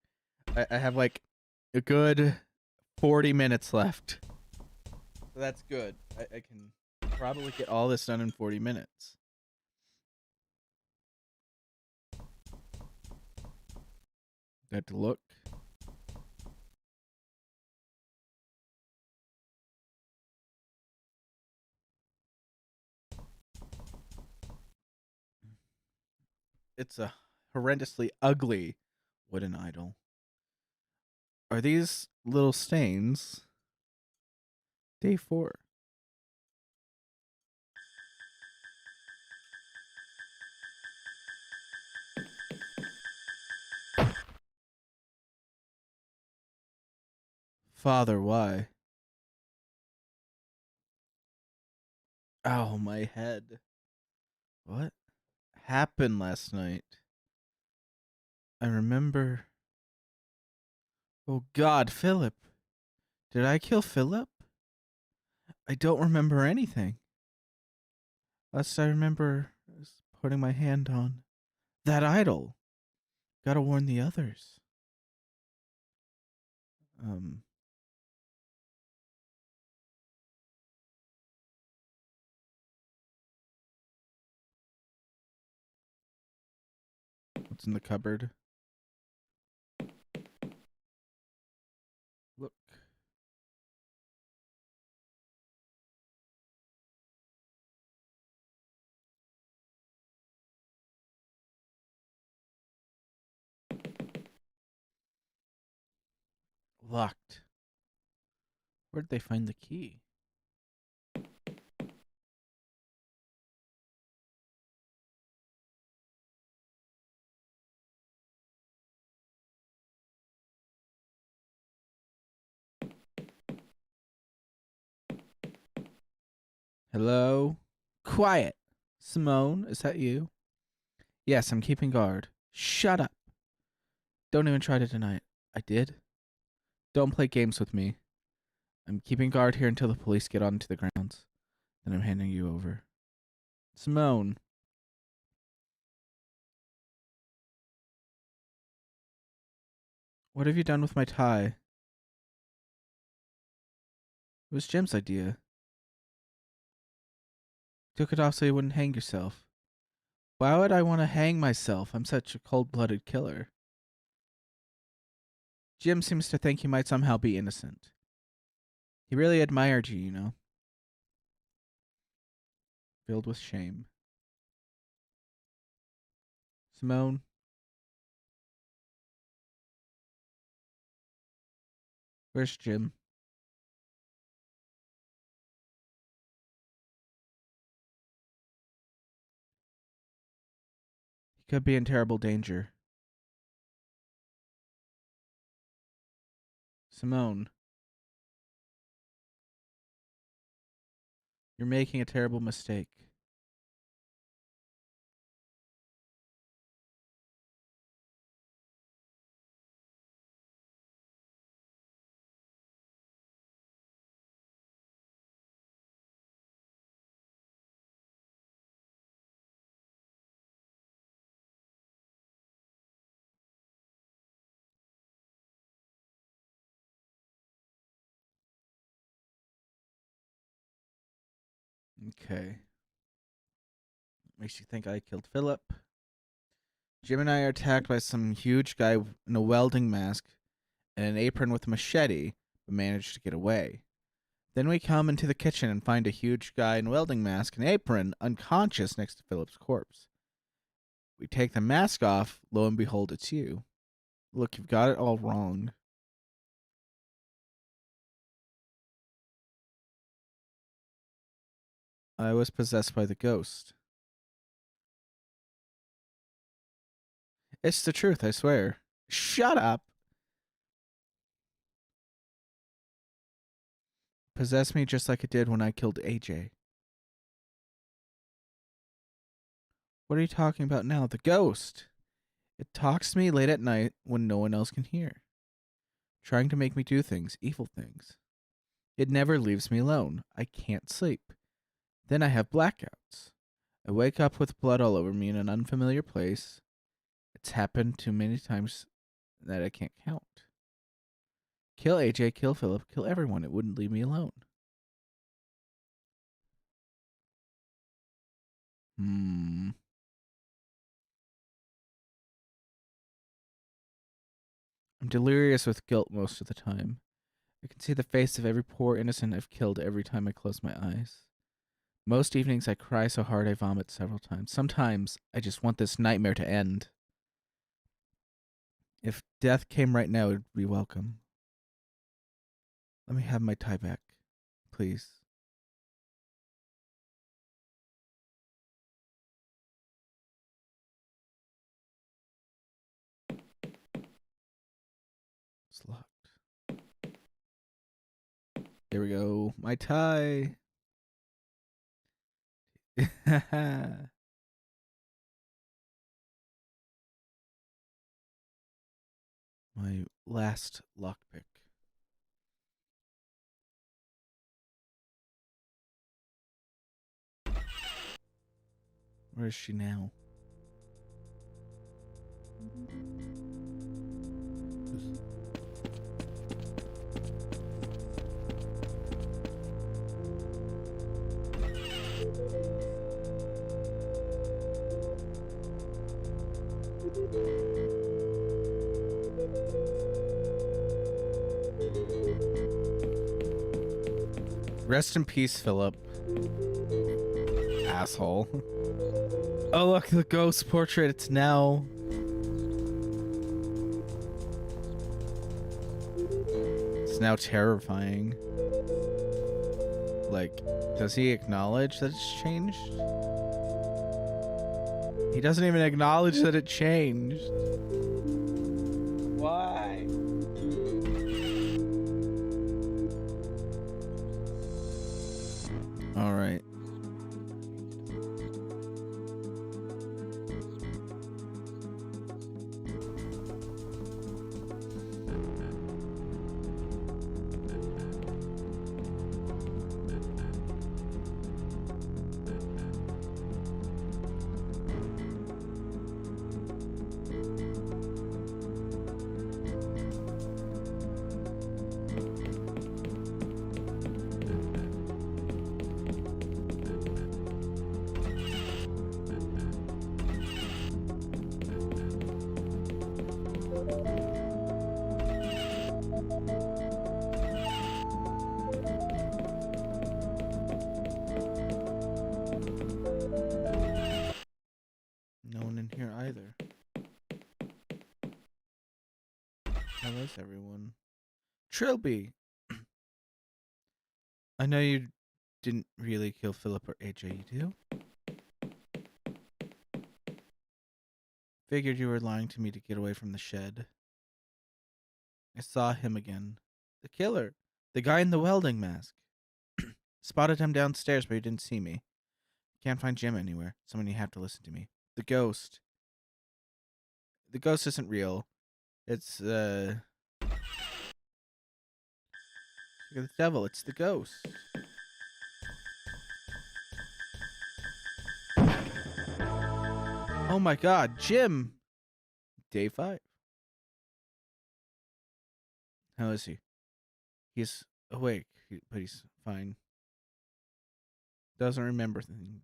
I have like a good 40 minutes left. So that's good. I can probably get all this done in 40 minutes. I have to look. It's a horrendously ugly wooden idol. Are these little stains? Day 4. Father, why? Ow, my head. What happened last night? I remember. Oh God, Philip. Did I kill Philip? I don't remember anything. Last I remember is putting my hand on that idol. Gotta warn the others. Um, what's in the cupboard? Look. Locked. Where'd they find the key? Hello? Quiet. Simone, is that you? Yes, I'm keeping guard. Shut up. Don't even try to deny it. I did. Don't play games with me. I'm keeping guard here until the police get onto the grounds. Then I'm handing you over. Simone. What have you done with my tie? It was Jim's idea. Took it off so you wouldn't hang yourself. Why would I want to hang myself? I'm such a cold-blooded killer. Jim seems to think he might somehow be innocent. He really admired you, you know. Filled with shame. Simone. Where's Jim? He could be in terrible danger. Simone. You're making a terrible mistake. Okay. Makes you think I killed Philip. Jim and I are attacked by some huge guy in a welding mask and an apron with a machete, but manage to get away. Then we come into the kitchen and find a huge guy in a welding mask and apron unconscious next to Philip's corpse. We take the mask off, lo and behold, it's you. Look, you've got it all wrong. I was possessed by the ghost. It's the truth, I swear. Shut up. Possess me just like it did when I killed AJ. What are you talking about now? The ghost. It talks to me late at night when no one else can hear, trying to make me do things, evil things. It never leaves me alone. I can't sleep. Then I have blackouts. I wake up with blood all over me in an unfamiliar place. It's happened too many times that I can't count. Kill AJ, kill Philip, kill everyone. It wouldn't leave me alone. I'm delirious with guilt most of the time. I can see the face of every poor innocent I've killed every time I close my eyes. Most evenings I cry so hard I vomit several times. Sometimes I just want this nightmare to end. If death came right now, it would be welcome. Let me have my tie back, please. It's locked. There we go. My tie. My last lockpick. Where is she now? Rest in peace, Philip. Asshole. Oh, look, the ghost portrait. It's now. It's now terrifying. Like, does he acknowledge that it's changed? He doesn't even acknowledge that it changed. Why? All right. No one in here either. How is everyone? Trilby! I know you didn't really kill Philip or AJ, you do? Figured you were lying to me to get away from the shed. I saw him again. The killer. The guy in the welding mask. Spotted him downstairs, but he didn't see me. Can't find Jim anywhere. Someone, you have to listen to me. The ghost. The ghost isn't real. It's, the devil. It's the ghost. Oh my god, Jim! Day 5. How is he? He's awake, but he's fine. Doesn't remember things.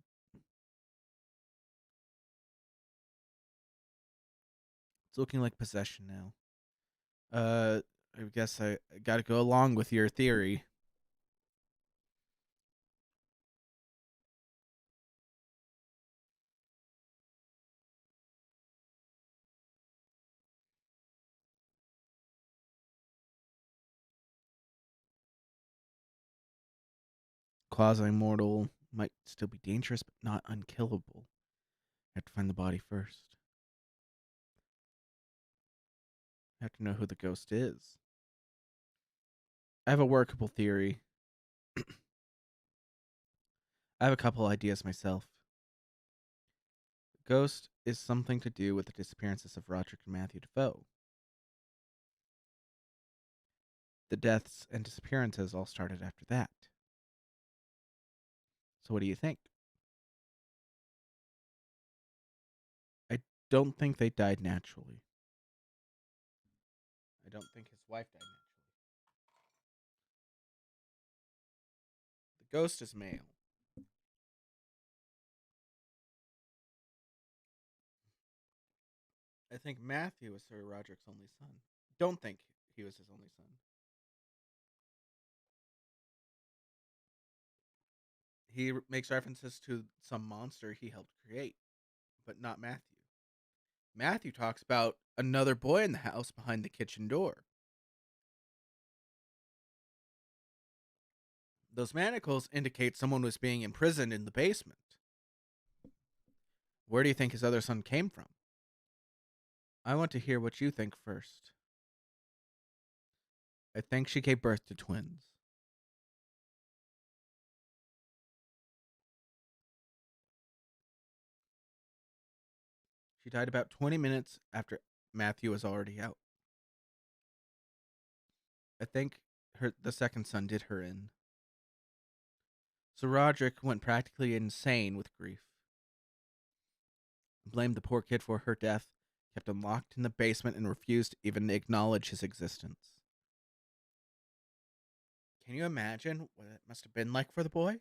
It's looking like possession now. I guess I gotta go along with your theory. Quasi-mortal might still be dangerous, but not unkillable. I have to find the body first. I have to know who the ghost is. I have a workable theory. I have a couple ideas myself. Ghost is something to do with the disappearances of Roderick and Matthew Defoe. The deaths and disappearances all started after that. So what do you think? I don't think they died naturally. I don't think his wife died naturally. The ghost is male. I think Matthew was Sir Roderick's only son. Don't think he was his only son. He makes references to some monster he helped create, but not Matthew. Matthew talks about another boy in the house behind the kitchen door. Those manacles indicate someone was being imprisoned in the basement. Where do you think his other son came from? I want to hear what you think first. I think she gave birth to twins. She died about 20 minutes after Matthew was already out. I think the second son did her in. So Roderick went practically insane with grief. Blamed the poor kid for her death, kept him locked in the basement, and refused to even acknowledge his existence. Can you imagine what it must have been like for the boy?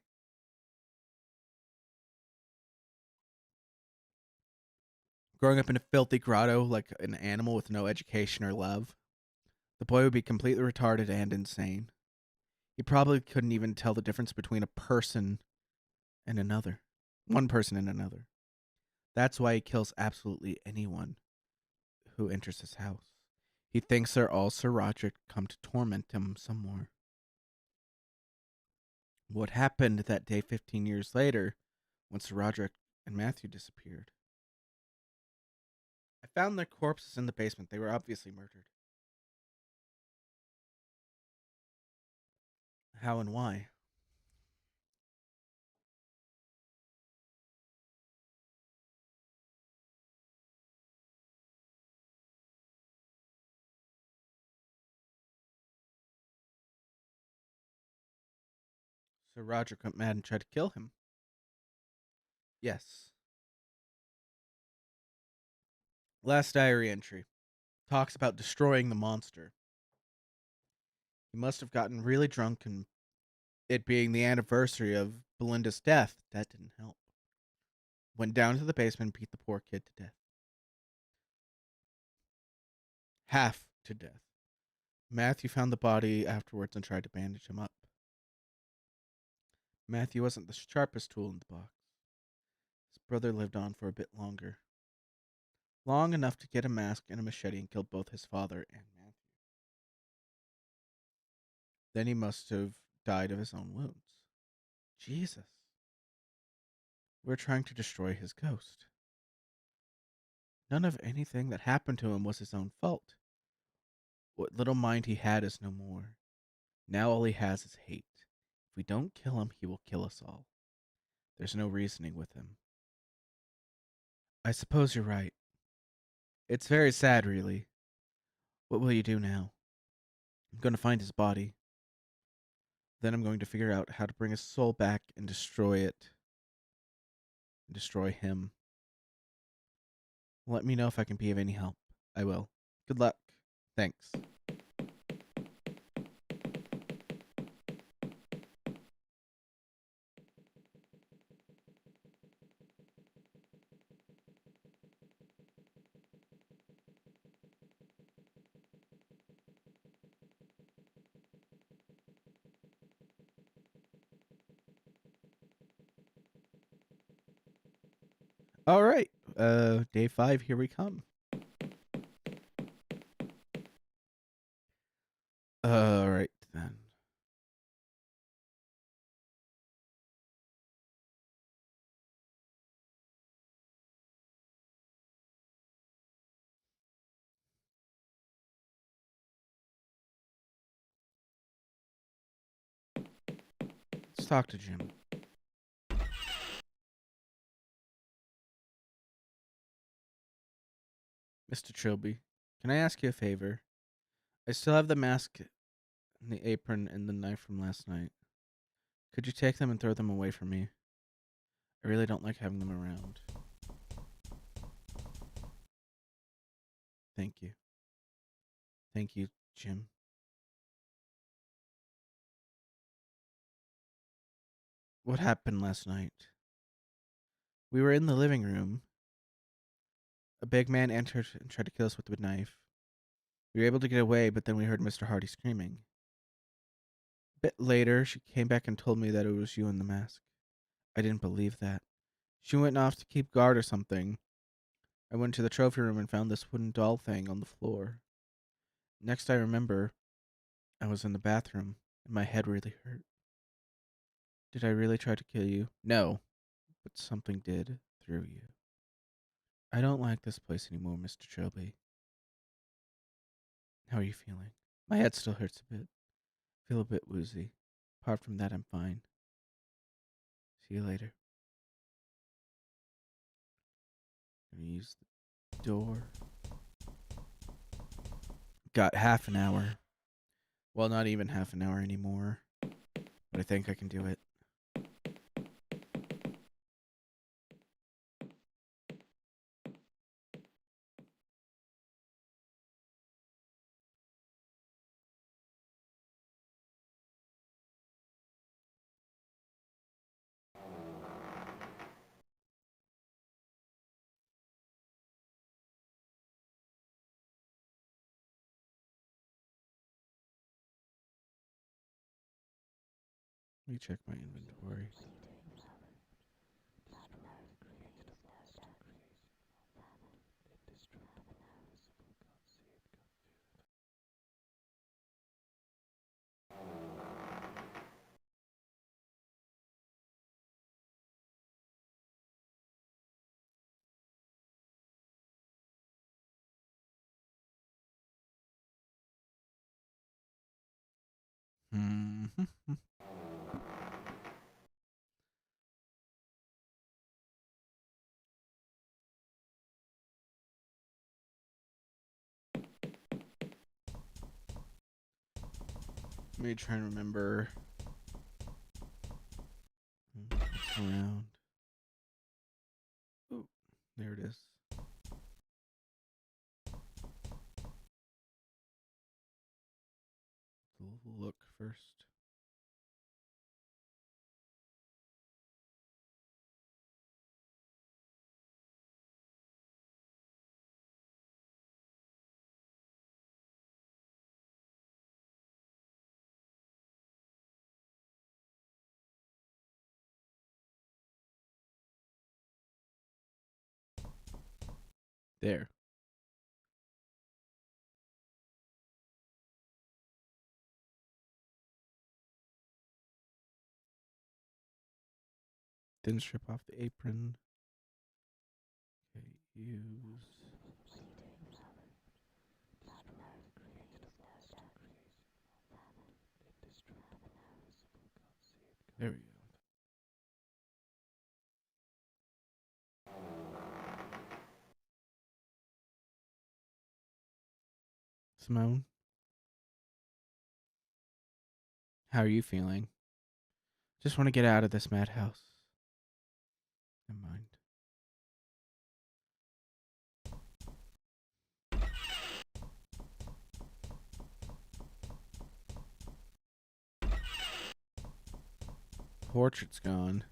Growing up in a filthy grotto like an animal with no education or love. The boy would be completely retarded and insane. He probably couldn't even tell the difference between a person and another. One person and another. That's why he kills absolutely anyone who enters his house. He thinks they're all Sir Roderick come to torment him some more. What happened that day 15 years later when Sir Roderick and Matthew disappeared? I found their corpses in the basement. They were obviously murdered. How and why? Sir Roderick went mad and tried to kill him. Yes. Last diary entry talks about destroying the monster. He must have gotten really drunk, and it being the anniversary of Belinda's death, that didn't help. Went down to the basement and beat the poor kid to death. Half to death. Matthew found the body afterwards and tried to bandage him up. Matthew wasn't the sharpest tool in the box. His brother lived on for a bit longer. Long enough to get a mask and a machete and kill both his father and Matthew. Then he must have died of his own wounds. Jesus. We're trying to destroy his ghost. None of anything that happened to him was his own fault. What little mind he had is no more. Now all he has is hate. If we don't kill him, he will kill us all. There's no reasoning with him. I suppose you're right. It's very sad, really. What will you do now? I'm going to find his body. Then I'm going to figure out how to bring his soul back and destroy it. And destroy him. Let me know if I can be of any help. I will. Good luck. Thanks. All right. Day 5, here we come. All right then. Let's talk to Jim. Mr. Trilby, can I ask you a favor? I still have the mask and the apron and the knife from last night. Could you take them and throw them away from me? I really don't like having them around. Thank you. Thank you, Jim. What happened last night? We were in the living room. A big man entered and tried to kill us with a knife. We were able to get away, but then we heard Mr. Hardy screaming. A bit later, she came back and told me that it was you in the mask. I didn't believe that. She went off to keep guard or something. I went to the trophy room and found this wooden doll thing on the floor. Next I remember, I was in the bathroom, and my head really hurt. Did I really try to kill you? No, but something did through you. I don't like this place anymore, Mr. Trilby. How are you feeling? My head still hurts a bit. Feel a bit woozy. Apart from that, I'm fine. See you later. Gonna use the door. Got half an hour. Well, not even half an hour anymore. But I think I can do it. Let me check my inventory. Hmm. Let me try and remember what's around. Oh, there it is. Look first. There. Then strip off the apron. Okay, use. There we go. Simone, how are you feeling? Just want to get out of this madhouse. Never mind. Portrait's gone.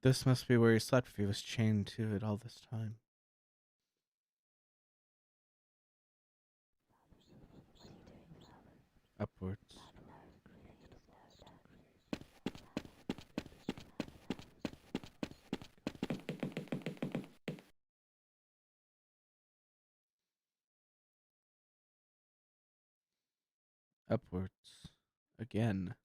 This must be where he slept if he was chained to it all this time. Upwards. Upwards. Again.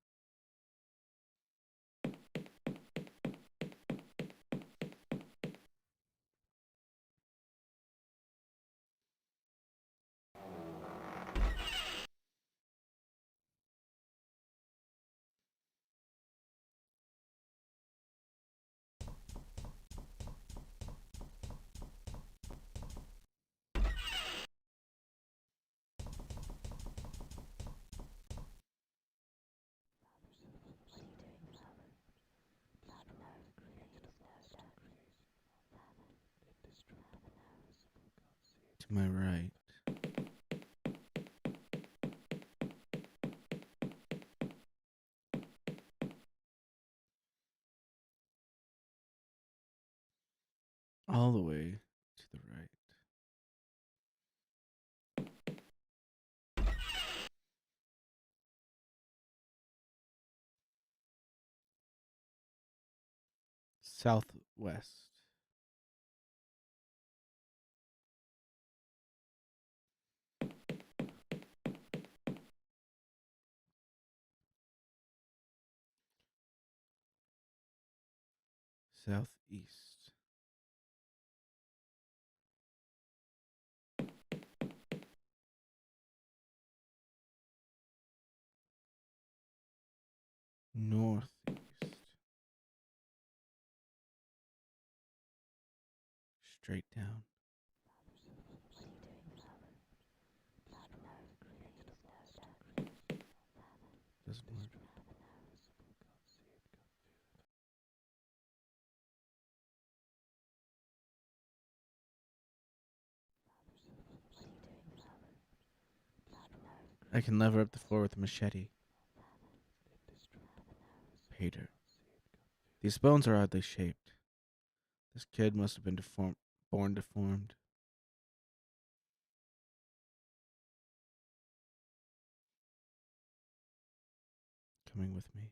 To my right. All the way to the right. Southwest. Southeast. Northeast. Straight down. Doesn't work. I can lever up the floor with a machete. Peter. These bones are oddly shaped. This kid must have been born deformed. Coming with me.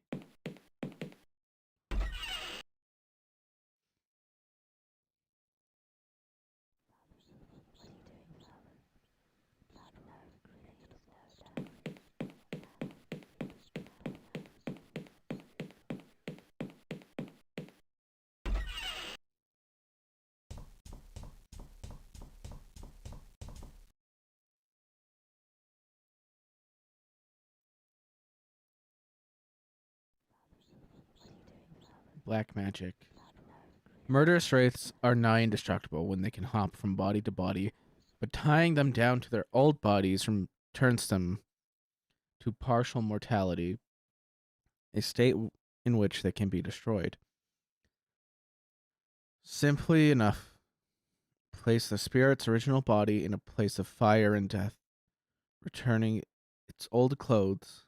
Black magic. Murderous wraiths are nigh indestructible when they can hop from body to body, but tying them down to their old bodies turns them to partial mortality, a state in which they can be destroyed. Simply enough, place the spirit's original body in a place of fire and death, returning its old clothes.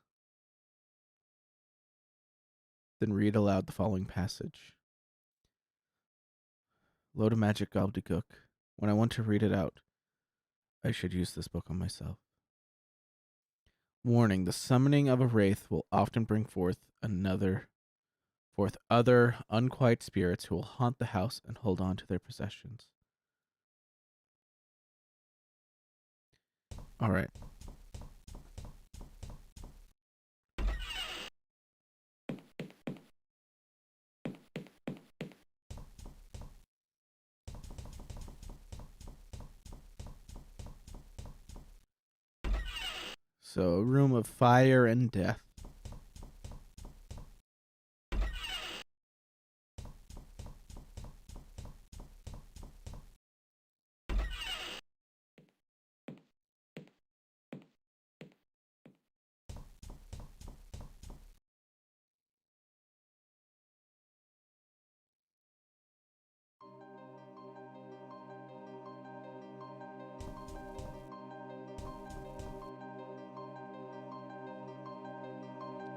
Then read aloud the following passage. Load of magic gobbledygook. When I want to read it out, I should use this book on myself. Warning, the summoning of a wraith will often bring forth other unquiet spirits who will haunt the house and hold on to their possessions. All right. So, a room of fire and death.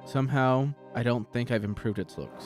Somehow, I don't think I've improved its looks.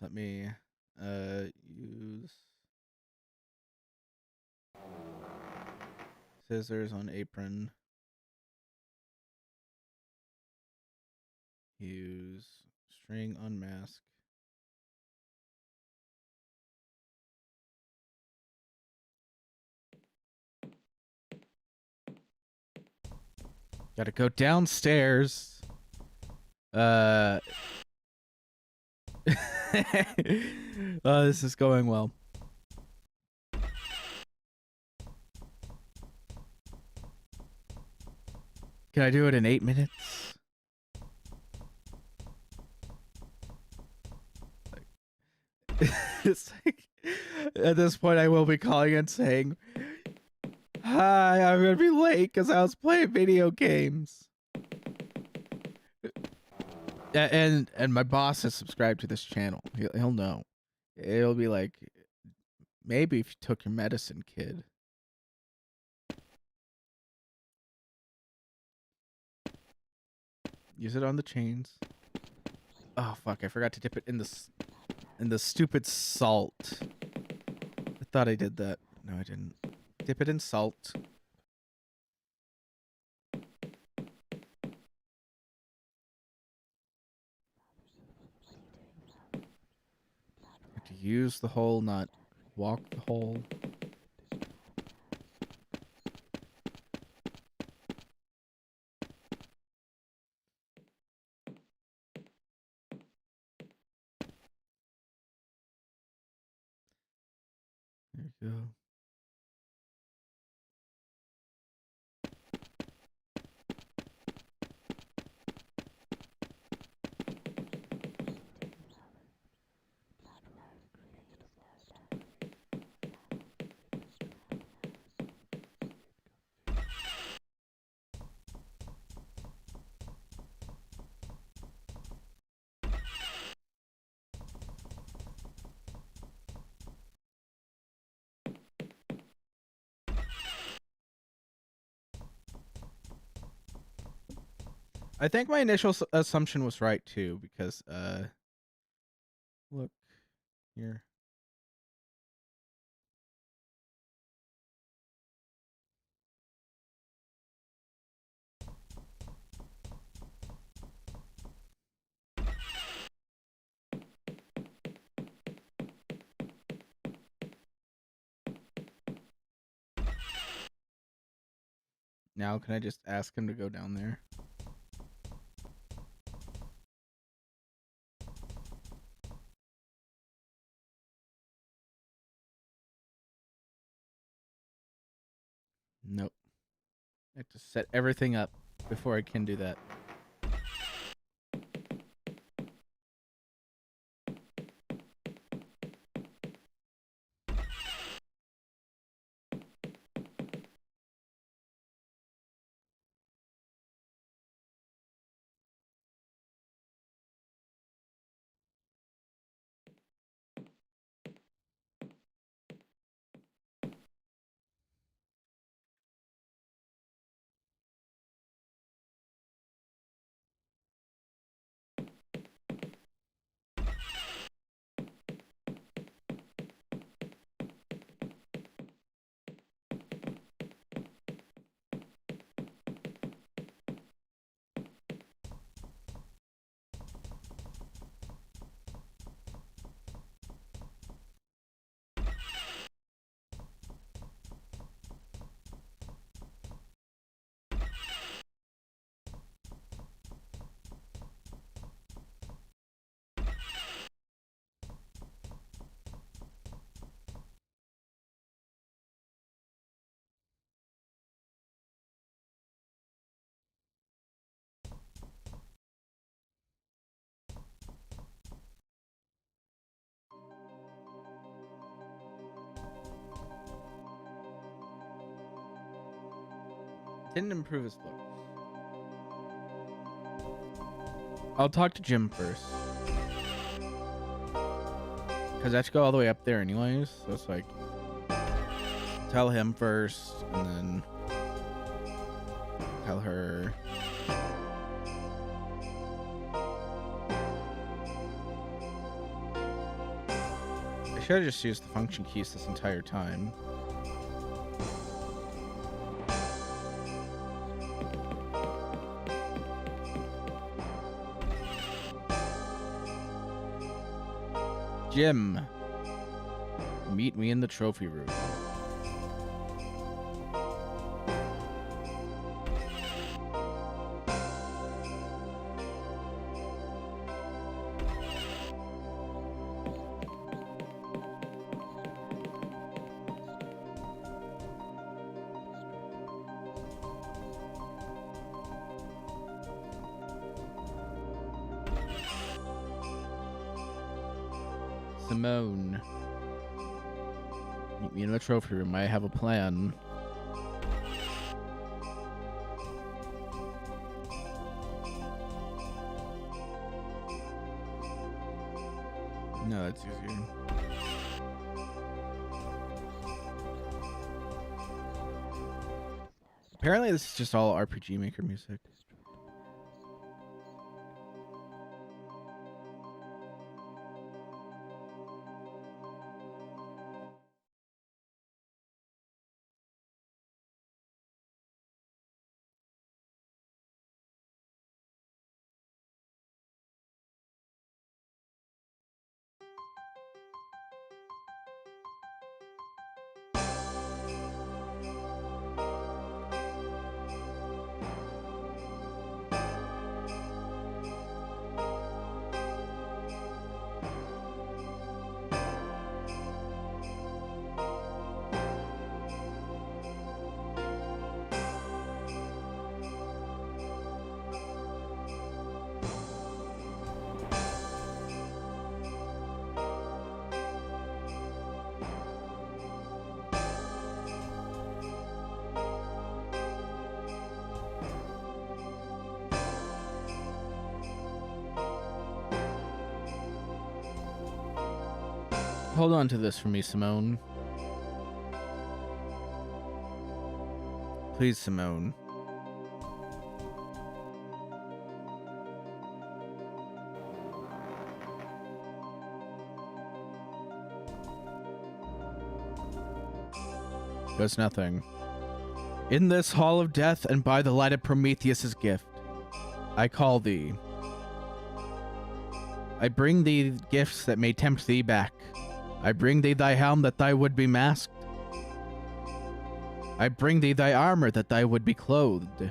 let me use scissors on apron. Use string on mask. Gotta go downstairs. This is going well. Can I do it in 8 minutes? It's like, at this point, I will be calling and saying, "Hi, I'm gonna be late because I was playing video games." And my boss has subscribed to this channel. He'll know. It'll be like, maybe if you took your medicine, kid. Use it on the chains. Oh fuck! I forgot to dip it in the stupid salt. I thought I did that. No, I didn't. Dip it in salt. Have to use the hole, not walk the hole. There you go. I think my initial assumption was right too, because look here. Now can I just ask him to go down there? Nope. I have to set everything up before I can do that. Didn't improve his look. I'll talk to Jim first. Because I have to go all the way up there anyways. So it's like, tell him first, and then tell her. I should have just used the function keys this entire time. Jim, meet me in the trophy room. Simone, meet me in the trophy room. I have a plan. No, that's easier. Apparently, this is just all RPG Maker music. Hold on to this for me, Simone. Please, Simone. Does nothing. In this hall of death and by the light of Prometheus's gift, I call thee. I bring thee gifts that may tempt thee back. I bring thee thy helm that thou would be masked. I bring thee thy armor that thou would be clothed.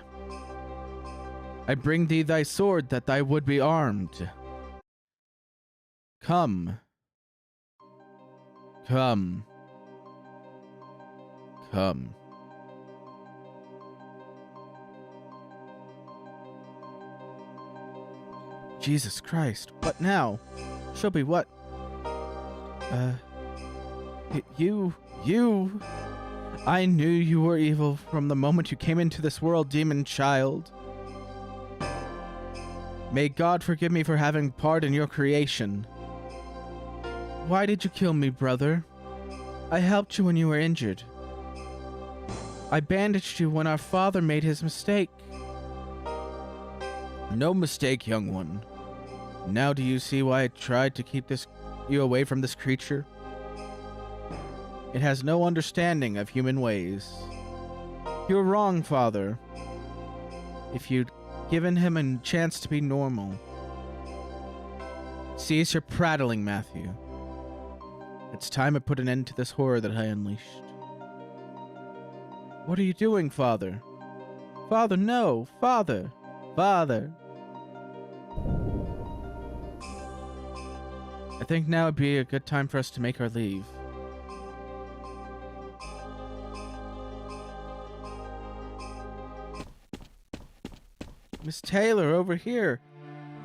I bring thee thy sword that thou would be armed. Come. Come. Come. Jesus Christ, what now? Shelby, what? You... I knew you were evil from the moment you came into this world, demon child. May God forgive me for having part in your creation. Why did you kill me, brother? I helped you when you were injured. I bandaged you when our father made his mistake. No mistake, young one. Now do you see why I tried to keep you away from this creature? It has no understanding of human ways. You're wrong, father. If you'd given him a chance to be normal. Cease your prattling, Matthew. It's time I put an end to this horror that I unleashed. What are you doing, father? Father, no! Father! Father! I think now would be a good time for us to make our leave. Miss Taylor, over here.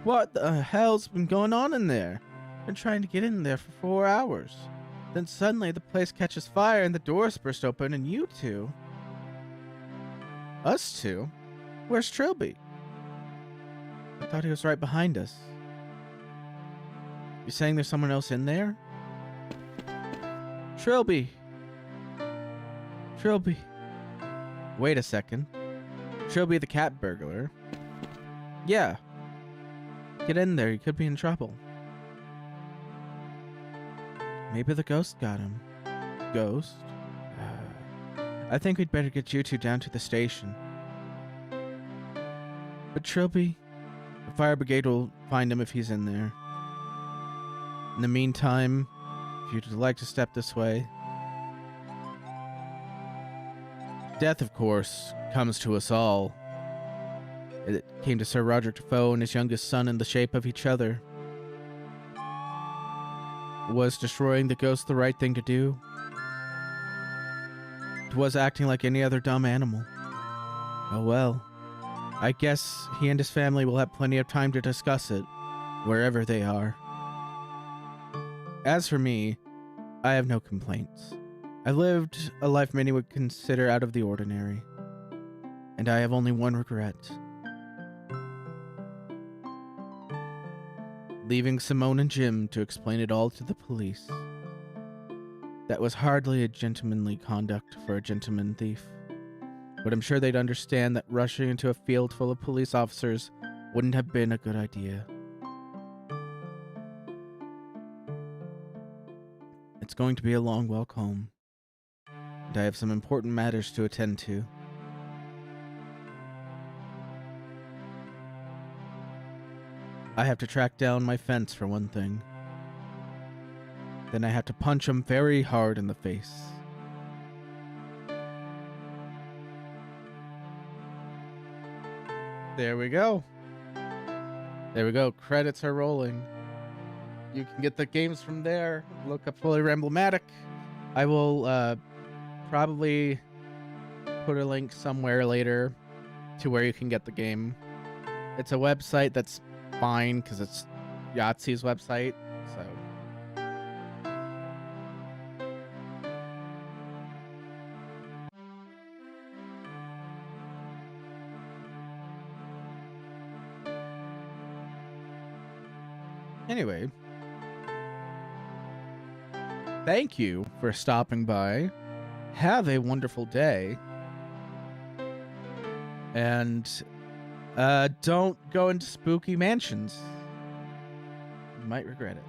What the hell's been going on in there? Been trying to get in there for 4 hours. Then suddenly the place catches fire and the doors burst open and you two... Us two? Where's Trilby? I thought he was right behind us. You saying there's someone else in there? Trilby! Trilby. Wait a second. Trilby the cat burglar? Yeah. Get in there, you could be in trouble. Maybe the ghost got him. Ghost? I think we'd better get you two down to the station. But Trilby, the fire brigade will find him if he's in there. In the meantime, if you'd like to step this way. Death, of course, comes to us all. It came to Sir Roderick Defoe and his youngest son in the shape of each other. Was destroying the ghost the right thing to do? It was acting like any other dumb animal. Oh well. I guess he and his family will have plenty of time to discuss it, wherever they are. As for me, I have no complaints. I lived a life many would consider out of the ordinary, and I have only one regret. Leaving Simone and Jim to explain it all to the police. That was hardly a gentlemanly conduct for a gentleman thief. But I'm sure they'd understand that rushing into a field full of police officers wouldn't have been a good idea. It's going to be a long walk home, and I have some important matters to attend to. I have to track down my fence for one thing. Then I have to punch him very hard in the face. There we go. There we go. Credits are rolling. You can get the games from there. Look up Fully Ramblematic. I will probably put a link somewhere later to where you can get the game. It's a website that's fine because it's Yahtzee's website. So. Anyway, thank you for stopping by. Have a wonderful day. And don't go into spooky mansions. You might regret it.